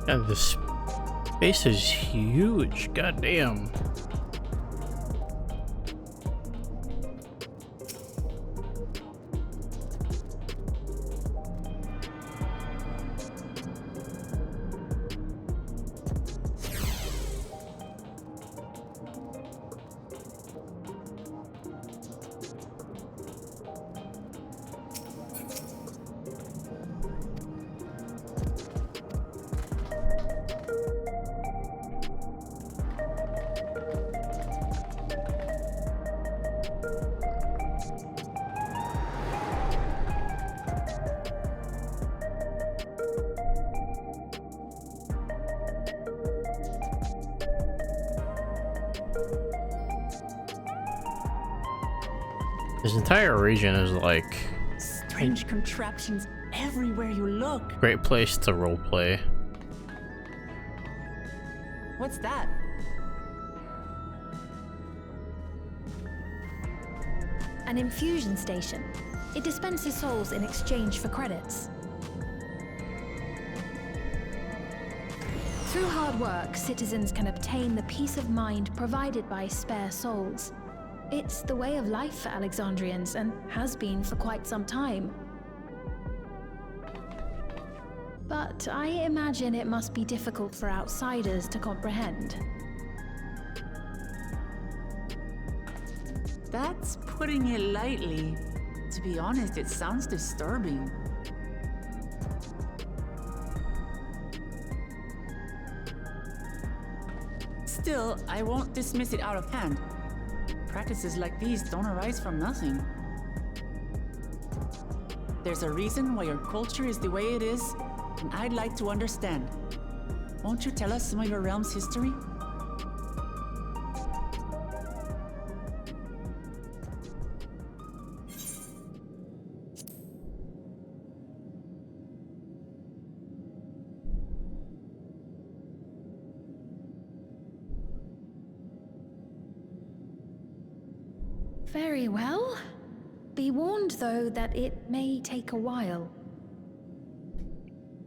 Speaker 1: God, this space is huge. Goddamn. This entire region is like
Speaker 3: Strange contraptions everywhere you look.
Speaker 1: great place to roleplay.
Speaker 3: What's that?
Speaker 9: An infusion station. It dispenses souls in exchange for credits. Through hard work, citizens can obtain the peace of mind provided by spare souls. It's the way of life for Alexandrians and has been for quite some time. But I imagine it must be difficult for outsiders to comprehend.
Speaker 3: That's putting it lightly. To be honest, it sounds disturbing. Still, I won't dismiss it out of hand. Practices like these don't arise from nothing. There's a reason why your culture is the way it is, and I'd like to understand. Won't you tell us some of your realm's history?
Speaker 9: Very well. Be warned, though, that it may take a while.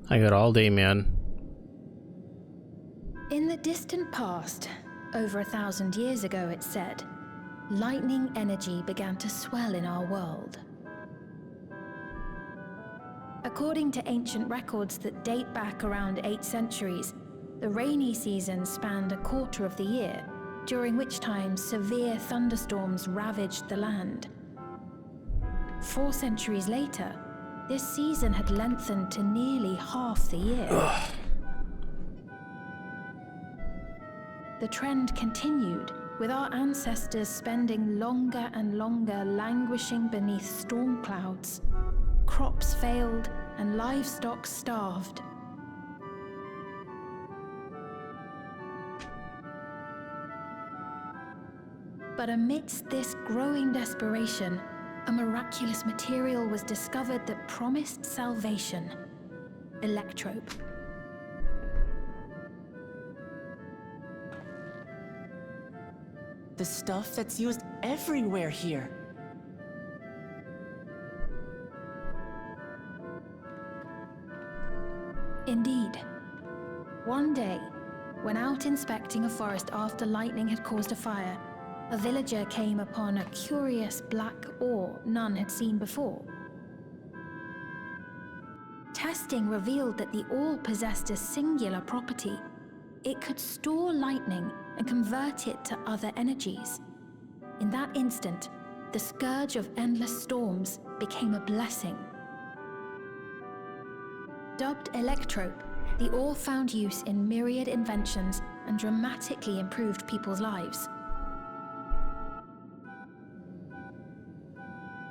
Speaker 1: I got all day, man.
Speaker 9: In the distant past, over 1,000 years ago, it's said, lightning energy began to swell in our world. According to ancient records that date back around 8 centuries, the rainy season spanned a quarter of the year, during which time severe thunderstorms ravaged the land. 4 centuries later, this season had lengthened to nearly half the year.
Speaker 1: Ugh.
Speaker 9: The trend continued, with our ancestors spending longer and longer languishing beneath storm clouds. Crops failed and livestock starved. But amidst this growing desperation, a miraculous material was discovered that promised salvation: electrope.
Speaker 3: The stuff that's used everywhere here.
Speaker 9: Indeed. One day, when out inspecting a forest after lightning had caused a fire, a villager came upon a curious black ore none had seen before. Testing revealed that the ore possessed a singular property. It could store lightning and convert it to other energies. In that instant, the scourge of endless storms became a blessing. Dubbed electrope, the ore found use in myriad inventions and dramatically improved people's lives.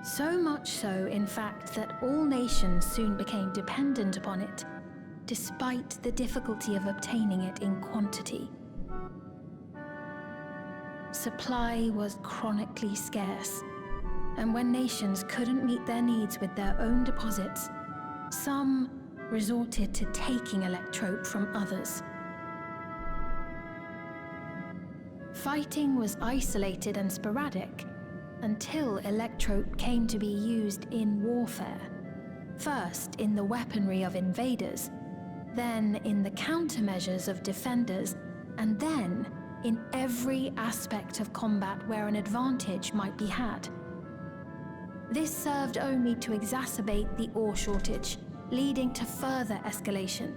Speaker 9: So much so, in fact, that all nations soon became dependent upon it, despite the difficulty of obtaining it in quantity. Supply was chronically scarce, and when nations couldn't meet their needs with their own deposits, some resorted to taking electrope from others. Fighting was isolated and sporadic, until electrope came to be used in warfare. First in the weaponry of invaders, then in the countermeasures of defenders, and then in every aspect of combat where an advantage might be had. This served only to exacerbate the ore shortage, leading to further escalation.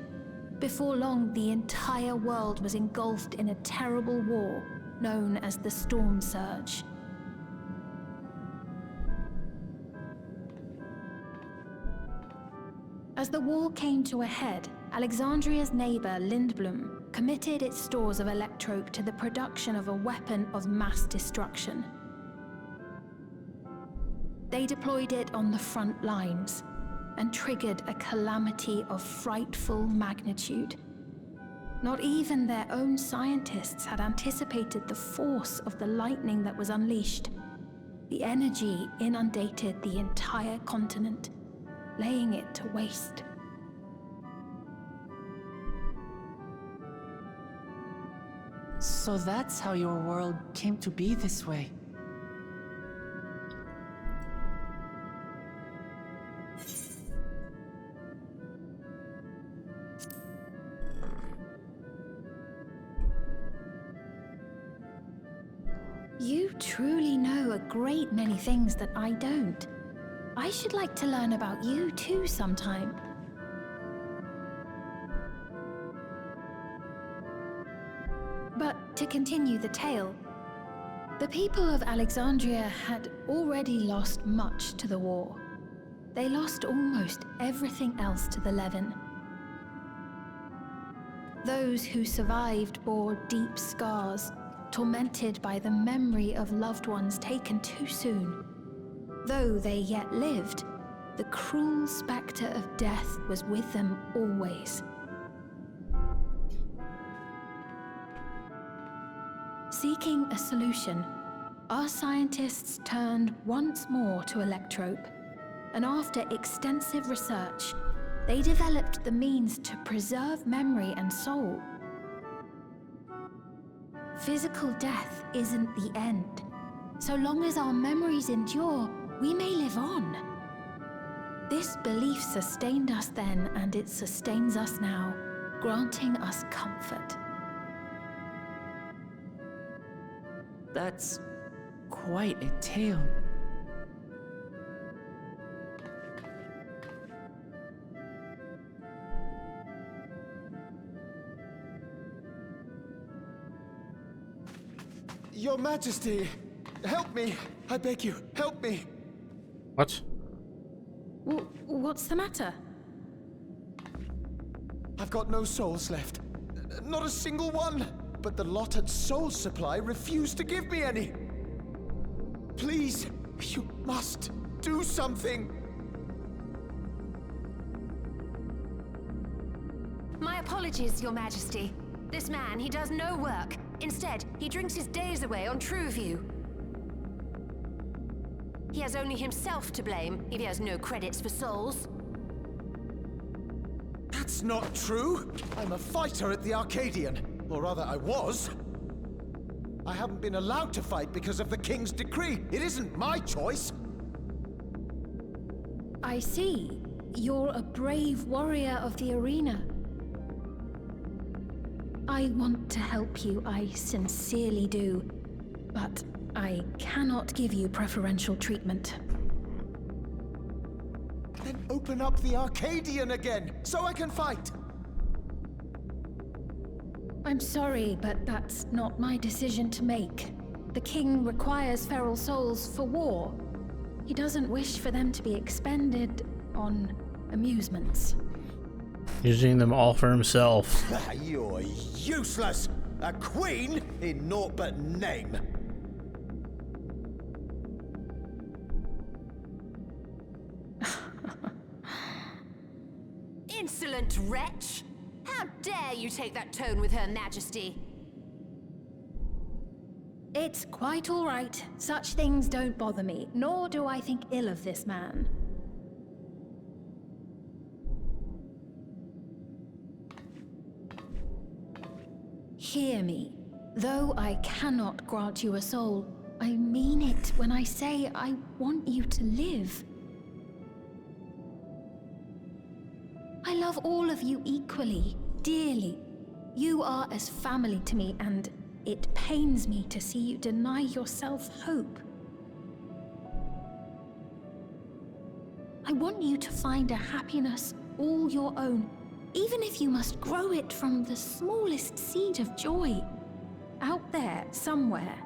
Speaker 9: Before long, the entire world was engulfed in a terrible war known as the Storm Surge. As the war came to a head, Alexandria's neighbor Lindblum committed its stores of electrope to the production of a weapon of mass destruction. They deployed it on the front lines and triggered a calamity of frightful magnitude. Not even their own scientists had anticipated the force of the lightning that was unleashed. The energy inundated the entire continent, laying it to waste.
Speaker 3: So that's how your world came to be this way.
Speaker 9: You truly know a great many things that I don't. I should like to learn about you too sometime. But to continue the tale, the people of Alexandria had already lost much to the war. They lost almost everything else to the Levin. Those who survived bore deep scars, tormented by the memory of loved ones taken too soon. Though they yet lived, the cruel spectre of death was with them always. Seeking a solution, our scientists turned once more to electrope, and after extensive research, they developed the means to preserve memory and soul. Physical death isn't the end. So long as our memories endure, we may live on. This belief sustained us then, and it sustains us now, granting us comfort.
Speaker 3: That's quite a tale.
Speaker 8: Your Majesty, help me! I beg you, help me!
Speaker 1: What?
Speaker 9: What's the matter?
Speaker 8: I've got no souls left. Not a single one! But the lot at Soul Supply refused to give me any! Please, you must do something!
Speaker 2: My apologies, Your Majesty. This man, he does no work. Instead, he drinks his days away on Trueview. He has only himself to blame if he has no credits for souls.
Speaker 8: That's not true! I'm a fighter at the Arcadian. Or rather, I was. I haven't been allowed to fight because of the King's decree. It isn't my choice.
Speaker 9: I see. You're a brave warrior of the arena. I want to help you, I sincerely do. But I cannot give you preferential treatment.
Speaker 8: Then open up the Arcadian again, so I can fight!
Speaker 9: I'm sorry, but that's not my decision to make. The king requires feral souls for war. He doesn't wish for them to be expended on amusements.
Speaker 1: Using them all for himself.
Speaker 14: You're useless! A queen in naught but name!
Speaker 2: Insolent wretch! How dare you take that tone with Her Majesty?
Speaker 9: It's quite all right. Such things don't bother me, nor do I think ill of this man. Hear me. Though I cannot grant you a soul, I mean it when I say I want you to live. I love love all of you equally, dearly. You are as family to me, and it pains me to see you deny yourself hope. I want you to find a happiness all your own, even if you must grow it from the smallest seed of joy. Out there, somewhere,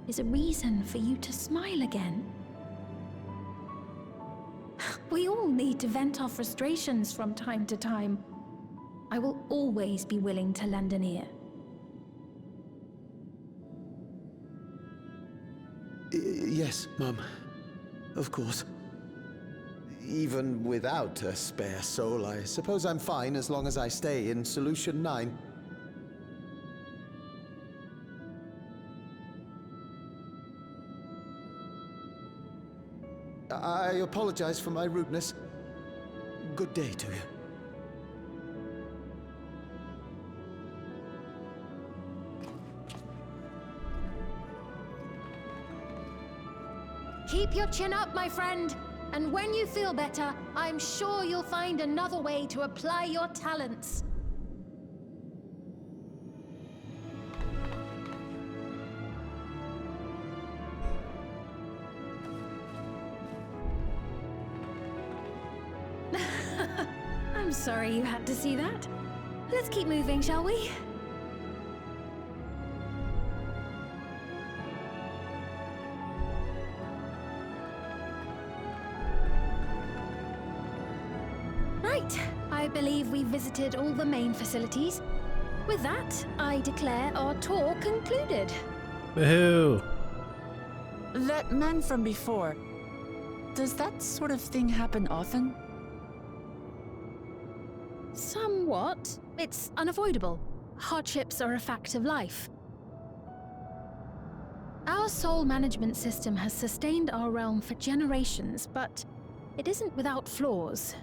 Speaker 9: is a reason for you to smile again. We all need to vent our frustrations from time to time. I will always be willing to lend an ear.
Speaker 14: Yes, Mum. Of course. Even without a spare soul, I suppose I'm fine as long as I stay in Solution 9. I apologize for my rudeness. Good day to you.
Speaker 9: Keep your chin up, my friend. And when you feel better, I'm sure you'll find another way to apply your talents. I'm sorry you had to see that. Let's keep moving, shall we? Right, I believe we've visited all the main facilities. With that, I declare our tour concluded.
Speaker 1: Woohoo!
Speaker 3: That man from before, does that sort of thing happen often?
Speaker 9: Somewhat. It's unavoidable. Hardships are a fact of life. Our soul management system has sustained our realm for generations, but it isn't without flaws.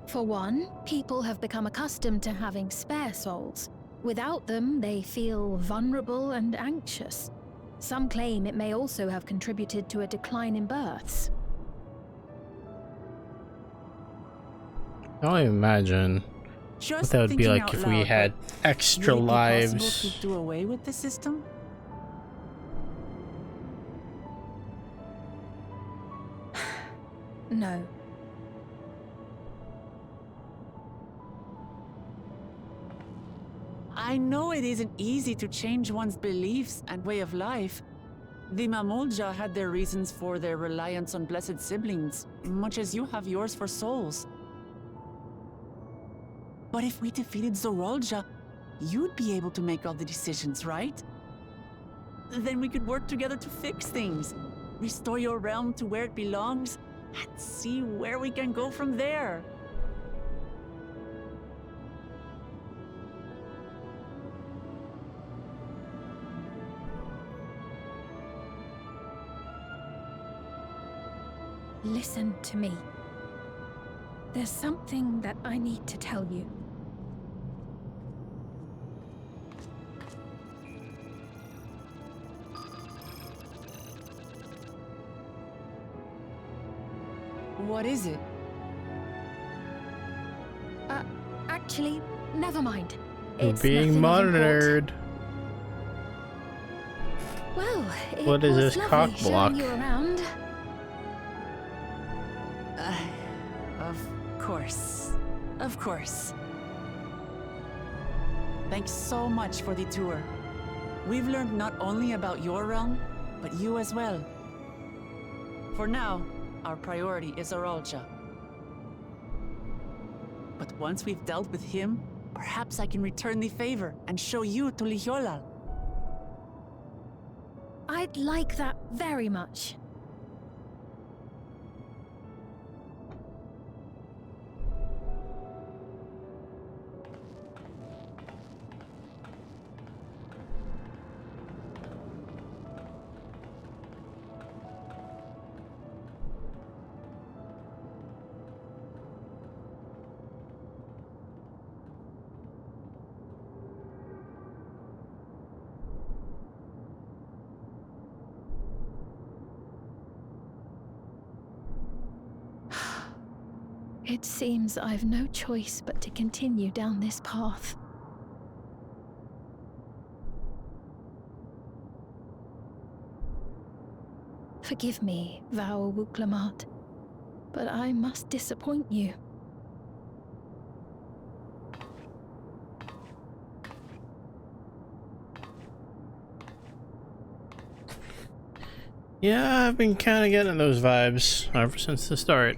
Speaker 9: For one, people have become accustomed to having spare souls. Without them, they feel vulnerable and anxious. Some claim it may also have contributed to a decline in births.
Speaker 1: I imagine what that would be like if we had extra lives.
Speaker 3: Would it be possible to do away with the system?
Speaker 9: No.
Speaker 3: I know it isn't easy to change one's beliefs and way of life. The Mamolja had their reasons for their reliance on blessed siblings, much as you have yours for souls. But if we defeated Zorolja, you'd be able to make all the decisions, right? Then we could work together to fix things, restore your realm to where it belongs, and see where we can go from there.
Speaker 9: Listen to me. There's something that I need to tell you.
Speaker 3: What is it?
Speaker 9: Actually, never mind.
Speaker 1: We're
Speaker 9: It's
Speaker 1: being
Speaker 9: nothing of import.
Speaker 1: monitored.
Speaker 9: Well, it
Speaker 1: What is
Speaker 9: was
Speaker 1: this
Speaker 9: lovely
Speaker 1: cock block?
Speaker 9: showing you around.
Speaker 3: Of course. Of course. Thanks so much for the tour. We've learned not only about your realm, but you as well. For now, our priority is Zorolja. But once we've dealt with him, perhaps I can return the favor and show you to Lihiolal.
Speaker 9: I'd like that very much. It seems I've no choice but to continue down this path. Forgive me, Vau Wuklamat, but I must disappoint you.
Speaker 1: Yeah, I've been kind of getting those vibes ever since the start.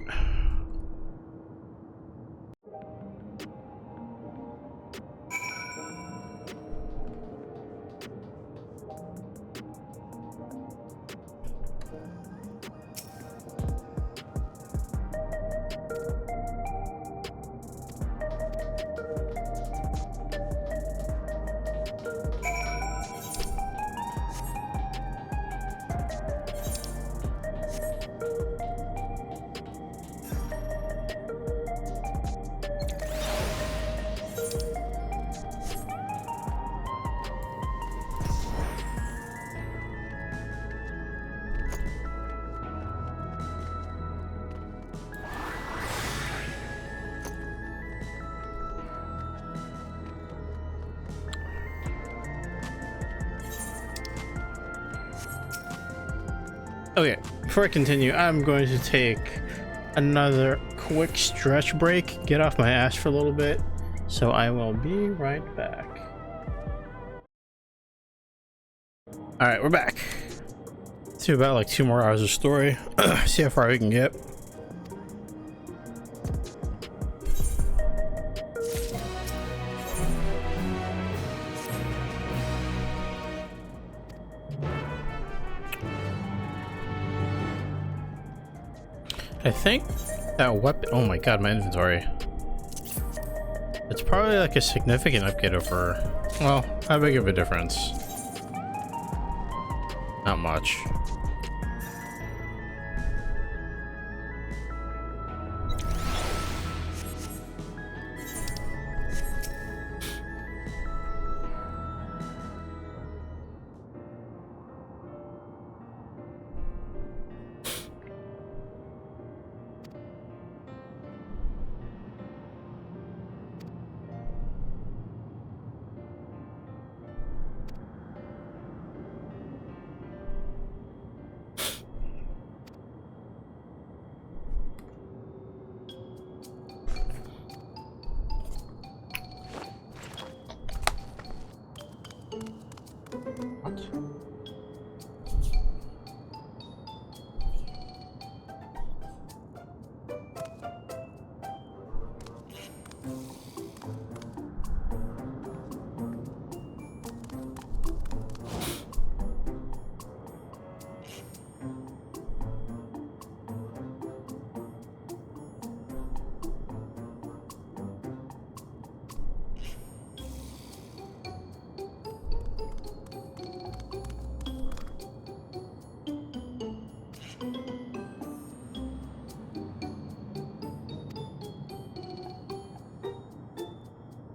Speaker 1: Okay, before I continue, I'm going to take another quick stretch break, get off my ass for a little bit, so I will be right back. Alright, we're back. Let's do about like 2 more hours of story, see how far we can get. I think that weapon, oh my god, my inventory. It's probably like a significant upgrade over, well, how big of a difference? Not much.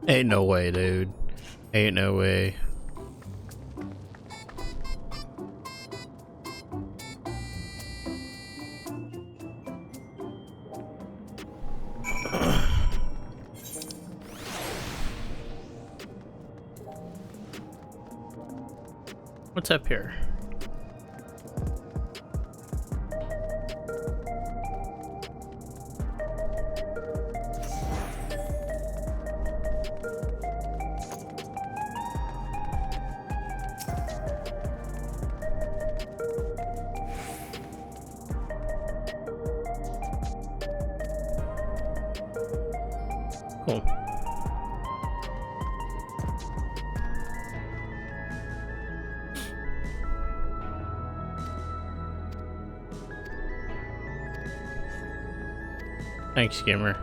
Speaker 1: Ain't no way, dude. Ain't no way. What's up here? Cool. Thanks, gamer.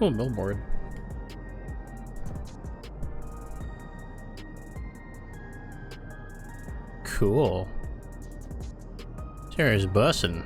Speaker 1: cool billboard. Cool. There's bussin'.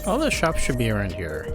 Speaker 1: All the shops should be around here.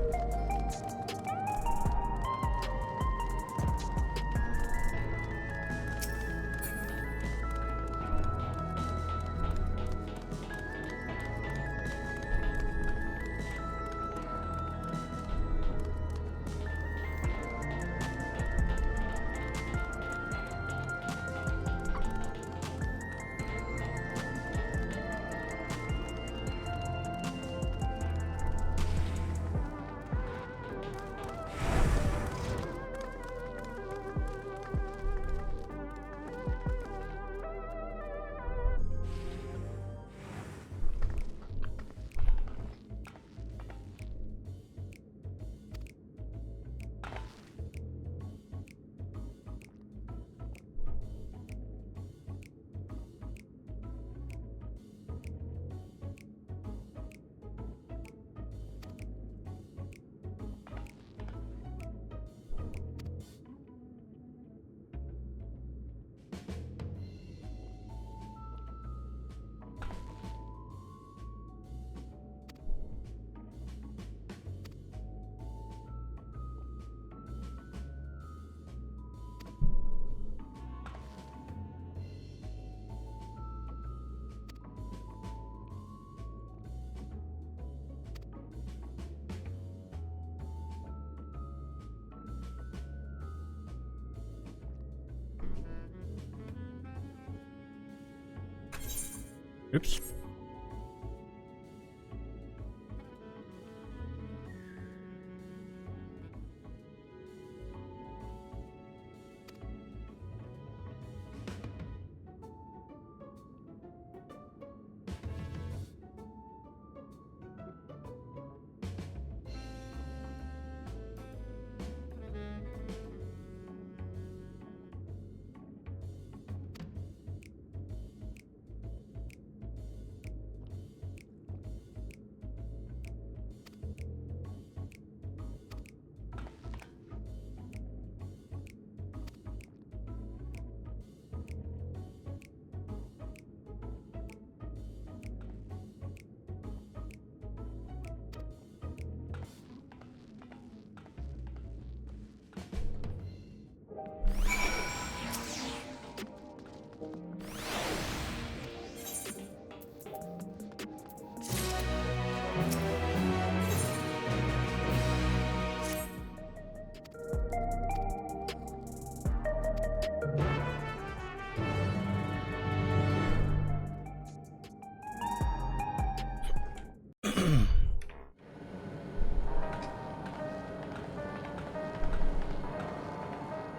Speaker 1: Oops.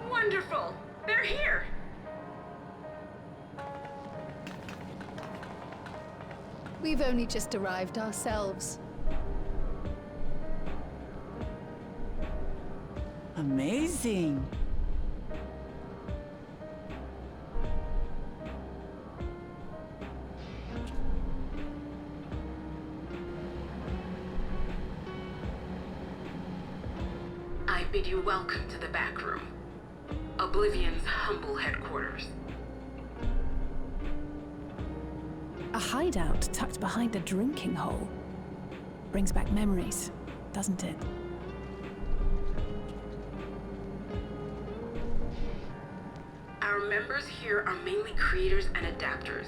Speaker 12: Wonderful! They're here!
Speaker 7: We've only just arrived ourselves.
Speaker 3: Amazing.
Speaker 12: I bid you welcome to the back room, Oblivion's humble headquarters.
Speaker 11: A hideout tucked behind a drinking hole. Brings back memories, doesn't it?
Speaker 12: Our members here are mainly creators and adapters.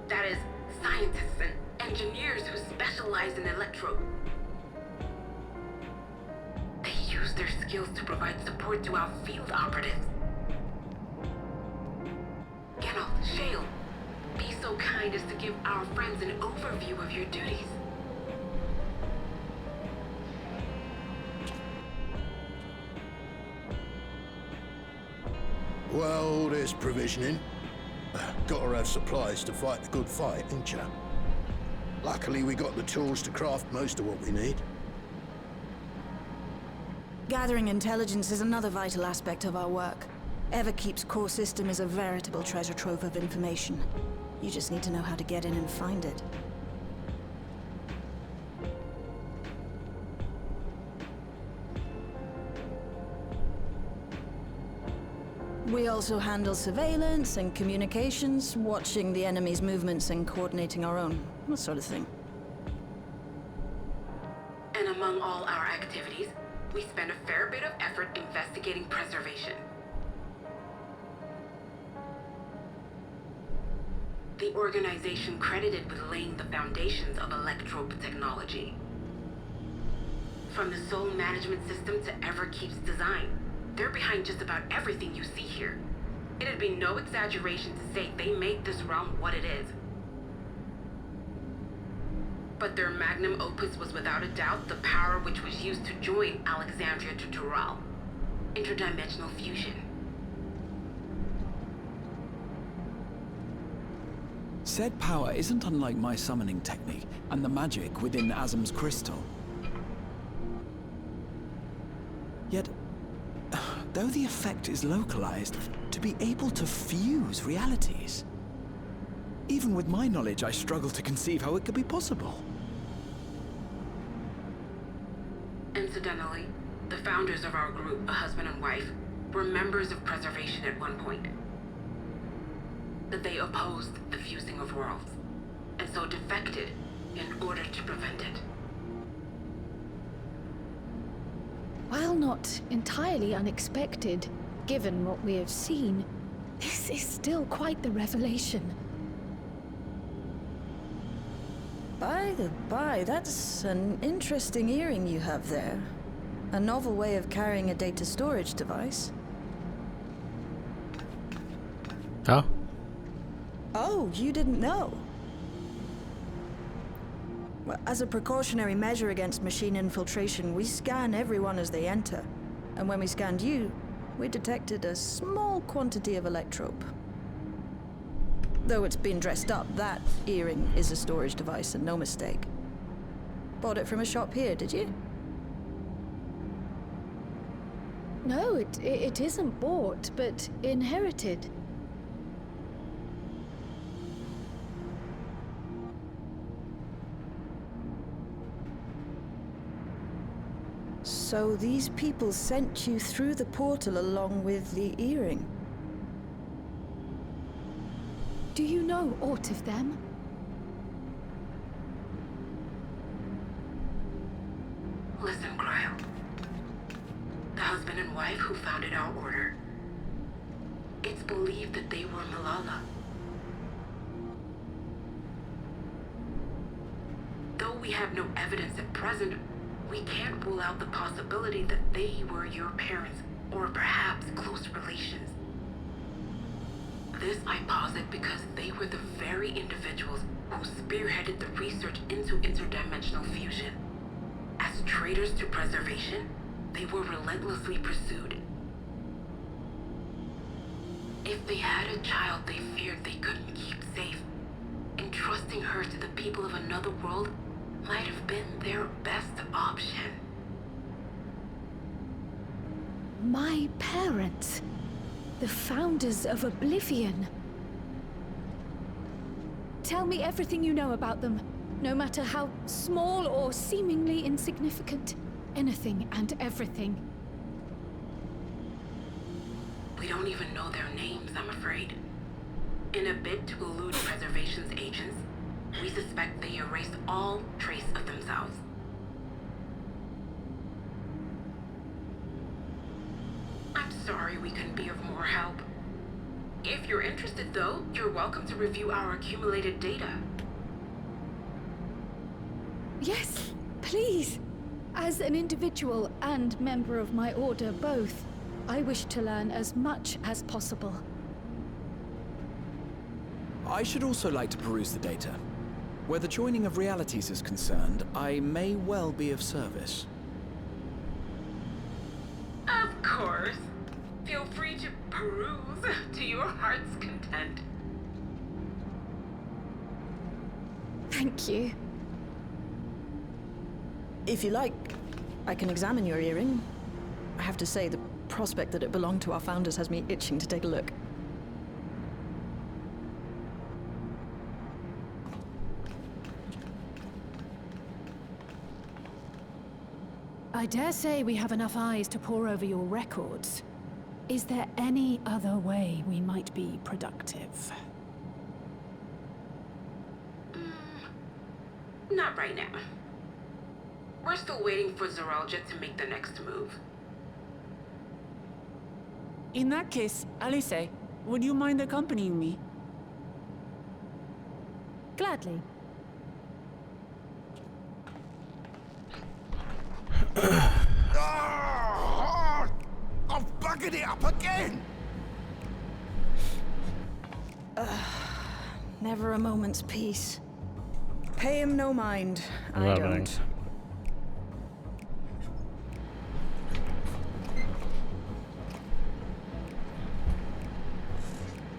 Speaker 12: That is, scientists and engineers who specialize in electro. They use their skills to provide support to our field operatives. Geralt, Shale, be so kind as to give our friends an overview of your duties.
Speaker 16: Well, there's provisioning. Gotta have supplies to fight the good fight, ain't ya? Luckily, we got the tools to craft most of what we need.
Speaker 17: Gathering intelligence is another vital aspect of our work. Everkeep's core system is a veritable treasure trove of information. You just need to know how to get in and find it. We also handle surveillance and communications, watching the enemy's movements and coordinating our own, that sort of thing.
Speaker 12: And among all our activities, we spend a fair bit of effort investigating preservation. The organization credited with laying the foundations of electrope technology. From the soul management system to Everkeep's design, they're behind just about everything you see here. It'd be no exaggeration to say they made this realm what it is. But their magnum opus was without a doubt the power which was used to join Alexandria to Tural. Interdimensional fusion.
Speaker 5: Said power isn't unlike my summoning technique and the magic within Azam's crystal. Yet, though the effect is localized, to be able to fuse realities. Even with my knowledge, I struggle to conceive how it could be possible.
Speaker 12: Incidentally, the founders of our group, a husband and wife, were members of Preservation at one point. That they opposed the fusing of worlds, and so defected in order to prevent it.
Speaker 7: While not entirely unexpected, given what we have seen, this is still quite the revelation.
Speaker 17: By the by, that's an interesting earring you have there. A novel way of carrying a data storage device.
Speaker 1: Oh?
Speaker 17: Oh, you didn't know? Well, as a precautionary measure against machine infiltration, we scan everyone as they enter. And when we scanned you, we detected a small quantity of electrope. Though it's been dressed up, that earring is a storage device and no mistake. Bought it from a shop here, did you?
Speaker 7: No, it isn't bought, but inherited.
Speaker 17: So these people sent you through the portal along with the earring?
Speaker 7: Do you know aught of them?
Speaker 12: Listen, Cryle. The husband and wife who founded our order. It's believed that they were Malala. Though we have no evidence at present, we can't rule out the possibility that they were your parents, or perhaps close relations. This I posit because they were the very individuals who spearheaded the research into interdimensional fusion. As traitors to preservation, they were relentlessly pursued. If they had a child they feared they couldn't keep safe, entrusting her to the people of another world might have been their best option.
Speaker 7: My parents, the founders of Oblivion. Tell me everything you know about them, no matter how small or seemingly insignificant. Anything and everything.
Speaker 12: We don't even know their names, I'm afraid. In a bid to elude preservation's agents, we suspect they erased all trace of themselves. I'm sorry we couldn't be of more help. If you're interested, though, you're welcome to review our accumulated data.
Speaker 7: Yes, please. As an individual and member of my order both, I wish to learn as much as possible.
Speaker 5: I should also like to peruse the data. Where the joining of realities is concerned, I may well be of service.
Speaker 12: Of course. Feel free to peruse to your heart's content.
Speaker 7: Thank you.
Speaker 17: If you like, I can examine your earring. I have to say, the prospect that it belonged to our founders has me itching to take a look.
Speaker 11: I dare say we have enough eyes to pore over your records. Is there any other way we might be productive?
Speaker 12: Not right now. We're still waiting for Zoralja to make the next move.
Speaker 3: In that case, Alice, would you mind accompanying me?
Speaker 11: Gladly.
Speaker 16: I've buggered it up again!
Speaker 17: Never a moment's peace. Pay him no mind. I
Speaker 1: Lovely.
Speaker 17: don't.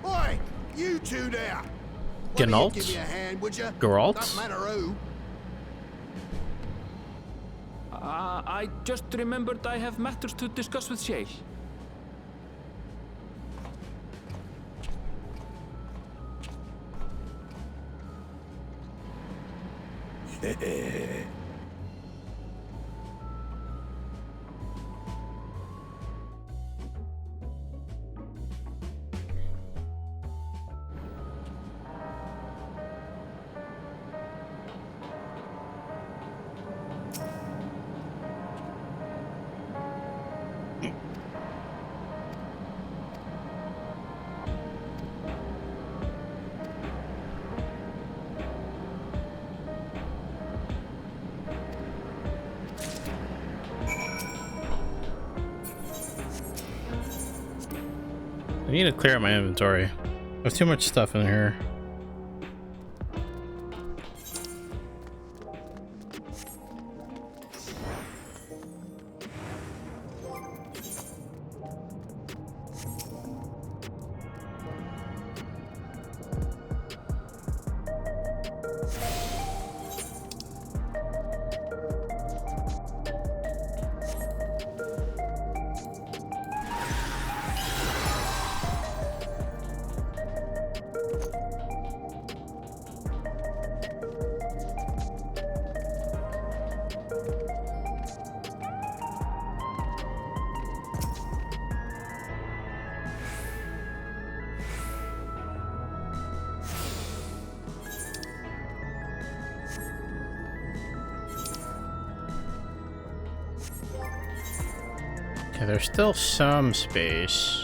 Speaker 16: Oi! You two there!
Speaker 1: Geralt?
Speaker 16: Give me a hand, would you?
Speaker 1: Geralt?
Speaker 16: Don't matter who.
Speaker 10: I just remembered I have matters to discuss with Shale.
Speaker 1: I need to clear out my inventory. There's too much stuff in here. Okay, there's still some space.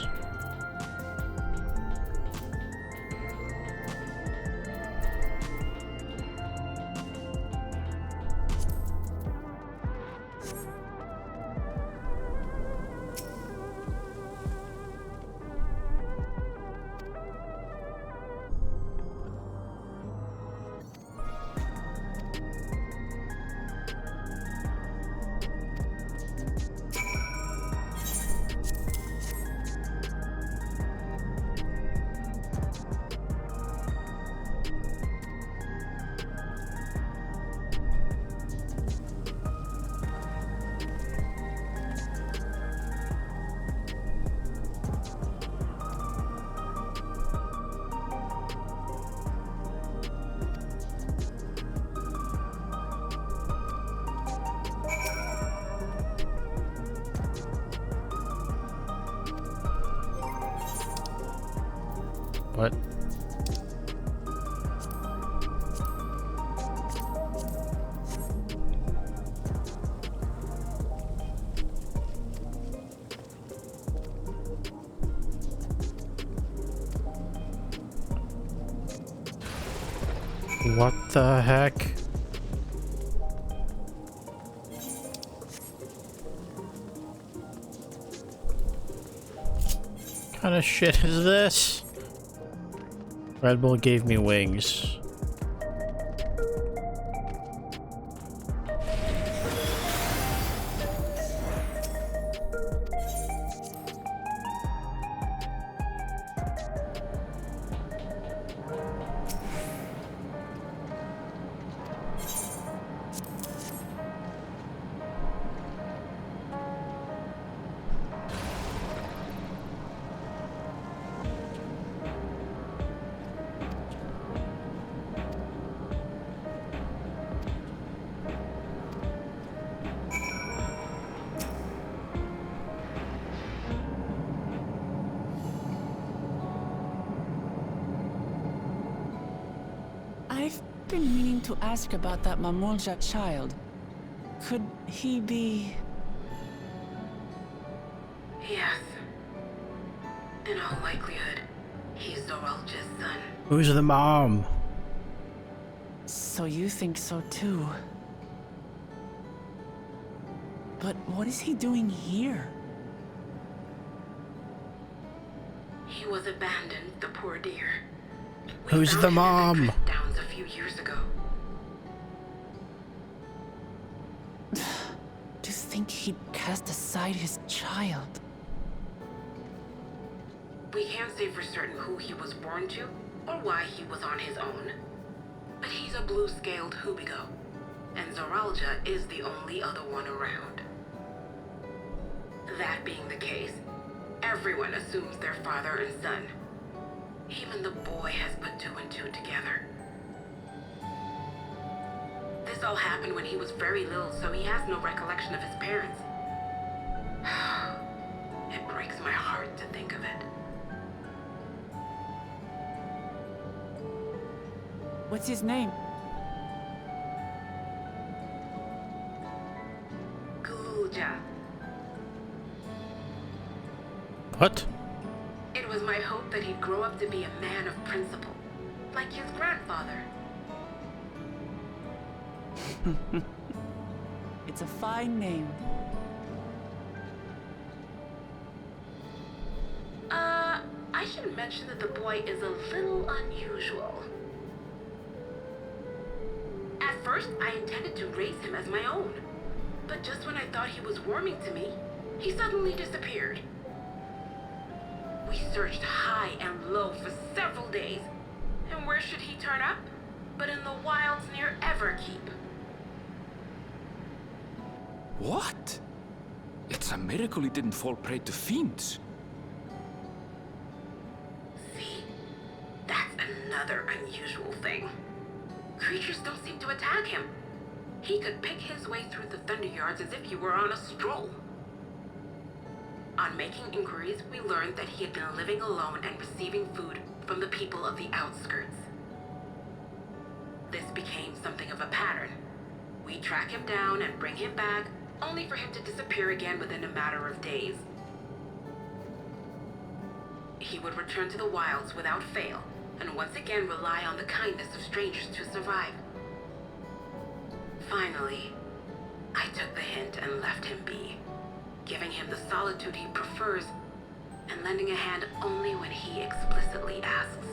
Speaker 1: What? What the heck? What kind of shit is this? Red Bull gave me wings.
Speaker 3: I've been meaning to ask about that Mamulja child. Could he be...
Speaker 12: Yes. In all likelihood, he's Zoralja's son.
Speaker 1: Who's the mom?
Speaker 3: So you think so too? But what is he doing here?
Speaker 12: He was abandoned, the poor dear.
Speaker 1: Who's the mom?
Speaker 12: Downs a few years ago.
Speaker 3: To think he'd cast aside his child.
Speaker 12: We can't say for certain who he was born to, or why he was on his own. But he's a blue-scaled Hubigo, and Zoralja is the only other one around. That being the case, everyone assumes they're father and son. Even the boy has put two and two together. This all happened when he was very little, so he has no recollection of his parents. It breaks my heart to think of it.
Speaker 3: What's his name?
Speaker 12: Gulja.
Speaker 1: What?
Speaker 12: It was my hope that he'd grow up to be a man of principle, like his grandfather.
Speaker 3: It's a fine name.
Speaker 12: I should mention that the boy is a little unusual. At first, I intended to raise him as my own, but just when I thought he was warming to me, he suddenly disappeared. We searched high and low for several days, and where should he turn up? But in the wilds near Everkeep.
Speaker 10: What? It's a miracle he didn't fall prey to fiends.
Speaker 12: See? That's another unusual thing. Creatures don't seem to attack him. He could pick his way through the Thunderyards as if he were on a stroll. On making inquiries, we learned that he had been living alone and receiving food from the people of the outskirts. This became something of a pattern. We track him down and bring him back, only for him to disappear again within a matter of days. He would return to the wilds without fail, and once again rely on the kindness of strangers to survive. Finally, I took the hint and left him be, giving him the solitude he prefers, and lending a hand only when he explicitly asks.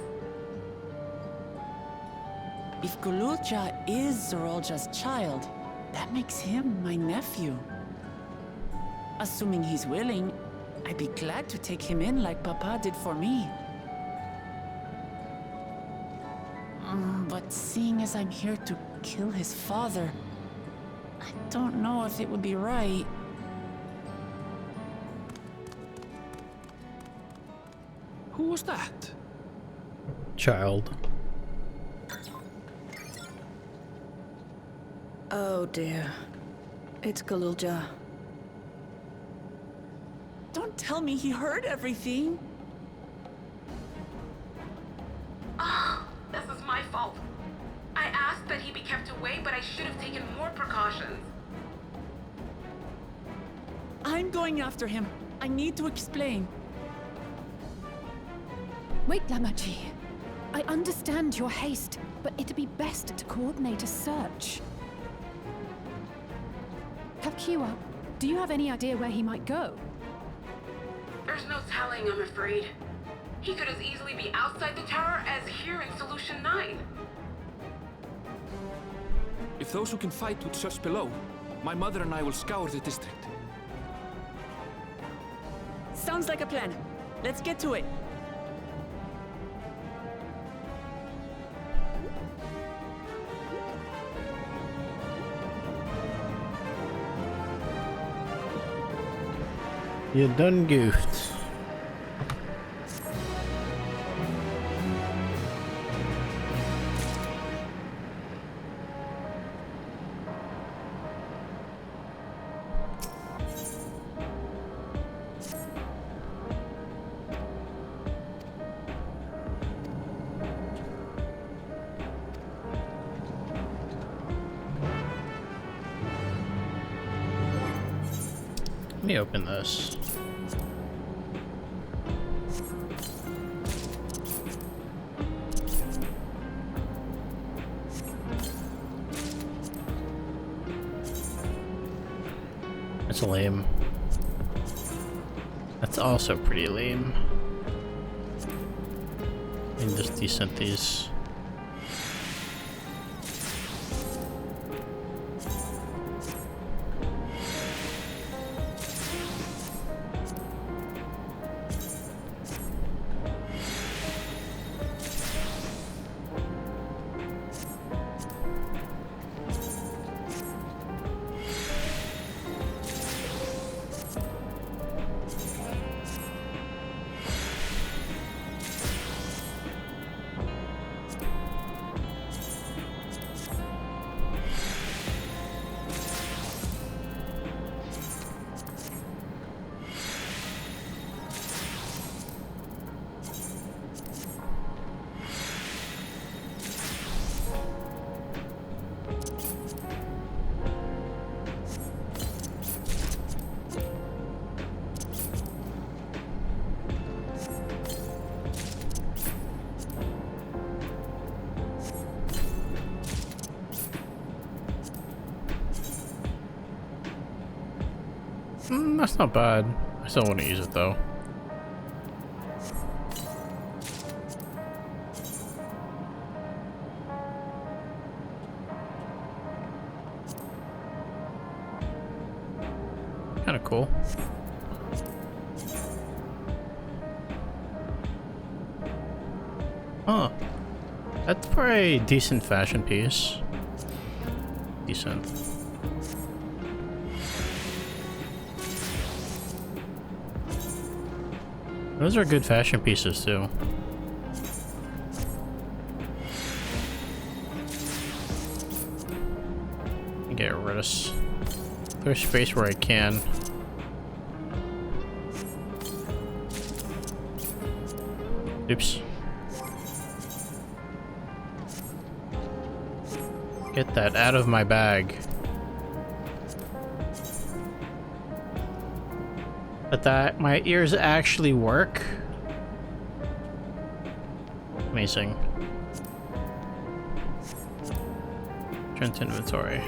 Speaker 3: If Gulja is Zoralja's child, that makes him my nephew. Assuming he's willing, I'd be glad to take him in like Papa did for me. But seeing as I'm here to kill his father, I don't know if it would be right.
Speaker 10: Who was that?
Speaker 1: Child.
Speaker 17: Oh dear. It's Gulja.
Speaker 3: Don't tell me he heard everything.
Speaker 12: that he be kept away, but I should have taken more precautions.
Speaker 3: I'm going after him. I need to explain.
Speaker 11: Wait, Lamachi. I understand your haste, but it'd be best to coordinate a search. Kakiwa, do you have any idea where he might go?
Speaker 12: There's no telling, I'm afraid. He could as easily be outside the tower as here in Solution 9.
Speaker 10: If those who can fight would search below, my mother and I will scour the district.
Speaker 3: Sounds like a plan. Let's get to it.
Speaker 1: You done goofed. Let me open this. That's lame. That's also pretty lame. I can just descent these. That's not bad. I still want to use it though. Kind of cool. Huh. That's probably a decent fashion piece. Decent. Those are good fashion pieces too. Get rid of this. There's space where I can. Oops. Get that out of my bag. But that my ears actually work. Amazing. Turn to inventory.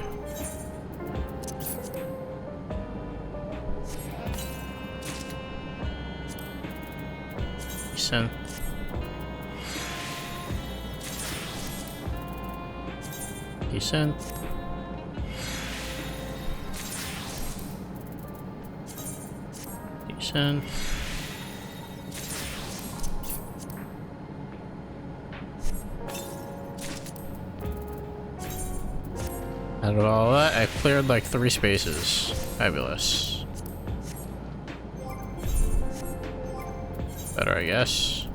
Speaker 1: Decent. Decent. Decent. Out of all that, I cleared like 3 spaces. Fabulous. Better, I guess.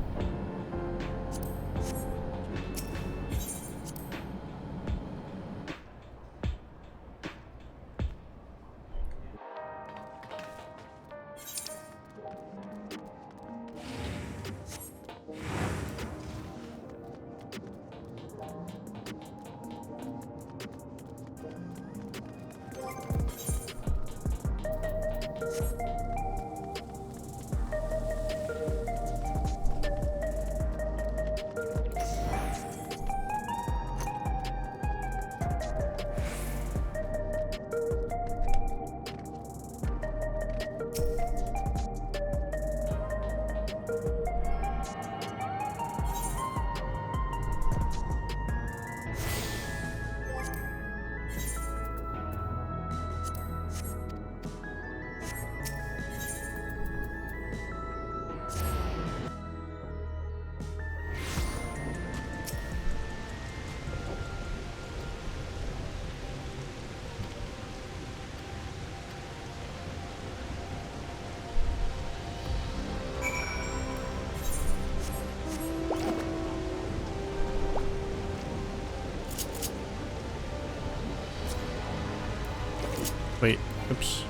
Speaker 1: Wait, oops.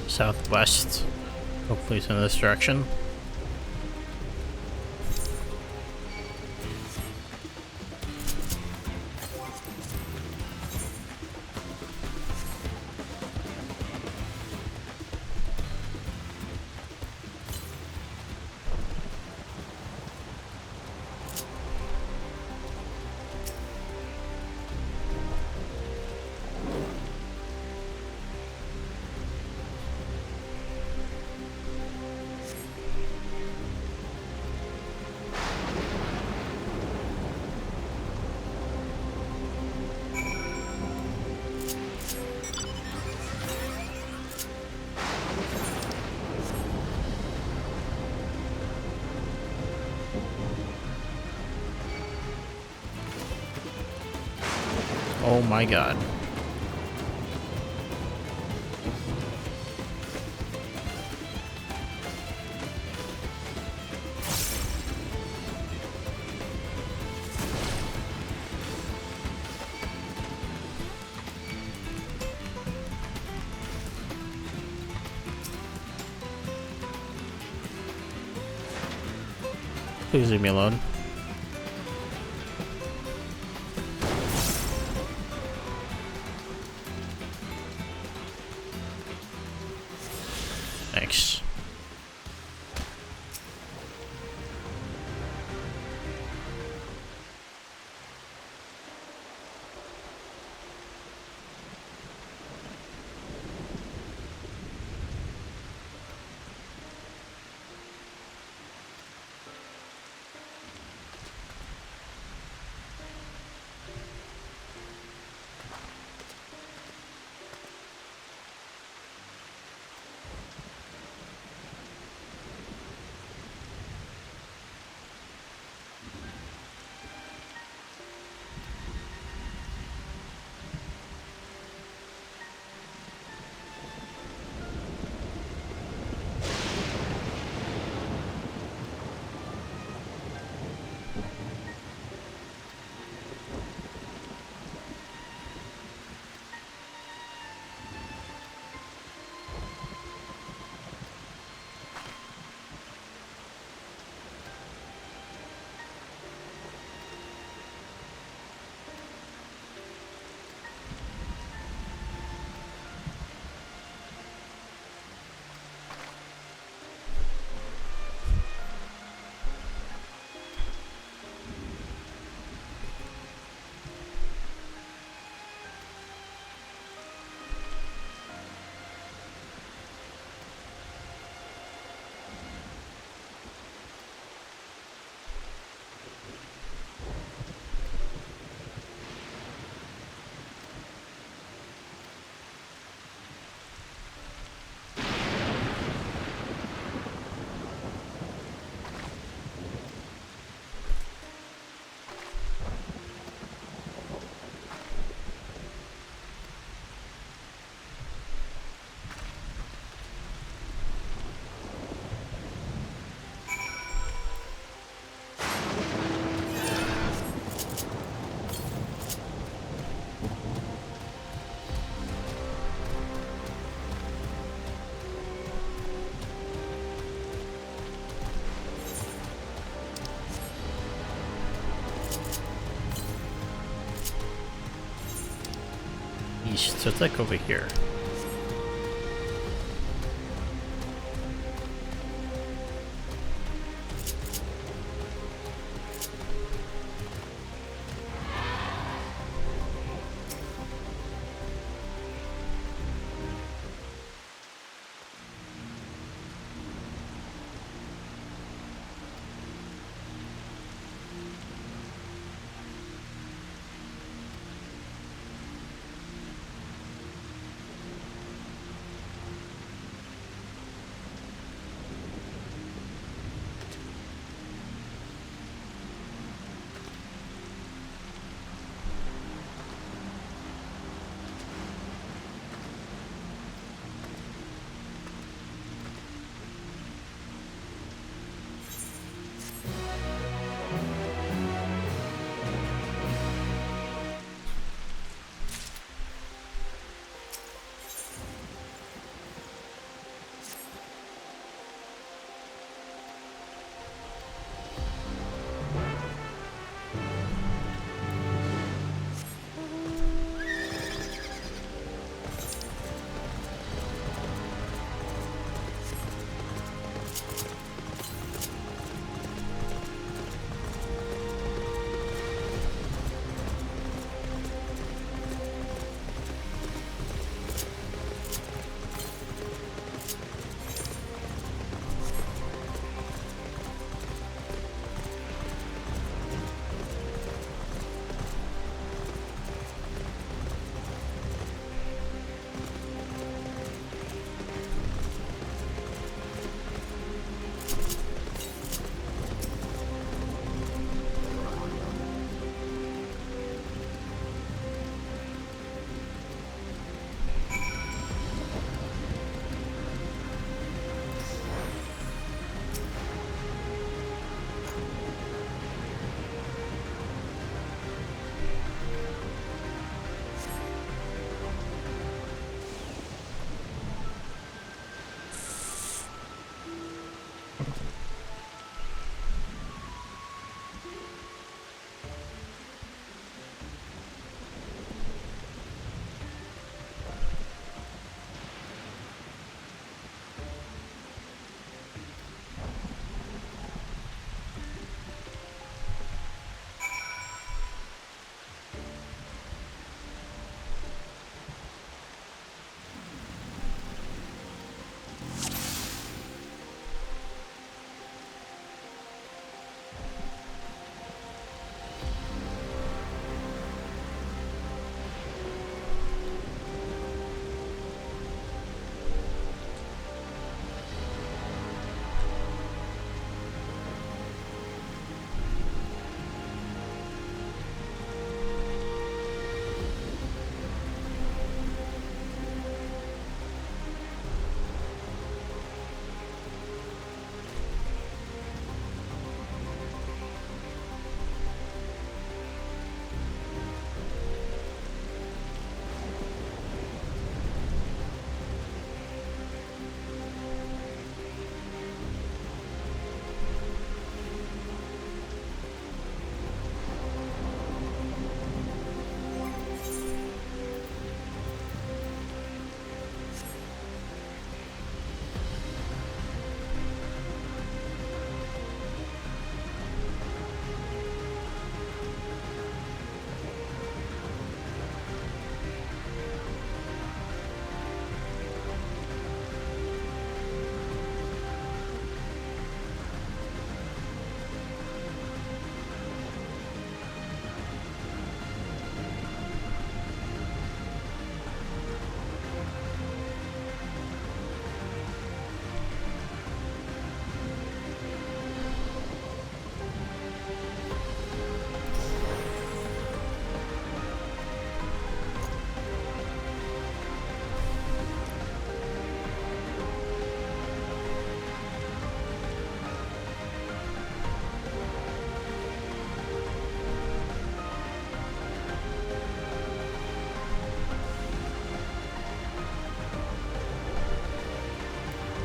Speaker 1: Southwest. Hopefully it's in this direction. Oh my god. Please leave me alone. Thanks. East, so it's like over here.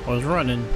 Speaker 1: I was running.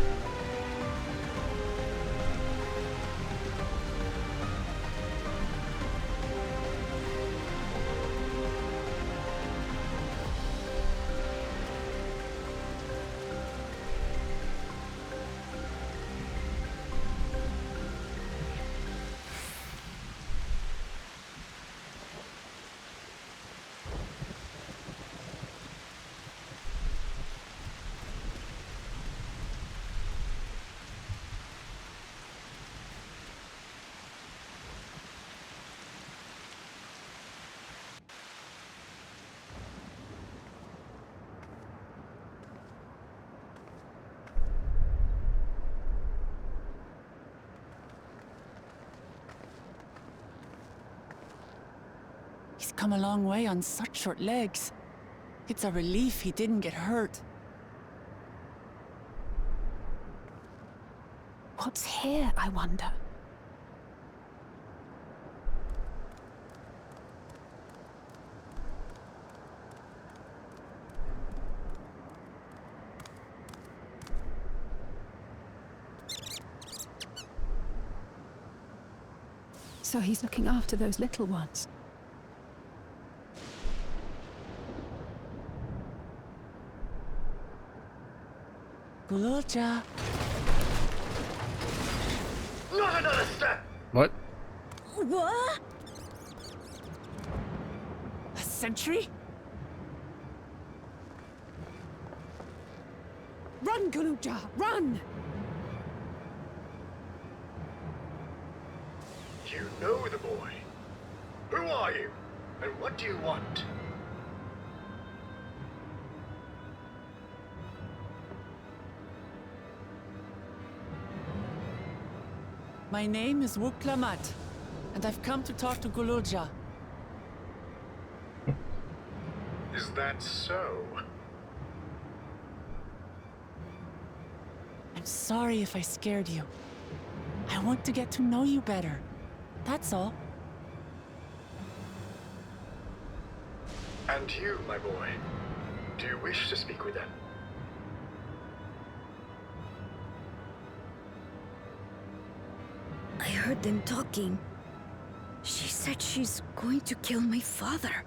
Speaker 3: He's come a long way on such short legs. It's a relief he didn't get hurt.
Speaker 11: What's here, I wonder? So he's looking after those little ones.
Speaker 3: Gululja.
Speaker 13: Not another step!
Speaker 1: What?
Speaker 3: What? A sentry?
Speaker 11: Run, Gululja, run!
Speaker 13: You know the boy. Who are you? And what do you want?
Speaker 3: My name is Wuklamat, and I've come to talk to Gululja.
Speaker 13: Is that so?
Speaker 3: I'm sorry if I scared you. I want to get to know you better. That's all.
Speaker 13: And you, my boy, do you wish to speak with them?
Speaker 18: I heard them talking. She said she's going to kill my father.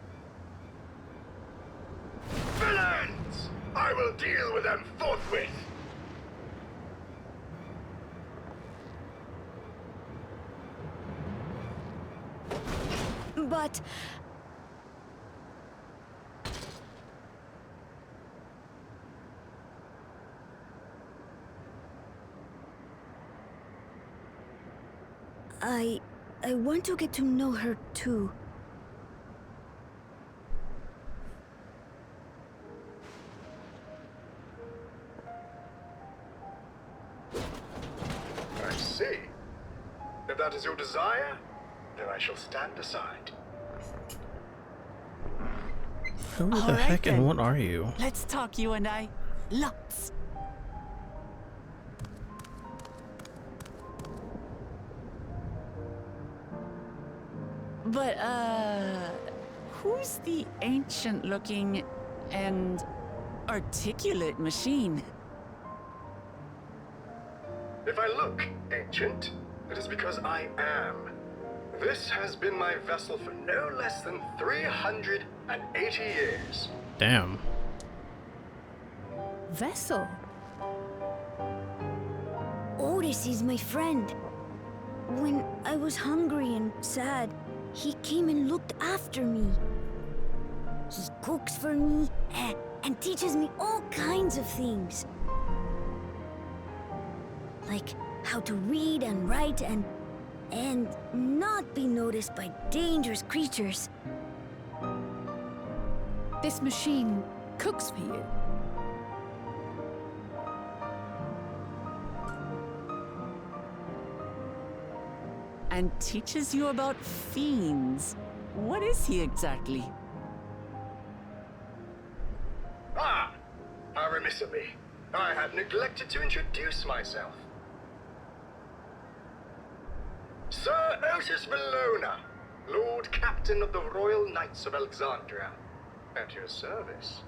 Speaker 13: Villains! I will deal with them forthwith!
Speaker 18: But... I want to get to know her too.
Speaker 13: I see. If that is your desire, then I shall stand aside.
Speaker 1: Who the
Speaker 3: All right,
Speaker 1: heck and
Speaker 3: then.
Speaker 1: what are you?
Speaker 3: Let's talk, you and I. Lots. But, who's the ancient-looking and articulate machine?
Speaker 13: If I look ancient, it is because I am. This has been my vessel for no less than 380 years.
Speaker 1: Damn.
Speaker 11: Vessel?
Speaker 18: Otis is my friend. When I was hungry and sad, he came and looked after me. He cooks for me and teaches me all kinds of things. Like how to read and write and not be noticed by dangerous creatures.
Speaker 11: This machine cooks for you?
Speaker 3: And teaches you about fiends. What is he exactly?
Speaker 13: Ah! How remiss of me. I had neglected to introduce myself. Sir Otis Valona, Lord Captain of the Royal Knights of Alexandria. At your service.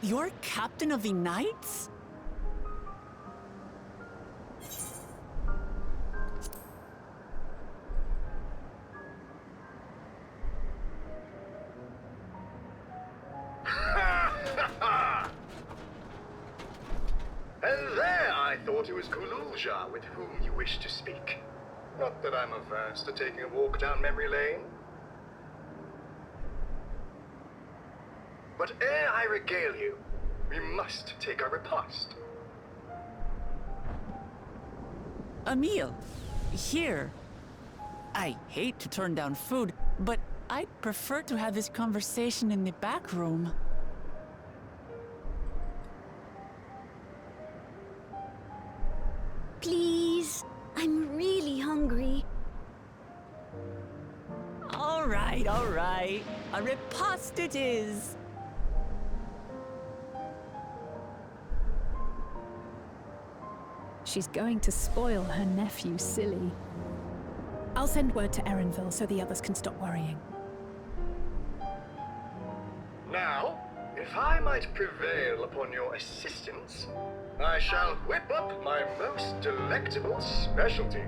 Speaker 3: You're captain of the Knights?
Speaker 19: And there I thought it was Kululja with whom you wish to speak. Not that I'm averse to taking a walk down memory lane. But ere I regale you, we must take our repast.
Speaker 3: Emil, here. I hate to turn down food, but I'd prefer to have this conversation in the back room.
Speaker 18: Please, I'm really hungry.
Speaker 3: All right, all right. A repast it is.
Speaker 11: She's going to spoil her nephew silly. I'll send word to Erenville so the others can stop worrying.
Speaker 19: Now, if I might prevail upon your assistance, I shall whip up my most delectable specialty.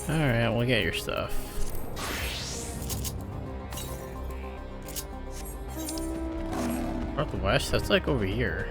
Speaker 1: Alright, we'll get your stuff. Northwest? That's like over here.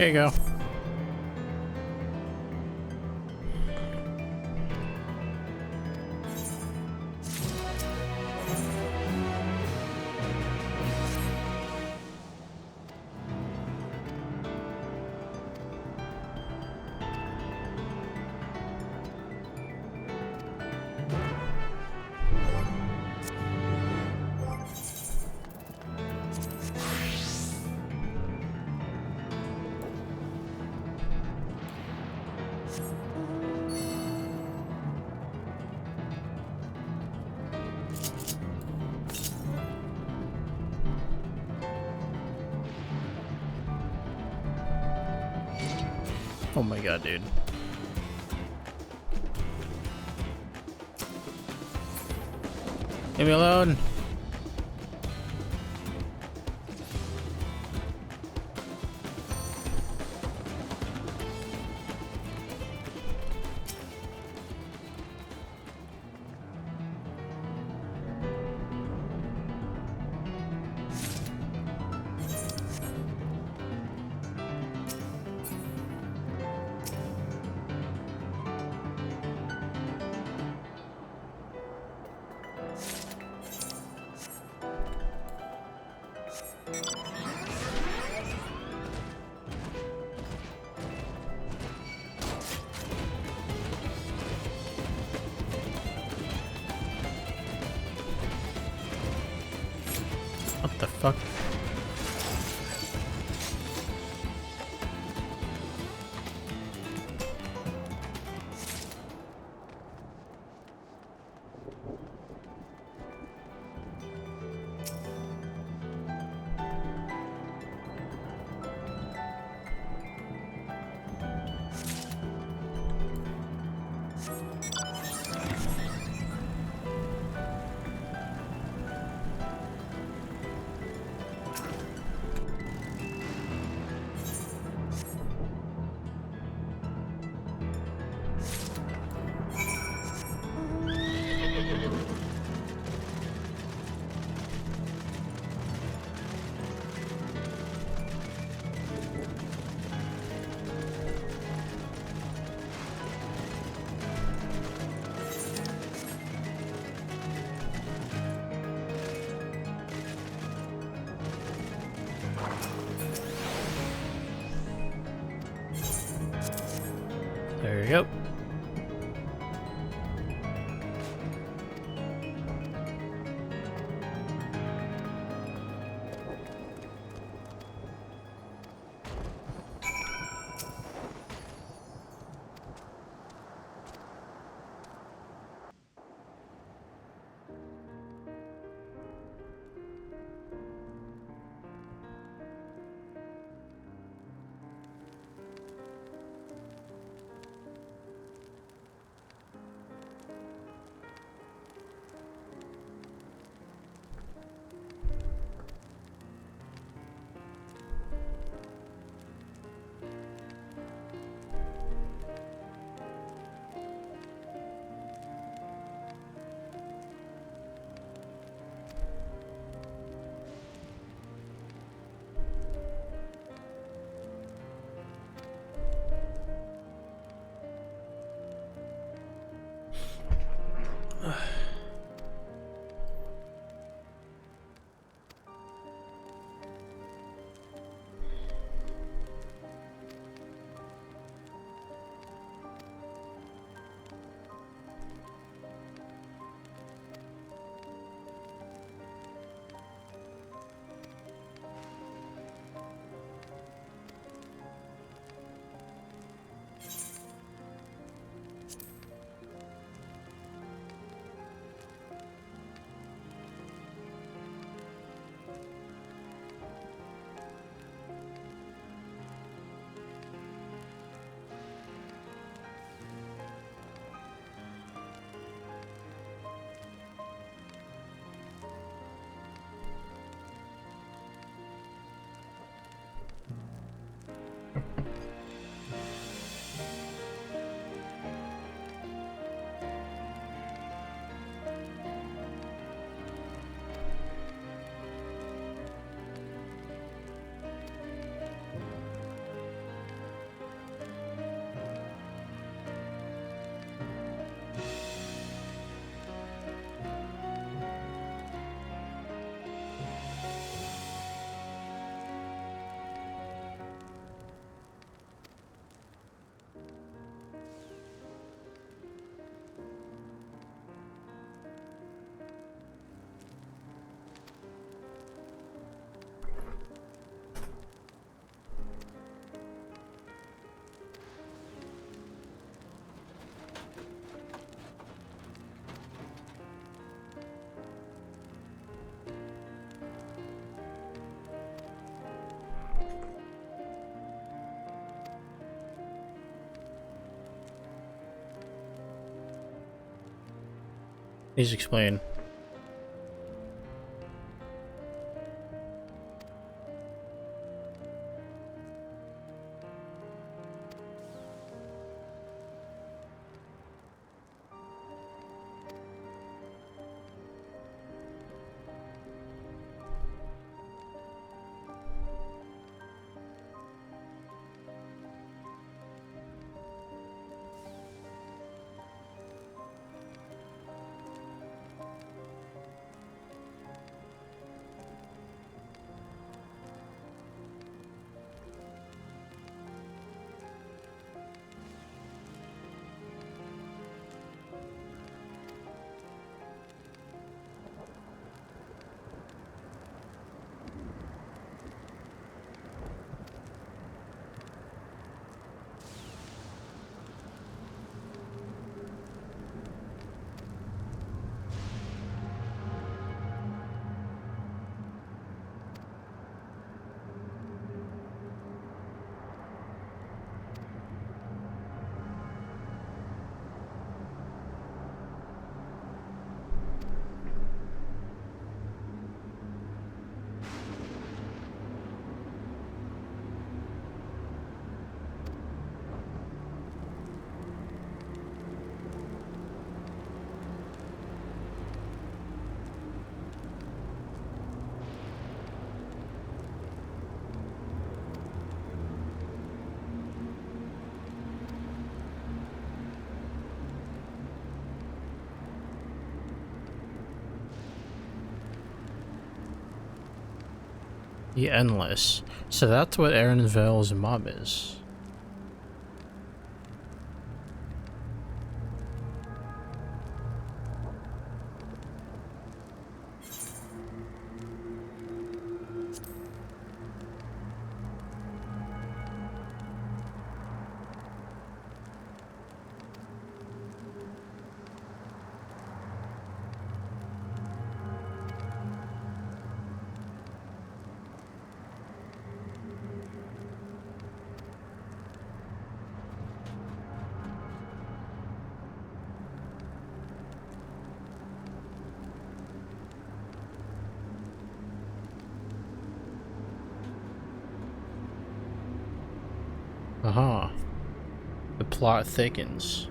Speaker 1: Here you go. Oh my god, dude. Leave me alone. What the fuck? There you go. Please explain. The Endless. So that's what Aaronville's mob is. Aha. The plot thickens.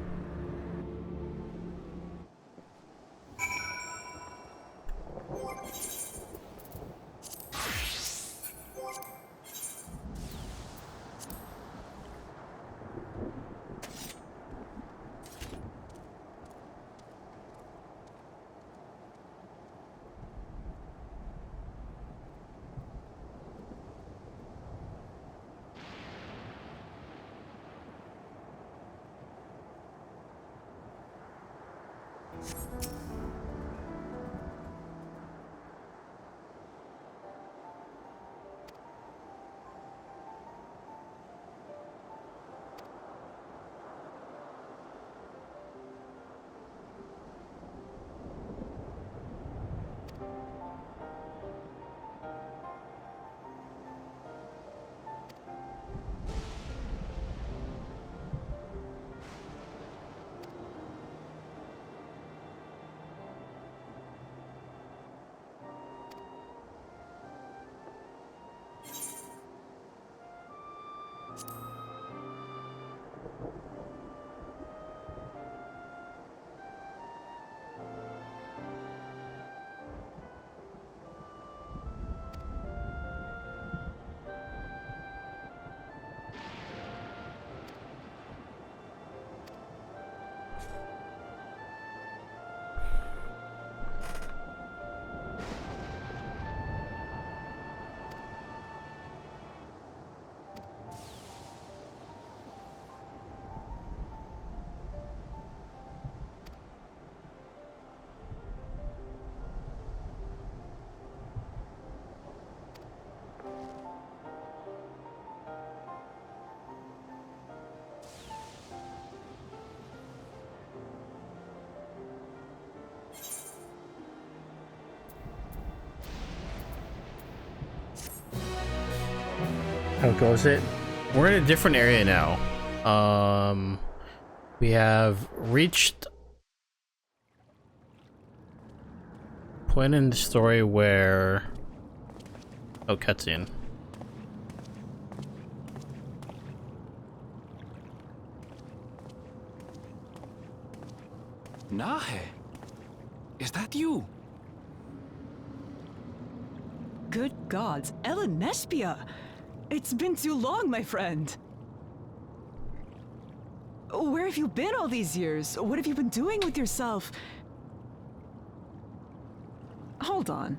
Speaker 1: How goes it? We're in a different area now. We have reached point in the story where... Oh, cutscene.
Speaker 10: Nahe, is that you?
Speaker 20: Good gods, Ellen Nespia! It's been too long, my friend. Where have you been all these years? What have you been doing with yourself? Hold on.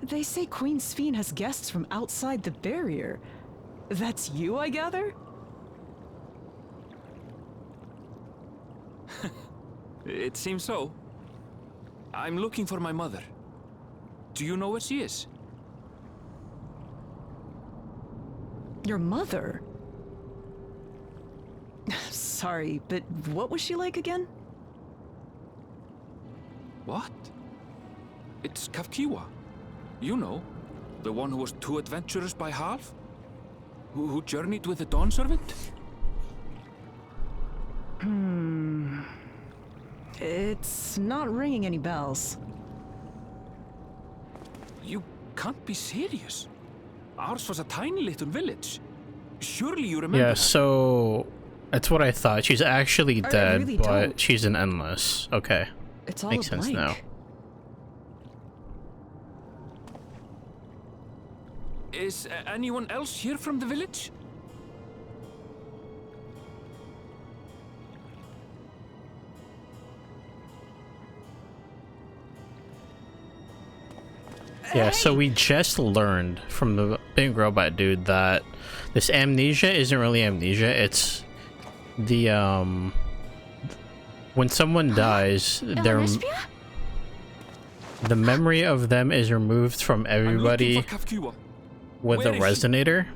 Speaker 20: They say Queen Sphene has guests from outside the barrier. That's you, I gather?
Speaker 10: It seems so. I'm looking for my mother. Do you know where she is?
Speaker 20: Your mother? Sorry, but what was she like again?
Speaker 10: What? It's Kafkiwa. You know, the one who was too adventurous by half? Who journeyed with the Dawn Servant?
Speaker 20: It's not ringing any bells.
Speaker 10: You can't be serious. Ours was a tiny little village. Surely you remember
Speaker 1: Yeah,
Speaker 10: that.
Speaker 1: so... That's what I thought. She's actually dead,
Speaker 20: really
Speaker 1: but
Speaker 20: don't.
Speaker 1: she's in Endless. Okay.
Speaker 20: It's all
Speaker 1: Makes
Speaker 20: a
Speaker 1: sense
Speaker 20: blank.
Speaker 1: now.
Speaker 10: Is anyone else here from the village?
Speaker 1: Yeah, so we just learned from the big robot dude that this amnesia isn't really amnesia, it's the when someone dies, their the memory of them is removed from everybody with a resonator.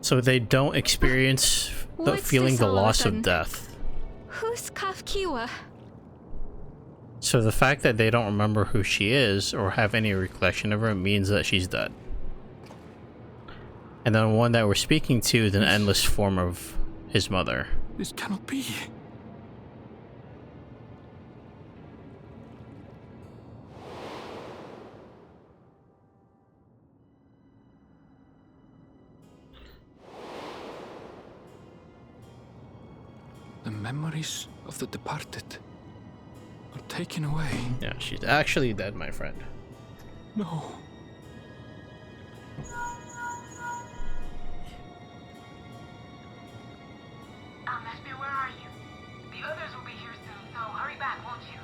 Speaker 1: So they don't experience the
Speaker 15: What's
Speaker 1: feeling
Speaker 15: this
Speaker 1: the
Speaker 15: all of a
Speaker 1: loss of
Speaker 15: sudden?
Speaker 1: death.
Speaker 15: Who's Kafkiwa?
Speaker 1: So the fact that they don't remember who she is or have any recollection of her means that she's dead. And then one that we're speaking to is an endless form of his mother.
Speaker 10: This cannot be. The memories of the departed are taken away.
Speaker 1: Yeah, she's actually dead, my friend.
Speaker 10: No.
Speaker 12: Nespia, where are you? The others will be here soon, so hurry back, won't you?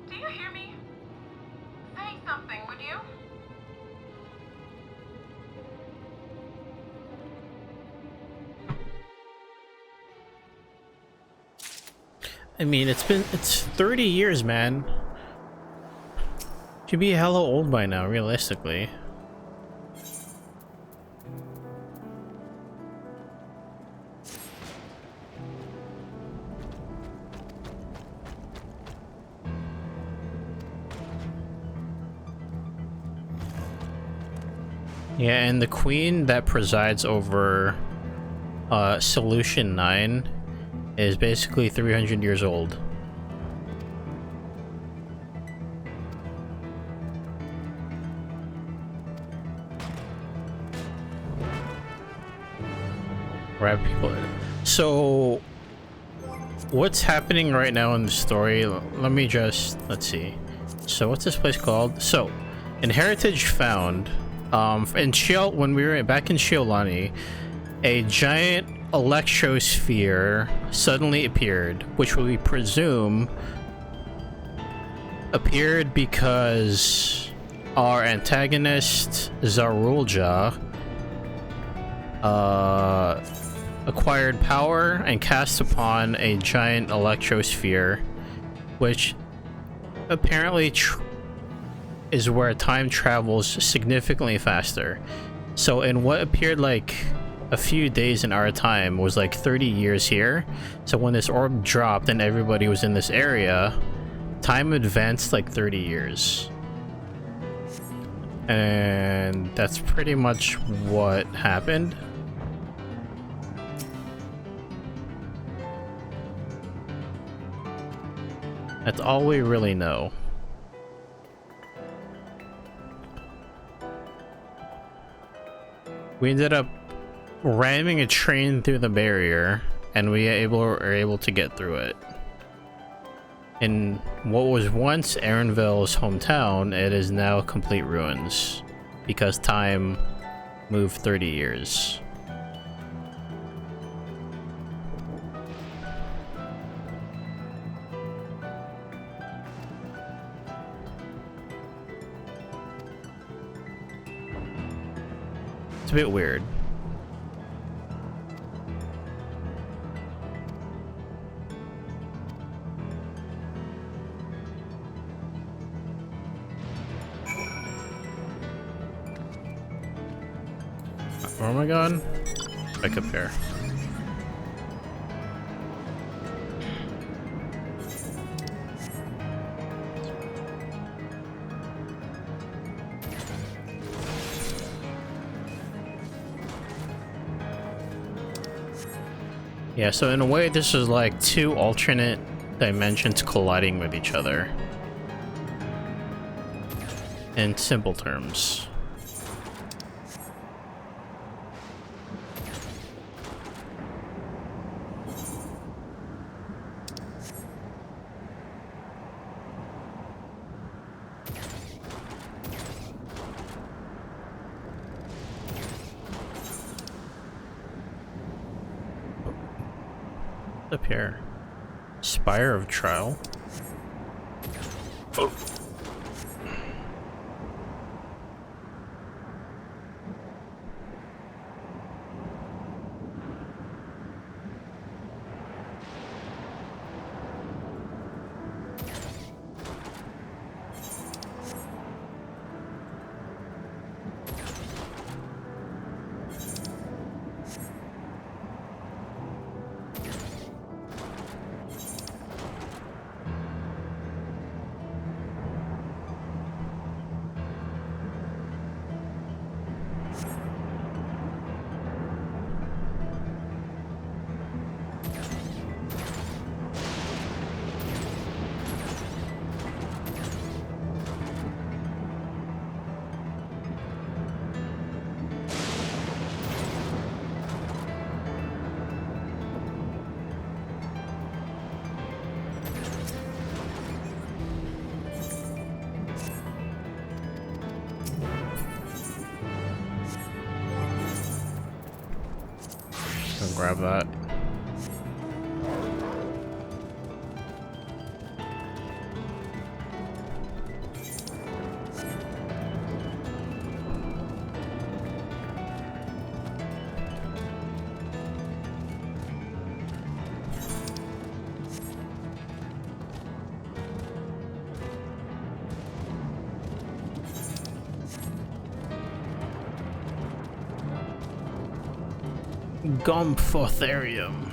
Speaker 12: Do you hear me? Say something, would you?
Speaker 1: I mean, it's 30 years, man. She'd be hella old by now, realistically. Yeah, and the queen that presides over Solution 9 is basically 300 years old. Grab people. So, what's happening right now in the story? Let me just, let's see. So, what's this place called? So, in Heritage Found, when we were back in Shiolani, a giant electrosphere suddenly appeared, which we presume appeared because our antagonist Zarulja acquired power and cast upon a giant electrosphere, which apparently is where time travels significantly faster. So in what appeared like a few days in our time was like 30 years here. So when this orb dropped and everybody was in this area, time advanced like 30 years. And that's pretty much what happened. That's all we really know. We ended up ramming a train through the barrier, and we were able to get through it. In what was once Aaronville's hometown, it is now complete ruins, because time moved 30 years. It's a bit weird. Where am I going? Back up here. Yeah, so in a way this is like two alternate dimensions colliding with each other. In simple terms. Up here. Spire of Trial. Oh. I'll grab that. Gomphotherium.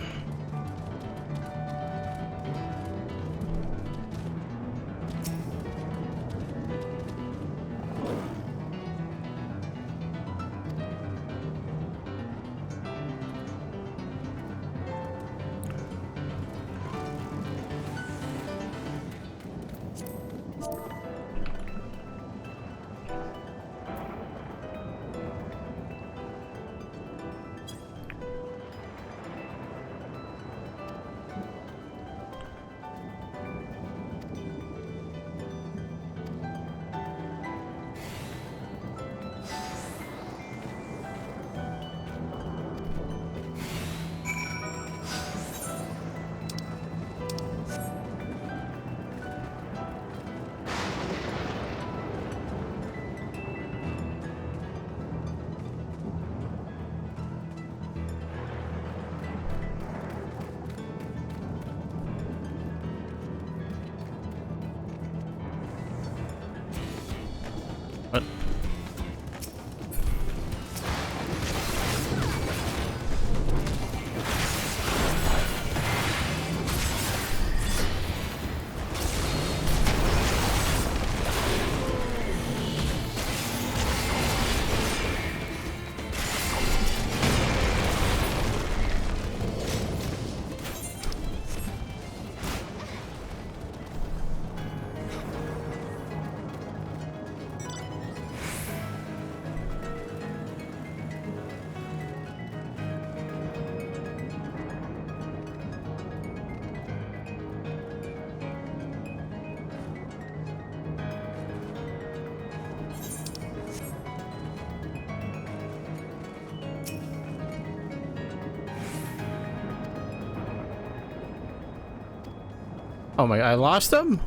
Speaker 1: Oh my, I lost him?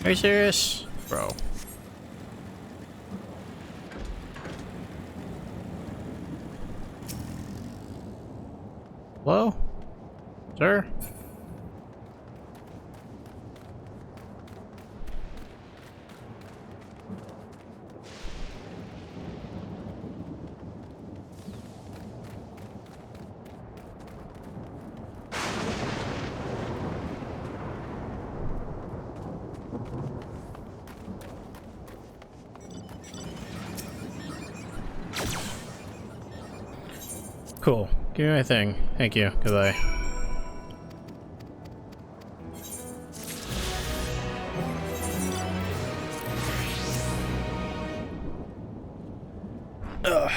Speaker 1: Are you serious? Bro. Hello? Sir? Cool. Give me my thing. Thank you. Goodbye. Ugh.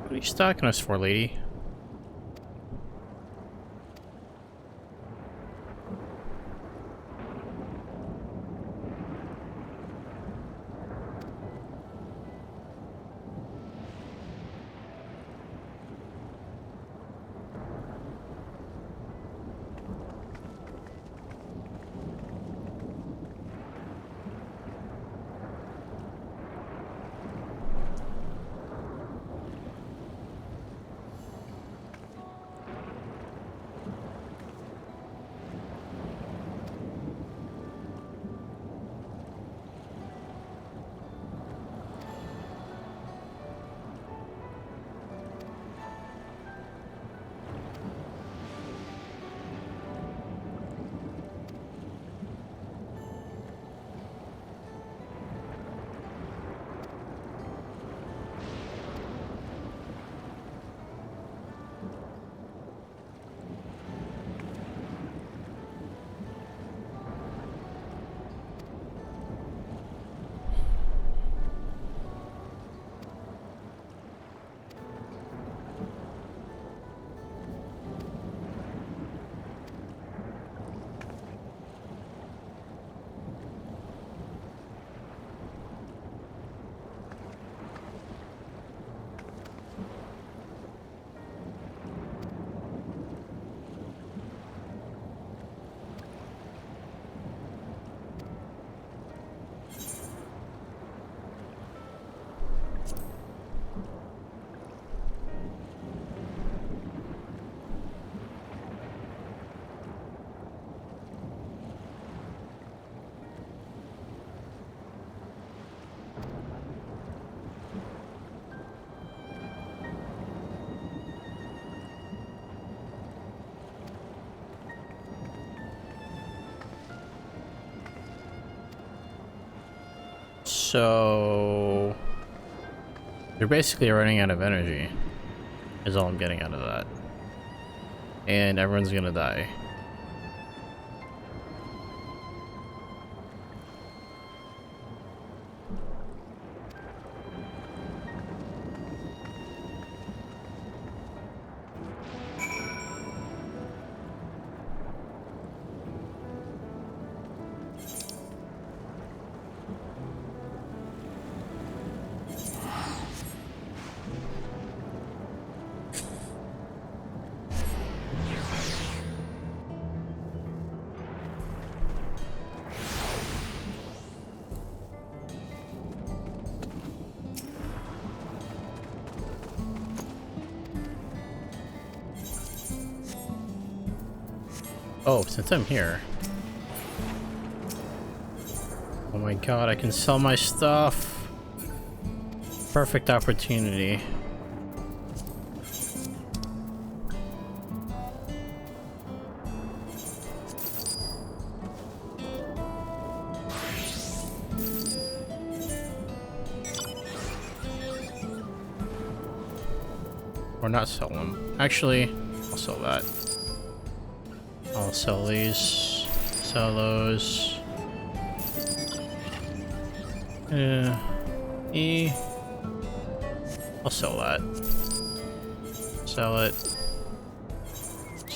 Speaker 1: What are you stalking us for, lady? So they're basically running out of energy, is all I'm getting out of that. And everyone's gonna die. Oh, since I'm here. Oh my god, I can sell my stuff. Perfect opportunity. Or not sell them. Actually, I'll sell that. I'll sell these. Sell those. I'll sell that. Sell it.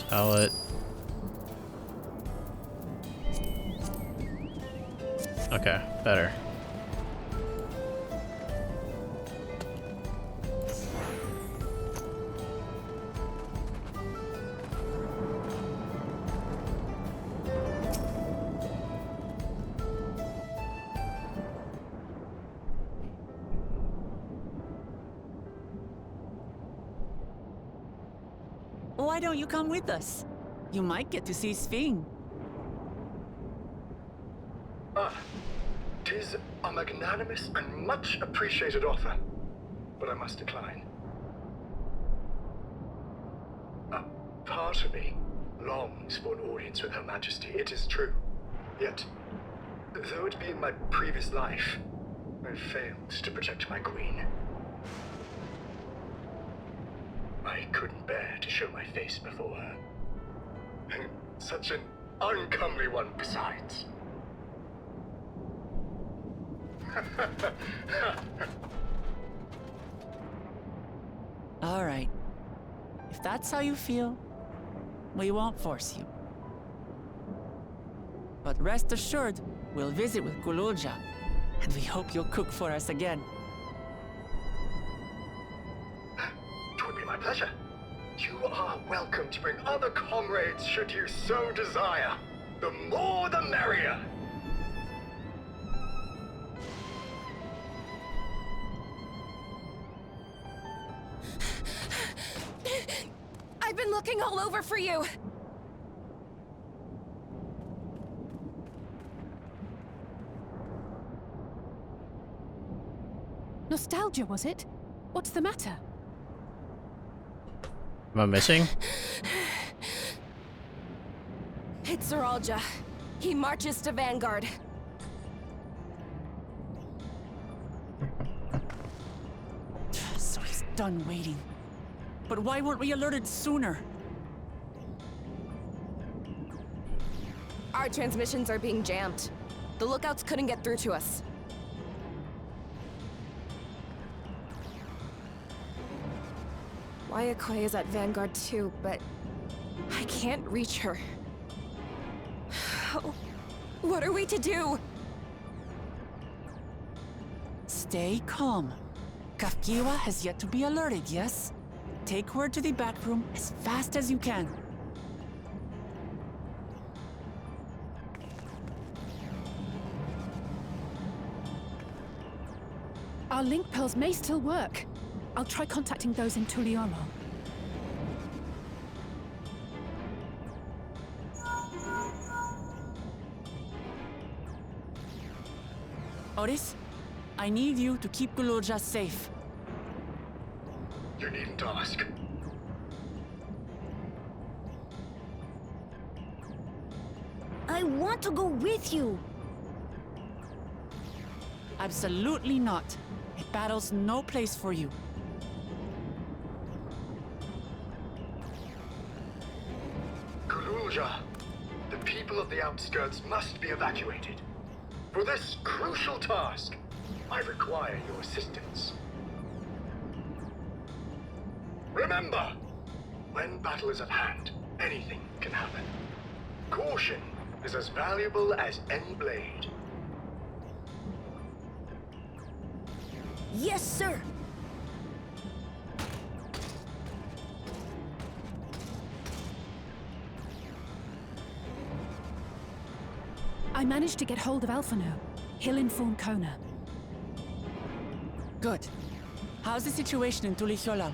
Speaker 1: Sell it. Okay, better.
Speaker 3: Why don't you come with us? You might get to see Sphene.
Speaker 19: Tis a magnanimous and much appreciated offer, but I must decline. A part of me longs for an audience with Her Majesty, it is true. Yet, though it be in my previous life, I failed to protect my queen. I couldn't bear to show my face before her. And such an uncomely one besides.
Speaker 3: All right. If that's how you feel, we won't force you. But rest assured, we'll visit with Kululja, and we hope you'll cook for us again.
Speaker 19: It would be my pleasure. You are welcome to bring other comrades should you so desire. The more the merrier.
Speaker 2: I've been looking all over for you!
Speaker 11: Nostalgia, was it? What's the matter?
Speaker 1: Am I missing?
Speaker 2: It's Zeralja. He marches to Vanguard.
Speaker 3: So he's done waiting. But why weren't we alerted sooner?
Speaker 2: Our transmissions are being jammed. The lookouts couldn't get through to us. Wayakoi is at Vanguard too, but I can't reach her. What are we to do?
Speaker 3: Stay calm. Kafkiwa has yet to be alerted, yes? Take her to the back room as fast as you can.
Speaker 11: Our link pearls may still work. I'll try contacting those in Tuliolo.
Speaker 3: Otis, I need you to keep Kululja safe.
Speaker 19: You needn't ask.
Speaker 18: I want to go with you.
Speaker 3: Absolutely not. A battle's no place for you.
Speaker 19: Kululja, the people of the outskirts must be evacuated. For this crucial task, I require your assistance. Remember, when battle is at hand, anything can happen. Caution is as valuable as any blade.
Speaker 18: Yes, sir.
Speaker 11: I managed to get hold of Alphano. He'll inform Kona.
Speaker 3: Good. How's the situation in Tulichola?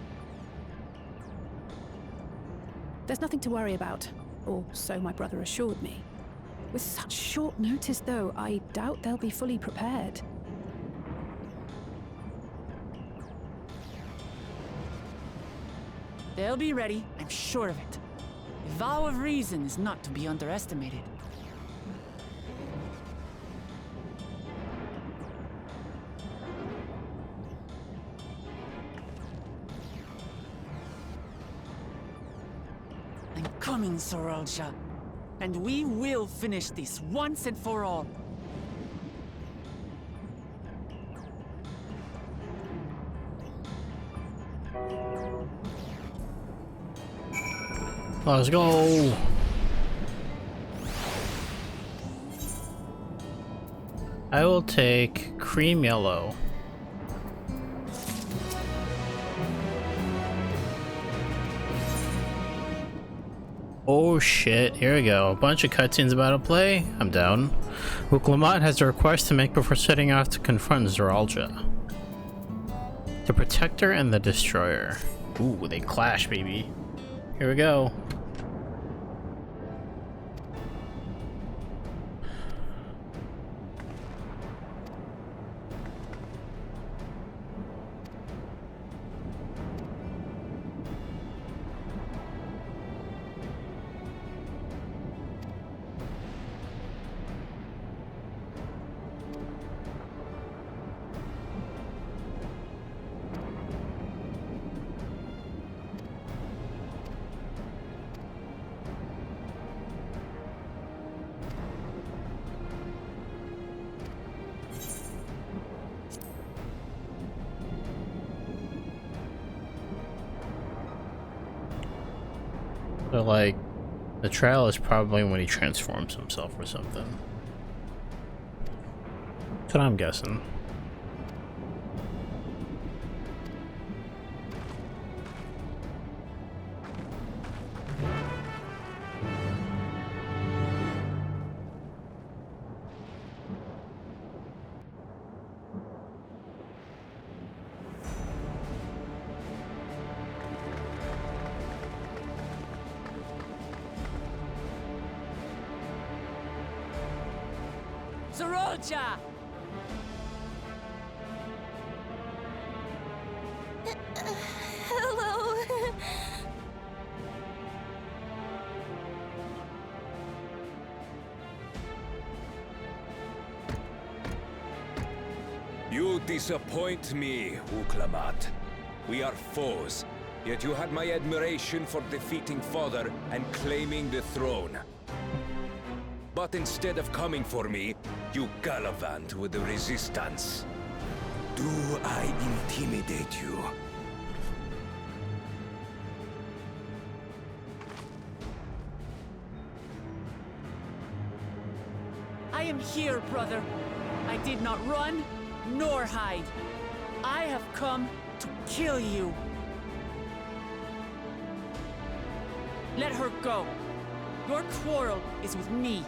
Speaker 11: There's nothing to worry about, or so my brother assured me. With such short notice, though, I doubt they'll be fully prepared.
Speaker 3: They'll be ready, I'm sure of it. The vow of reason is not to be underestimated. I'm coming, Zeralja. And we will finish this once and for all.
Speaker 1: Let's go. I will take cream yellow. Oh shit, here we go. A bunch of cutscenes about to play. I'm down. Lamont has a request to make before setting off to confront Zoralja. The Protector and the Destroyer. Ooh, they clash, baby. Here we go. So like, the trail is probably when he transforms himself or something. That's what I'm guessing.
Speaker 3: Zoralja!
Speaker 15: Hello.
Speaker 13: You disappoint me, Uklamat. We are foes, yet you had my admiration for defeating Father and claiming the throne. But instead of coming for me, you gallivant with the resistance. Do I intimidate you?
Speaker 3: I am here, brother. I did not run, nor hide. I have come to kill you. Let her go. Your quarrel is with me.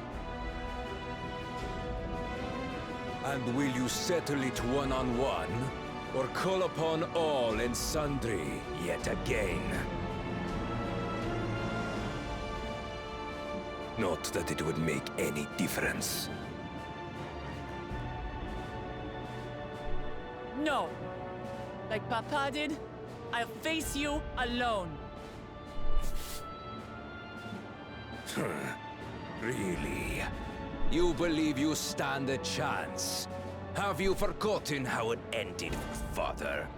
Speaker 13: And will you settle it one-on-one, or call upon all and sundry yet again? Not that it would make any difference.
Speaker 3: No. Like Papa did, I'll face you alone.
Speaker 13: Really? You believe you stand a chance? Have you forgotten how it ended with Father?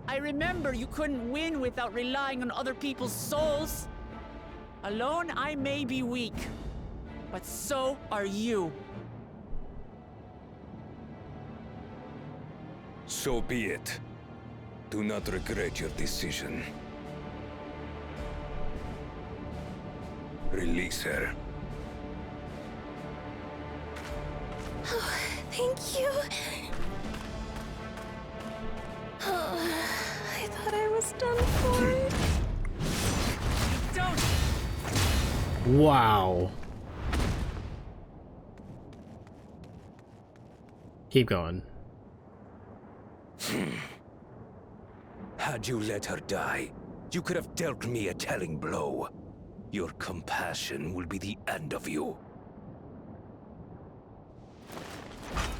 Speaker 3: I remember you couldn't win without relying on other people's souls. Alone, I may be weak, but so are you.
Speaker 13: So be it. Do not regret your decision. Release her.
Speaker 15: Oh, thank you. Oh, I thought I was done for.
Speaker 3: Don't.
Speaker 1: Wow. Keep going.
Speaker 13: Had you let her die, you could have dealt me a telling blow. Your compassion will be the end of you.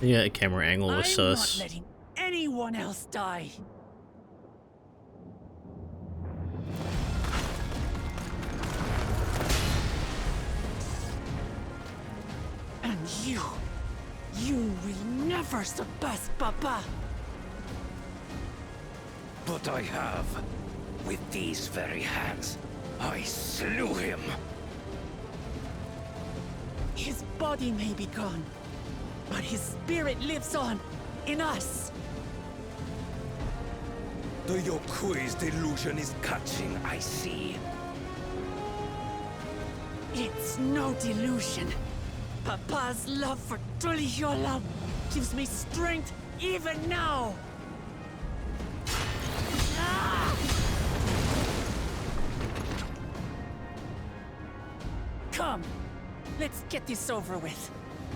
Speaker 1: Yeah, the camera angle was sus.
Speaker 3: I'm not letting anyone else die. And you will never surpass Papa.
Speaker 13: But I have. With these very hands, I slew him.
Speaker 3: His body may be gone, but his spirit lives on in us.
Speaker 13: The Yokui's delusion is catching, I see.
Speaker 3: It's no delusion. Papa's love for Tulihiola gives me strength even now. Ah! Come, let's get this over with.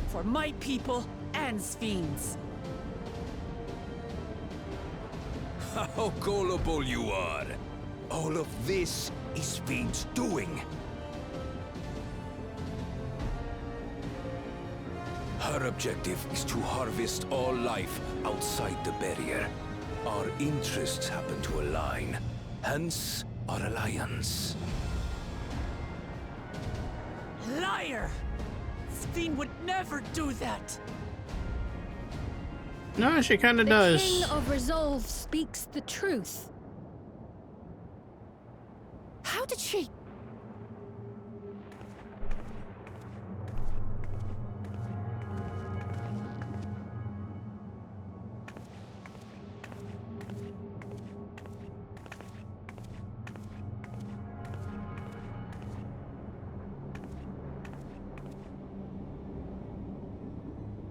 Speaker 3: For my people and Sphinx.
Speaker 13: How gullible you are! All of this is Fiend's doing. Her objective is to harvest all life outside the barrier. Our interests happen to align, hence our alliance.
Speaker 3: Liar! Sphinx would never do that!
Speaker 1: No, she kind of does.
Speaker 9: The King of Resolve speaks the truth.
Speaker 3: How did she...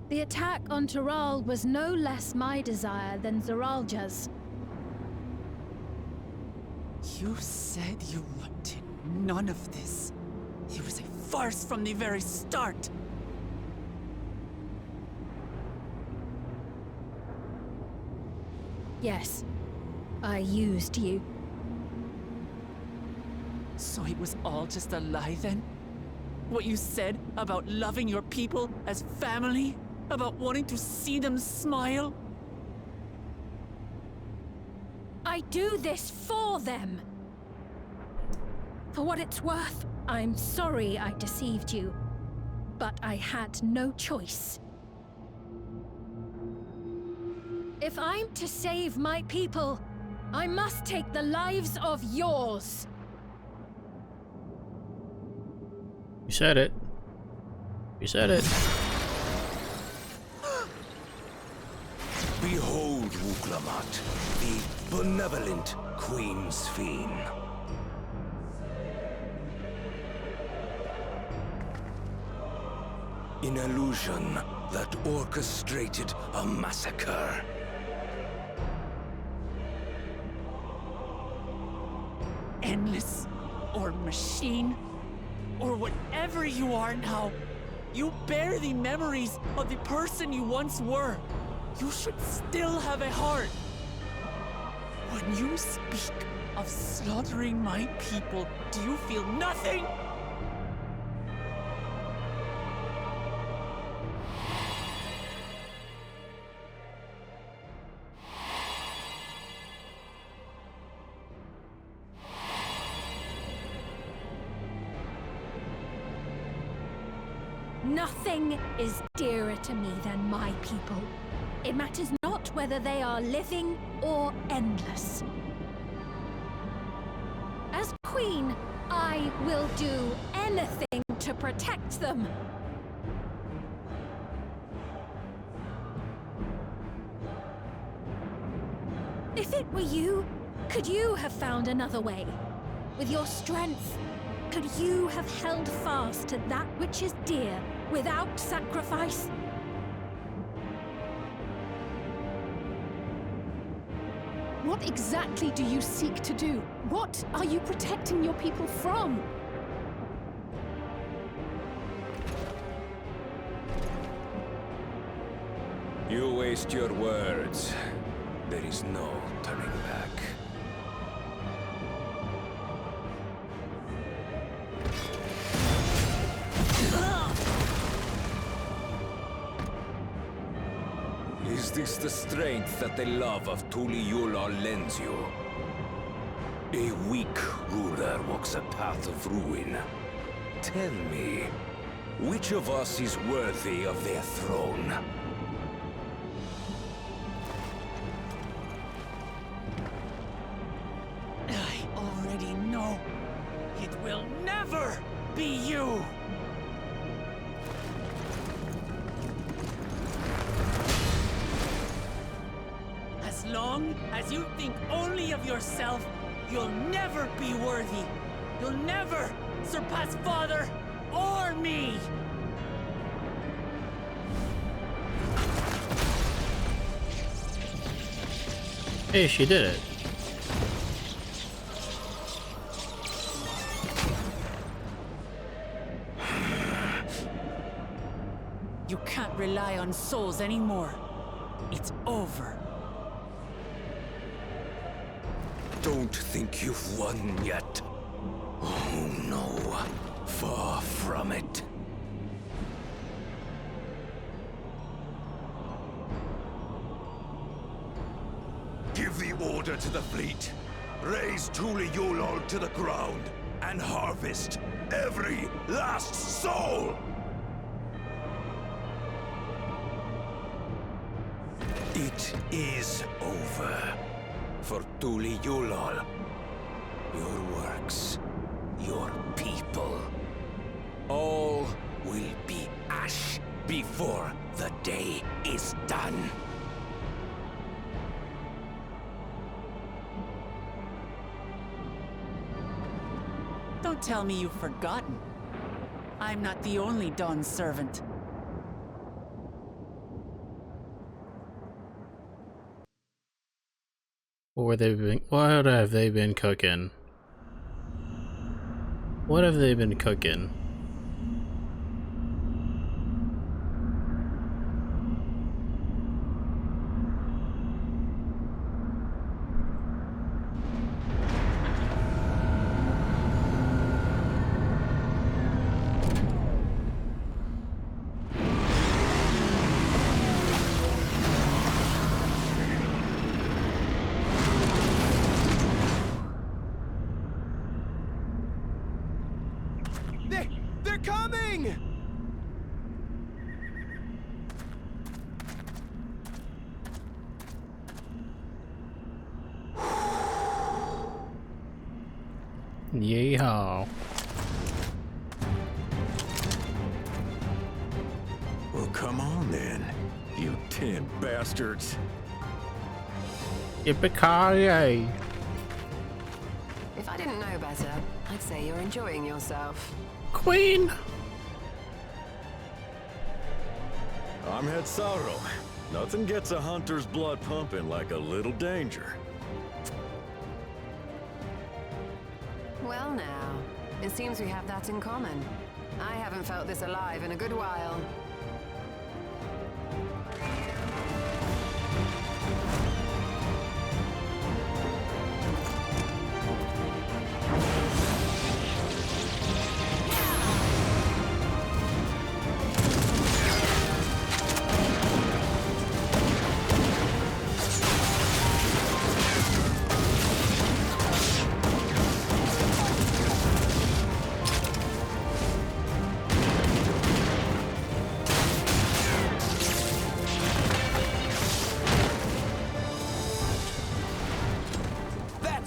Speaker 9: The attack on Taral was no less my desire than Zaralja's.
Speaker 3: You said you wanted none of this. It was a farce from the very start.
Speaker 9: Yes, I used you.
Speaker 3: So it was all just a lie then? What you said about loving your people as family? About wanting to see them smile?
Speaker 9: I do this for them. For what it's worth, I'm sorry I deceived you. But I had no choice. If I'm to save my people, I must take the lives of yours.
Speaker 1: You said it. You said it.
Speaker 13: Behold, Wuklamat, the benevolent Queen Sphinx. An illusion that orchestrated a massacre.
Speaker 3: Endless, or machine, or whatever you are now, you bear the memories of the person you once were. You should still have a heart. When you speak of slaughtering my people, do you feel nothing?
Speaker 9: Nothing is dearer to me than my people. It matters not whether they are living or endless. As queen, I will do anything to protect them. If it were you, could you have found another way? With your strength, could you have held fast to that which is dear without sacrifice?
Speaker 11: What exactly do you seek to do? What are you protecting your people from?
Speaker 13: You waste your words. There is no turning back. Is this the strength that the love of Tulihiola lends you? A weak ruler walks a path of ruin. Tell me, which of us is worthy of their throne?
Speaker 3: I already know. It will never be you!
Speaker 21: As you think only of yourself, you'll never be worthy. You'll never surpass Father or me!
Speaker 1: Hey, she did it.
Speaker 3: You can't rely on souls anymore. It's over.
Speaker 13: Don't think you've won yet. Oh no, far from it. Give the order to the fleet. Raise Tuli Yulol to the ground and harvest every last soul! It is over for Tuli Yulol. Your works, your people, all will be ash before the day is done.
Speaker 3: Don't tell me you've forgotten. I'm not the only Dawn's servant.
Speaker 1: What have they been cooking? What have they been cooking?
Speaker 8: They're coming!
Speaker 1: Yeehaw.
Speaker 13: Well, come on then, you tin bastards.
Speaker 1: Yippee-ki-yay.
Speaker 2: If I didn't know better, I'd say you're enjoying yourself.
Speaker 1: Queen!
Speaker 22: I'm Head Sauro. Nothing gets a hunter's blood pumping like a little danger.
Speaker 2: Well now, it seems we have that in common. I haven't felt this alive in a good while.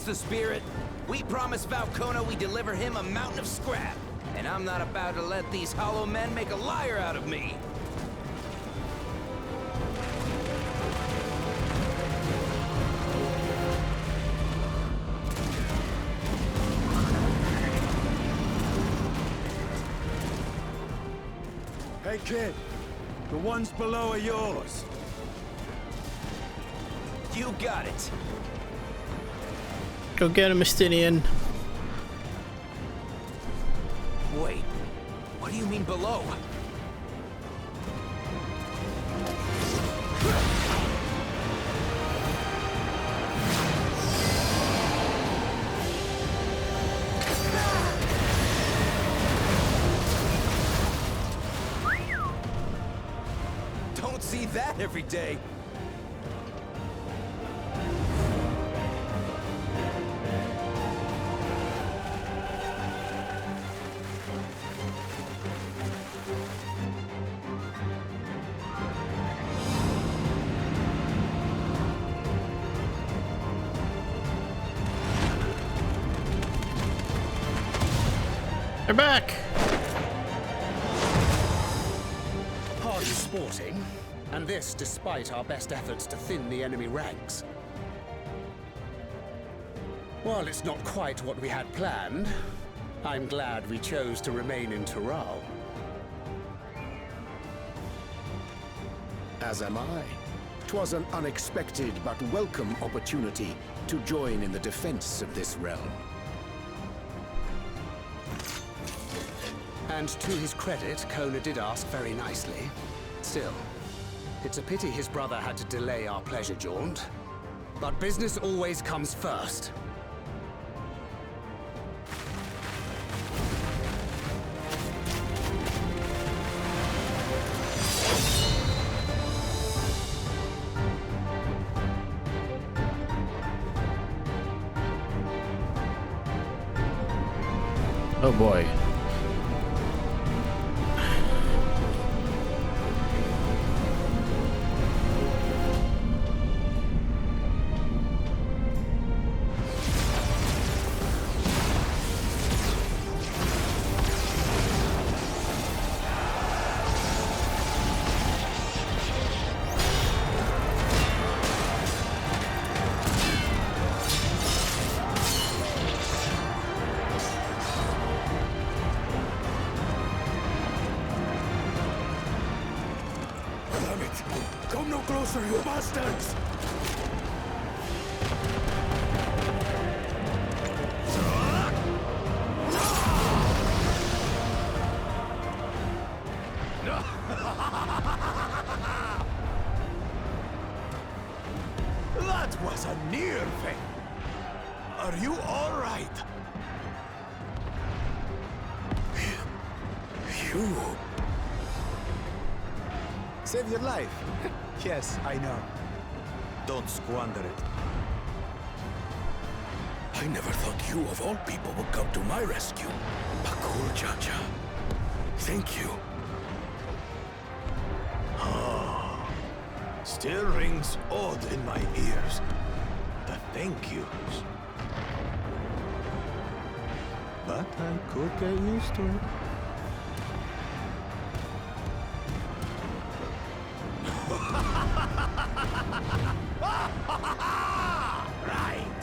Speaker 23: The spirit. We promised Valkona we deliver him a mountain of scrap, and I'm not about to let these hollow men make a liar out of me.
Speaker 22: Hey kid, the ones below are yours.
Speaker 23: You got it.
Speaker 1: Go get him, Mystinian.
Speaker 23: Wait, what do you mean below? Don't see that every day.
Speaker 1: They're back!
Speaker 24: Hardly sporting, and this despite our best efforts to thin the enemy ranks.
Speaker 4: While it's not quite what we had planned, I'm glad we chose to remain in Tural.
Speaker 16: As am I. 'Twas an unexpected but welcome opportunity to join in the defense of this realm.
Speaker 4: And to his credit, Kona did ask very nicely. Still, it's a pity his brother had to delay our pleasure jaunt. But business always comes first.
Speaker 1: Oh boy.
Speaker 16: Come no closer, you bastards!
Speaker 8: That was a near thing. Are you all right?
Speaker 16: You...
Speaker 8: Save your life. Yes, I know. Don't squander it.
Speaker 16: I never thought you, of all people, would come to my rescue. Pakul Chacha. Thank you.
Speaker 8: Ah, still rings odd in my ears. The thank yous. But I could get used to it.
Speaker 16: Right.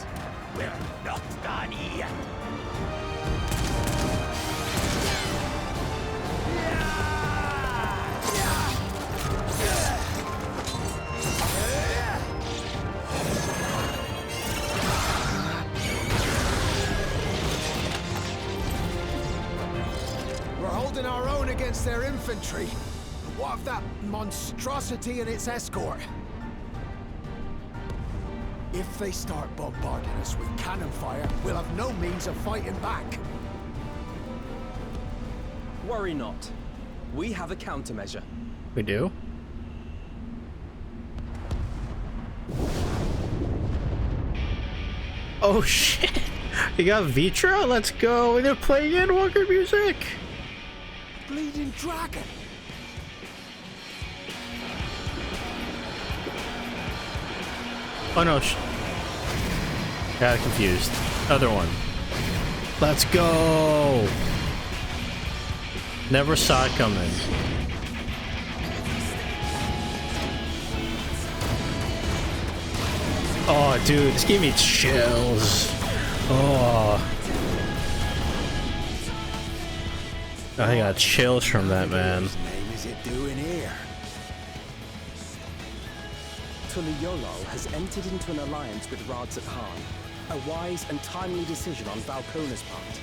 Speaker 16: We're not done yet.
Speaker 8: We're holding our own against their infantry. What of that monstrosity and its escort? If they start bombarding us with cannon fire, we'll have no means of fighting back.
Speaker 5: Worry not. We have a countermeasure.
Speaker 1: We do? Oh shit! You got Vitra? Let's go! And they're playing Endwalker music!
Speaker 8: Bleeding dragon!
Speaker 1: Oh no, got confused. Other one. Let's go! Never saw it coming. Oh dude, this gave me chills. Oh. I got chills from that, man.
Speaker 8: What is it doing here?
Speaker 5: Tuliyollal has entered into an alliance with Radzat Khan. A wise and timely decision on Valkona's part.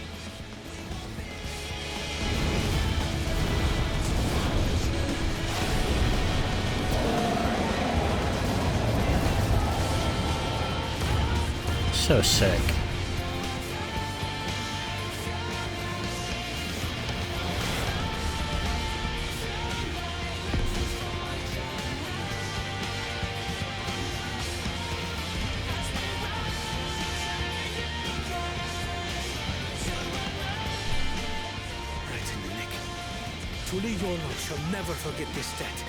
Speaker 1: So sick.
Speaker 16: Tuliyollal shall never forget this debt.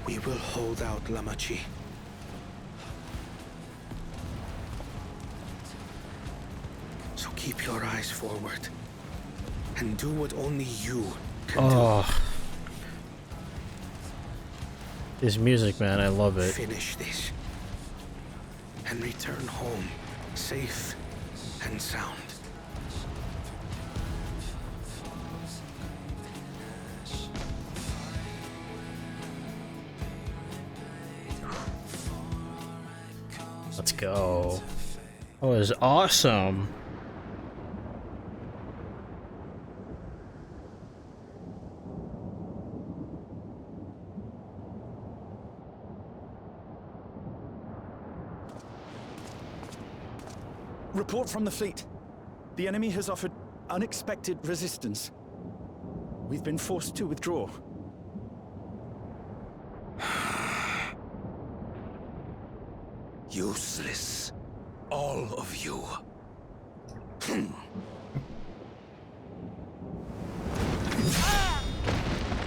Speaker 16: We will hold out, Lamachi. So keep your eyes forward.
Speaker 4: and do what only you can
Speaker 1: do. This music, man, I love it.
Speaker 4: Finish this and return home safe and sound.
Speaker 1: Let's go. That was awesome.
Speaker 22: Report from the fleet. The enemy has offered unexpected resistance. We've been forced to withdraw.
Speaker 13: Useless. All of you.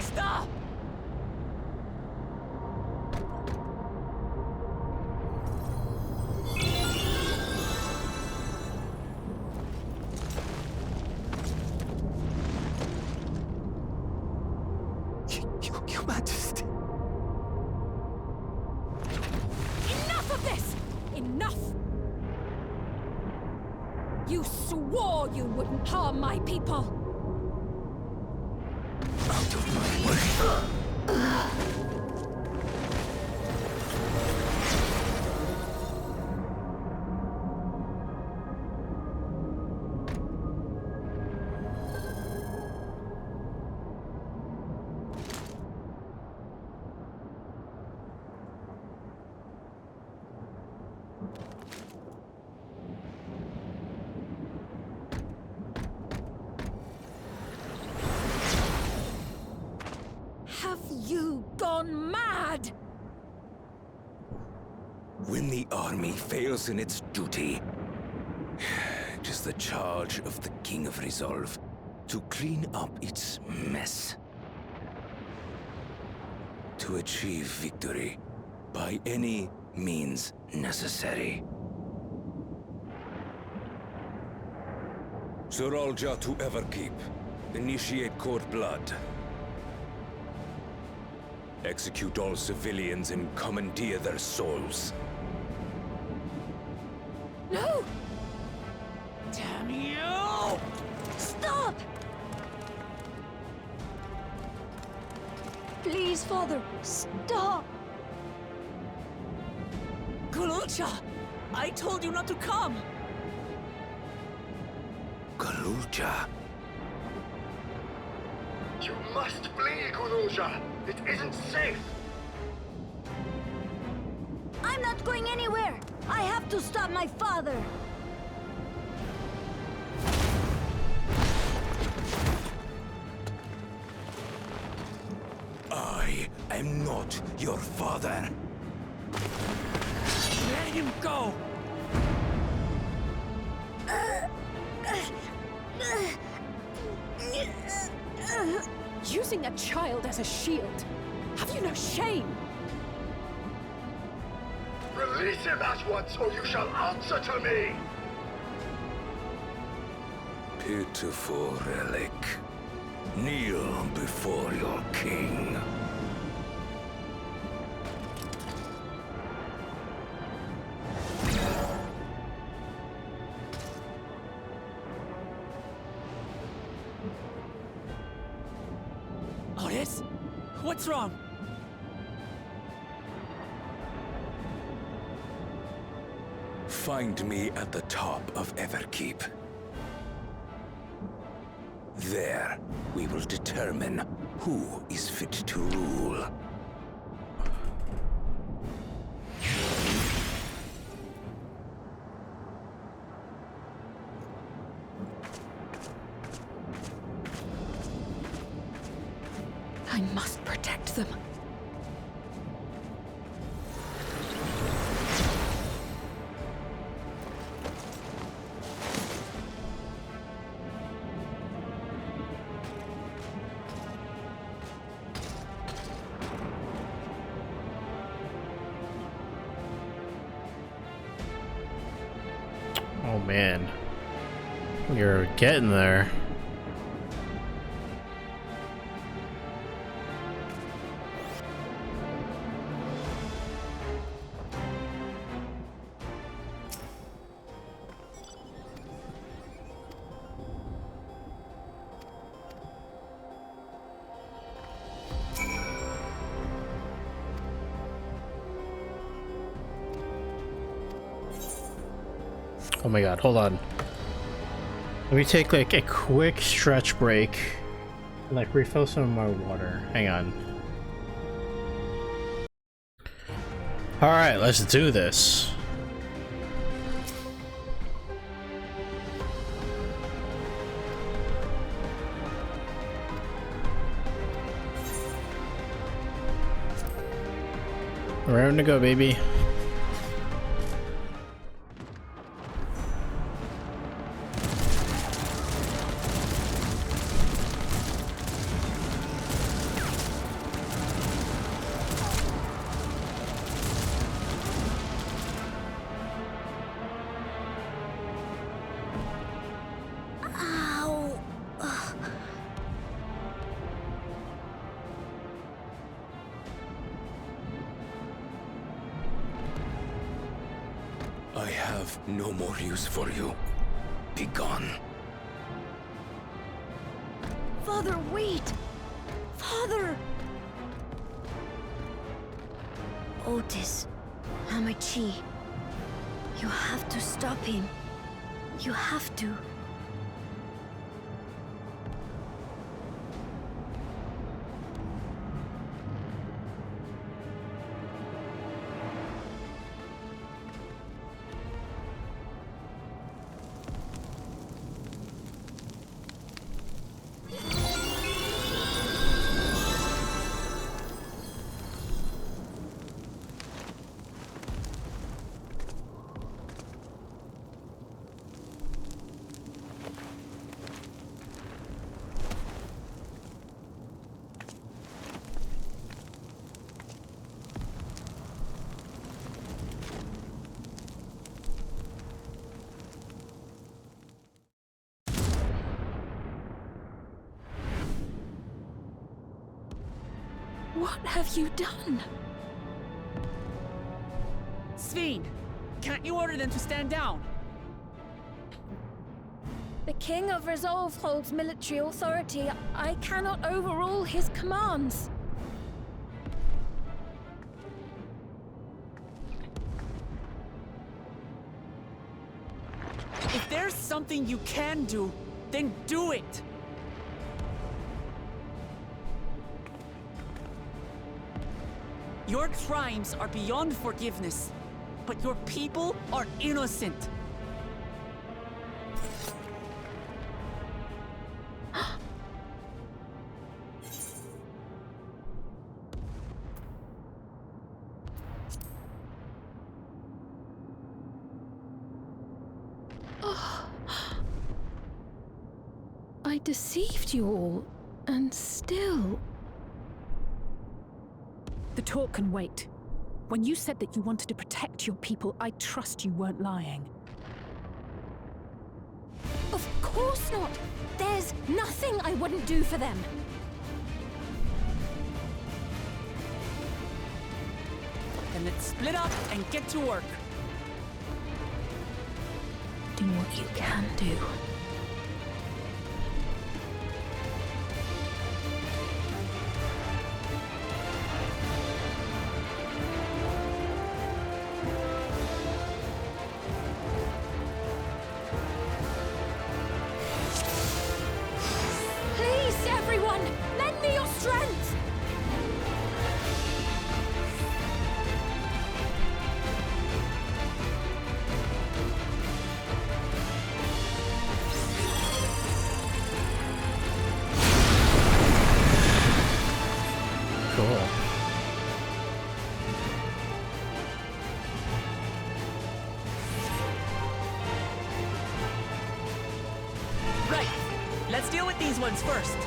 Speaker 21: Stop!
Speaker 22: Your Majesty.
Speaker 11: Enough of this! Enough! You swore you wouldn't harm my people!
Speaker 13: Out of my way.
Speaker 11: Have you gone mad?
Speaker 13: When the army fails in its duty, it is the charge of the King of Resolve to clean up its mess. To achieve victory by any means necessary. Zoralja to Everkeep. Initiate court blood. Execute all civilians and commandeer their souls.
Speaker 11: No!
Speaker 21: Damn you!
Speaker 18: Stop! Please, Father, stop!
Speaker 21: Kululcha! I told you not to come!
Speaker 13: Kululcha?
Speaker 19: You must flee, Kululcha! It isn't safe!
Speaker 18: I'm not going anywhere! I have to stop my father!
Speaker 13: I am not your father.
Speaker 21: Let him go!
Speaker 11: Using a child as a shield. Have you no shame?
Speaker 19: Release him at once, or you shall answer to me!
Speaker 13: Pitiful relic. Kneel before your king.
Speaker 21: Otis? What's wrong?
Speaker 13: Find me at the top of Everkeep. There, we will determine who is fit to rule.
Speaker 11: I must protect them.
Speaker 1: Oh man, we're getting there. Oh my god, hold on. Let me take like a quick stretch break and like refill some of my water. Hang on. Alright, let's do this. Raring to go, baby.
Speaker 13: I have no more use for you. Be gone.
Speaker 18: Father, wait! Father! Otis, Hamachi, you have to stop him. You have to.
Speaker 11: What have you done?
Speaker 21: Sveen, can't you order them to stand down?
Speaker 9: The King of Resolve holds military authority. I cannot overrule his commands.
Speaker 21: If there's something you can do, then do it! Your crimes are beyond forgiveness, but your people are innocent.
Speaker 9: I deceived you all, and still...
Speaker 11: The talk can wait. When you said that you wanted to protect your people, I trust you weren't lying.
Speaker 9: Of course not! There's nothing I wouldn't do for them!
Speaker 21: Then let's split up and get to work.
Speaker 9: Do what you can do.
Speaker 21: Right, let's deal with these ones first.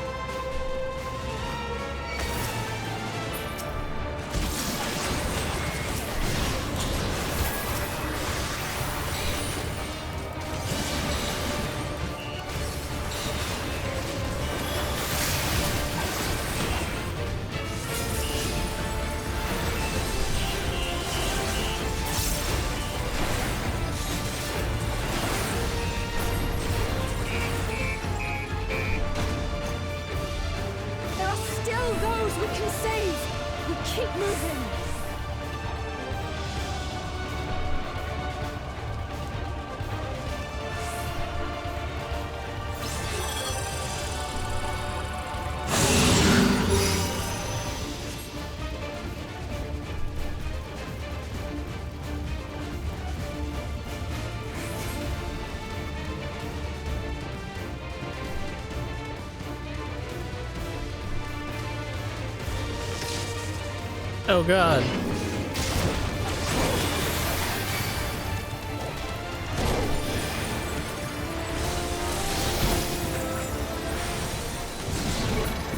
Speaker 1: Oh god.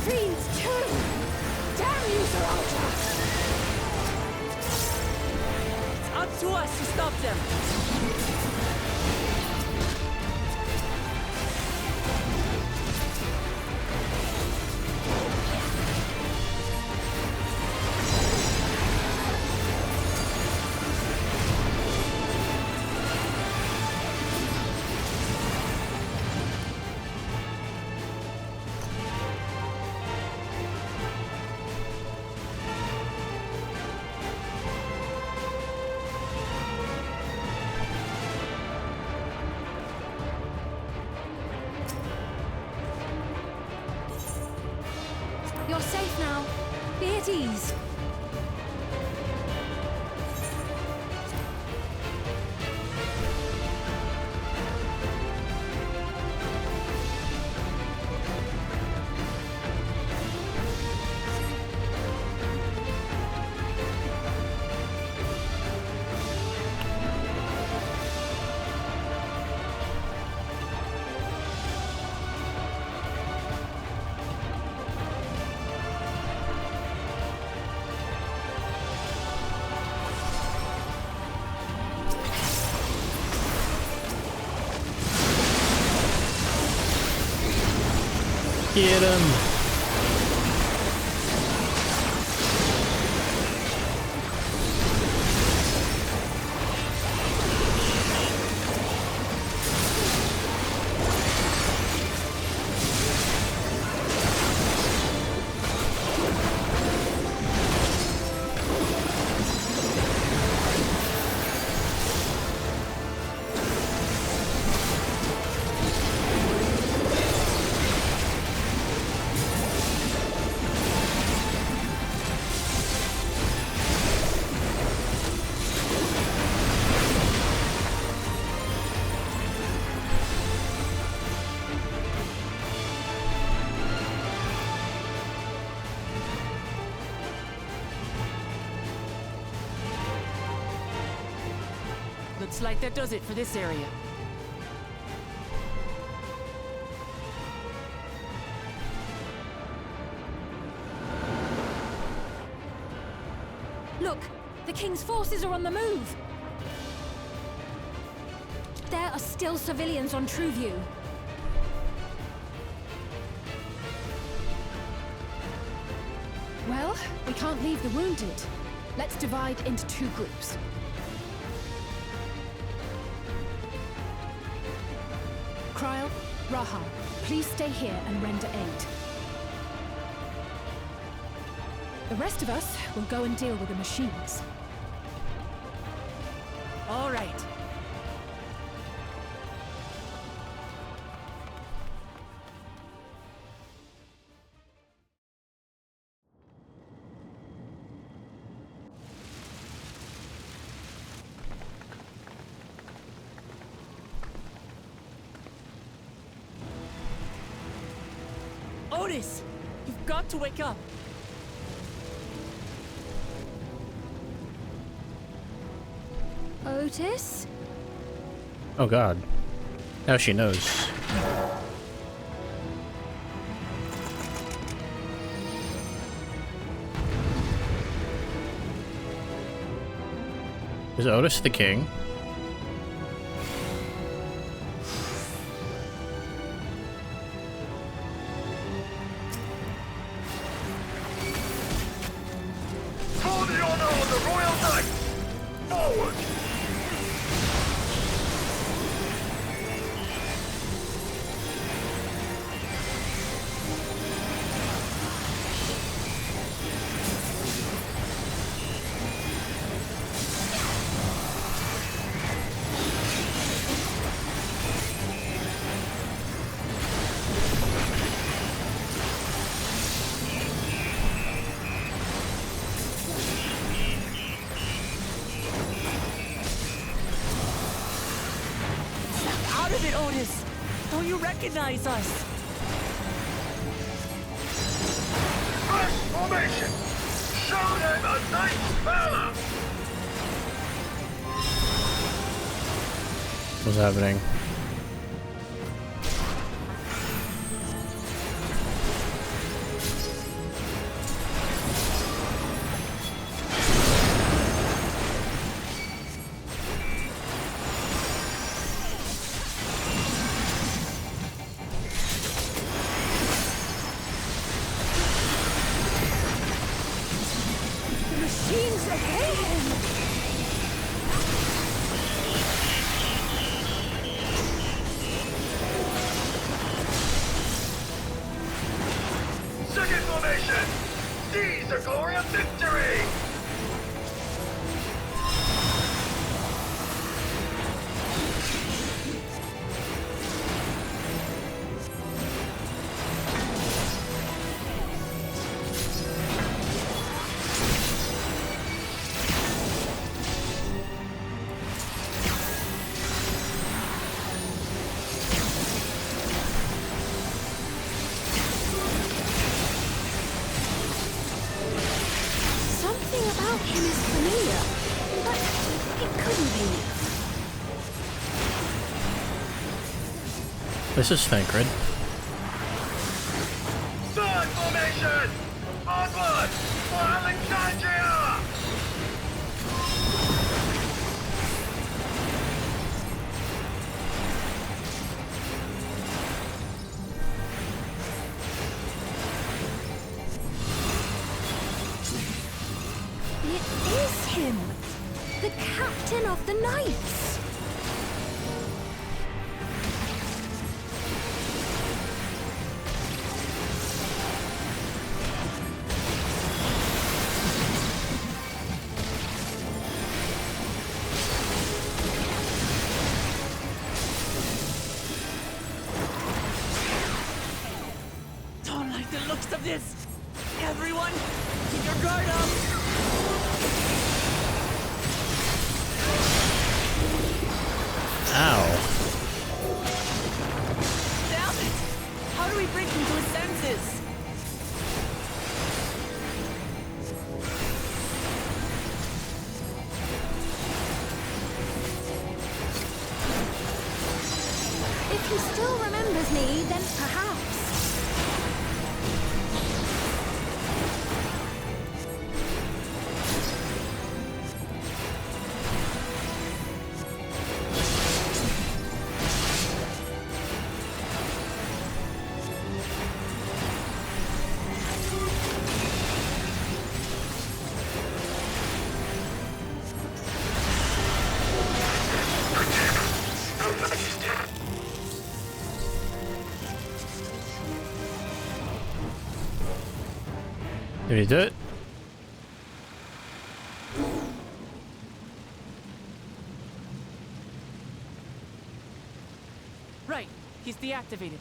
Speaker 21: Fiends too! Damn you, Saranja! It's up to us to stop them!
Speaker 9: You're safe now. Be at ease.
Speaker 1: Get him!
Speaker 21: Looks like that does it for this area.
Speaker 9: Look, the King's forces are on the move. There are still civilians on Trueview. Well, we can't leave the wounded. Let's divide into 2 groups. Kryl, Raha, please stay here and render aid. The rest of us will go and deal with the machines.
Speaker 21: All right. Otis, you've got to wake up.
Speaker 9: Otis?
Speaker 1: Oh god. Now she knows. Is Otis the king?
Speaker 19: For the honor of the Royal Knight! Forward!
Speaker 21: Out of it, Otis! Don't you recognize us?
Speaker 19: First formation! Show Call him a night fella!
Speaker 1: What's happening?
Speaker 15: Machines again!
Speaker 19: Second formation! Seize a glorious victory!
Speaker 15: Something about him is familiar, but it couldn't be.
Speaker 1: This is Thancred.
Speaker 19: Third formation! Onward for Alexandria!
Speaker 15: It is him! The captain of the knights!
Speaker 21: Don't like the looks of this! Everyone, keep your guard up!
Speaker 1: Ow.
Speaker 21: Damn it! How do we bring him to his senses?
Speaker 15: If he still remembers me, then perhaps.
Speaker 1: Did he do it?
Speaker 21: Right, he's deactivated.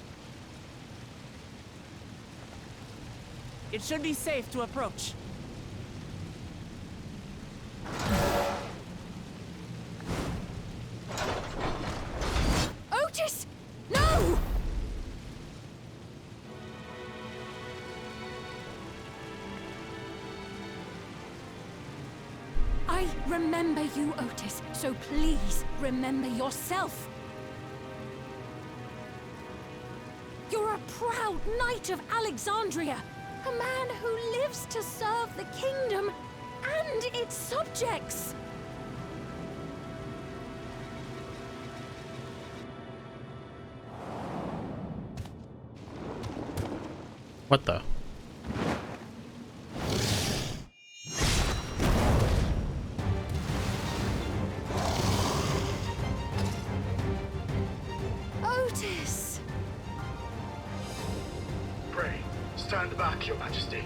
Speaker 21: It should be safe to approach.
Speaker 15: Otis! No! I remember you, Otis, so please remember yourself. You're a proud knight of Alexandria, a man who lives to serve the kingdom and its subjects.
Speaker 1: What the?
Speaker 15: Otis!
Speaker 19: Pray, stand back, Your Majesty.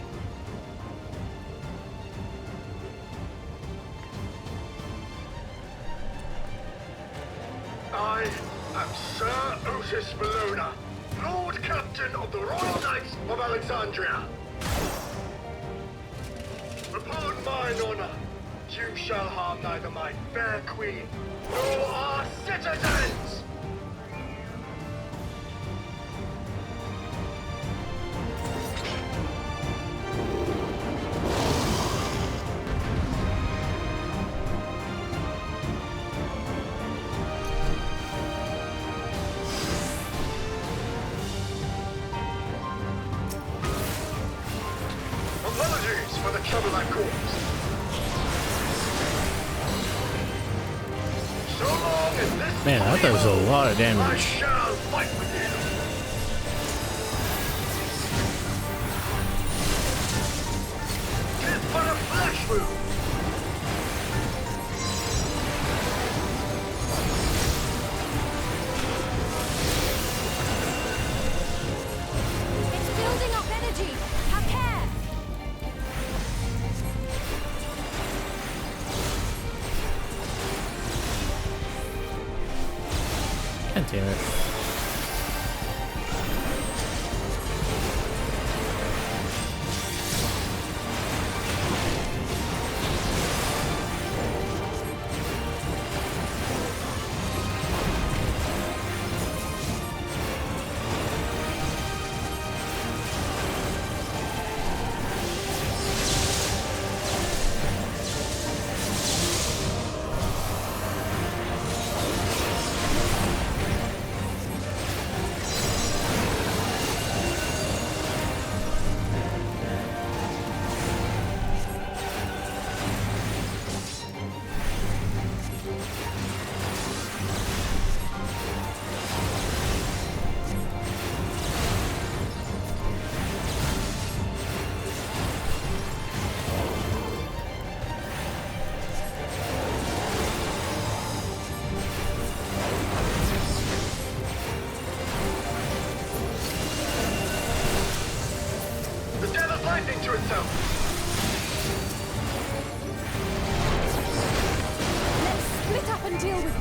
Speaker 19: I am Sir Otis Bologna, Lord Captain of the Royal Knights of Alexandria. Upon mine honor, you shall harm neither my fair queen nor our citizens! Apologies for the trouble I caused. So long as this
Speaker 1: Man, that does a lot of
Speaker 19: I
Speaker 1: damage.
Speaker 19: shall fight with you. Tis but a flash move.
Speaker 15: It's building up energy. Have care.
Speaker 1: God damn it.
Speaker 19: The gathers lightning to itself.
Speaker 15: Let's split up and deal with them.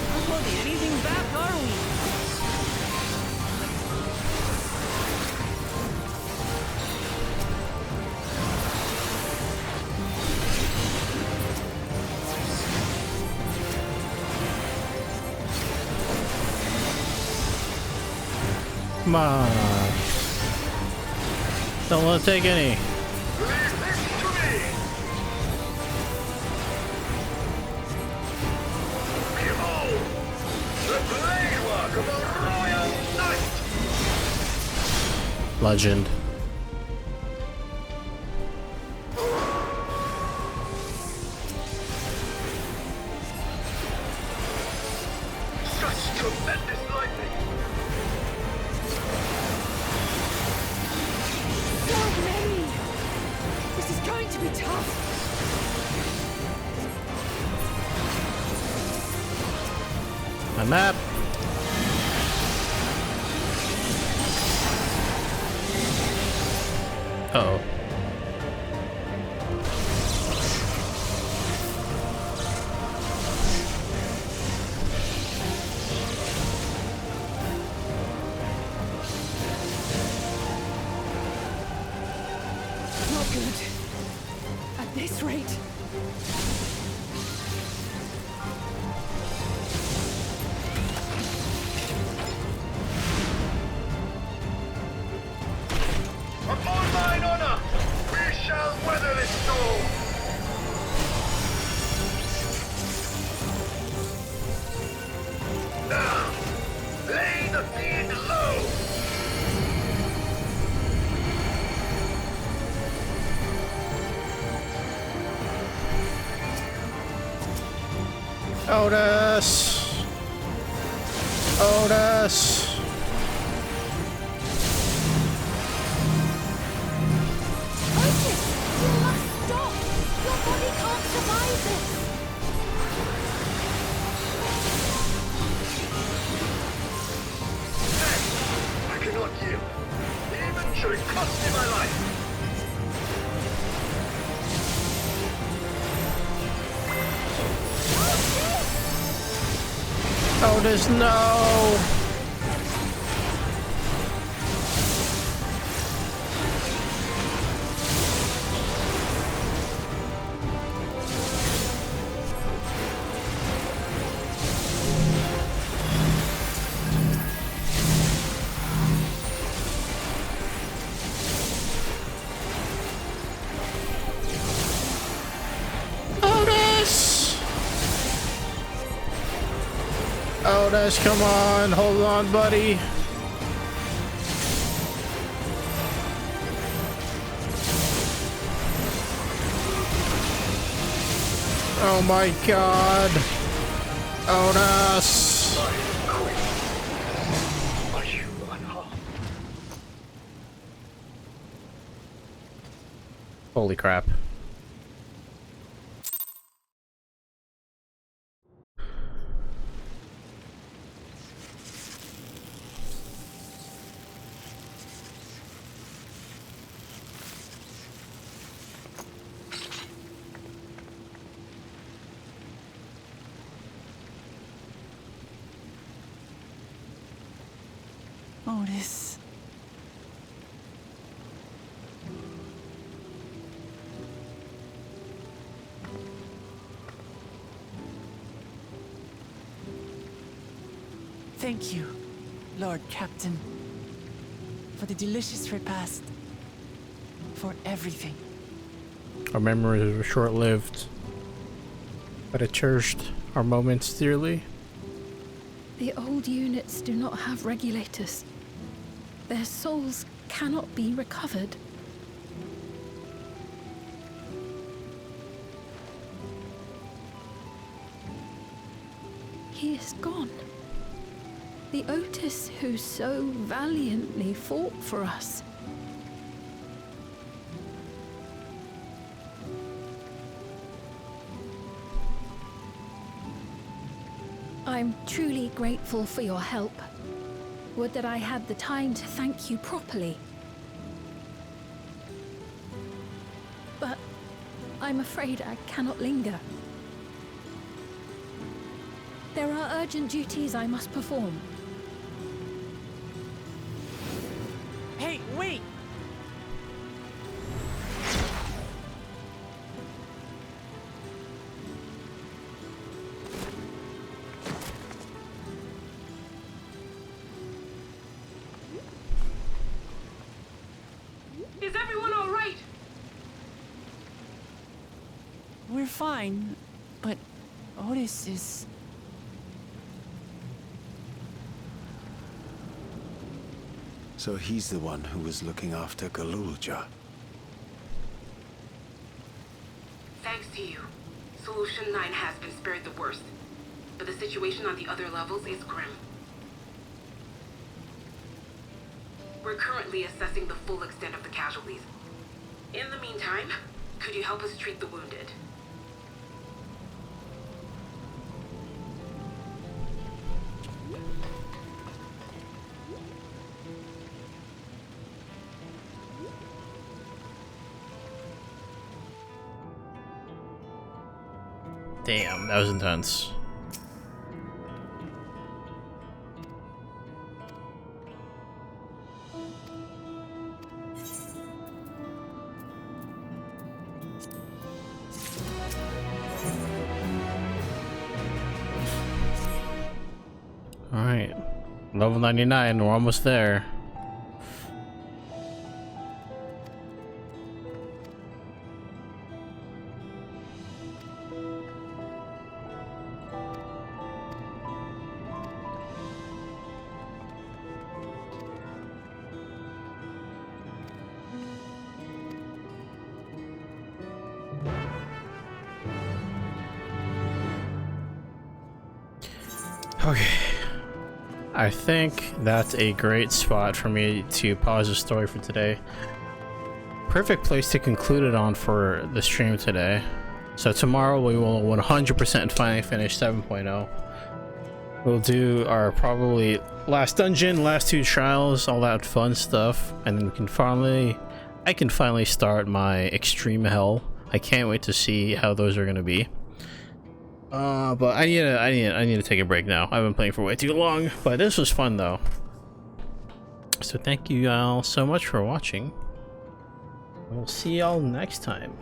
Speaker 21: Not holding anything back, are we?
Speaker 1: Come on. Don't want to take any.
Speaker 19: Behold, the blade work of a royal knight.
Speaker 1: Legend.
Speaker 19: Such tremendous lightning.
Speaker 15: So many. This is going to be tough.
Speaker 1: My map. Uh-oh.
Speaker 11: Not good. At this rate.
Speaker 19: Upon mine honor, we shall weather this storm. Now, lay the fiend low.
Speaker 1: Otis! Otis!
Speaker 15: Otis, you must stop. Your body can't survive this.
Speaker 19: I cannot yield, even should it cost me my life.
Speaker 1: Otis, no! Otis, come on. Hold on, buddy. Oh my god. Otis.
Speaker 19: Are you unharmed?
Speaker 1: Holy crap.
Speaker 20: Otis. Thank you, Lord Captain, for the delicious repast, for everything.
Speaker 1: Our memories were short-lived, but I cherished our moments dearly.
Speaker 9: The old units do not have regulators. Their souls cannot be recovered. He is gone. The Otis who so valiantly fought for us. I'm truly grateful for your help. Would that I had the time to thank you properly. But I'm afraid I cannot linger. There are urgent duties I must perform.
Speaker 21: Hey, wait!
Speaker 12: Is everyone all right?
Speaker 20: We're fine, but Otis is...
Speaker 8: So he's the one who was looking after Galulja.
Speaker 12: Thanks to you, Solution 9 has been spared the worst. But the situation on the other levels is grim. We're currently assessing the full extent of the casualties. In the meantime, could you help us treat the wounded?
Speaker 1: Damn, that was intense. Alright, level 99, we're almost there. Okay, I think that's a great spot for me to pause the story for today. Perfect place to conclude it on for the stream today. So tomorrow we will 100% finally finish 7.0. We'll do our probably last dungeon, last 2 trials, all that fun stuff, and then we can I can finally start my extreme hell. I can't wait to see how those are gonna be. But I need to take a break now. I've been playing for way too long, but this was fun though. So thank you all so much for watching. We'll see y'all next time.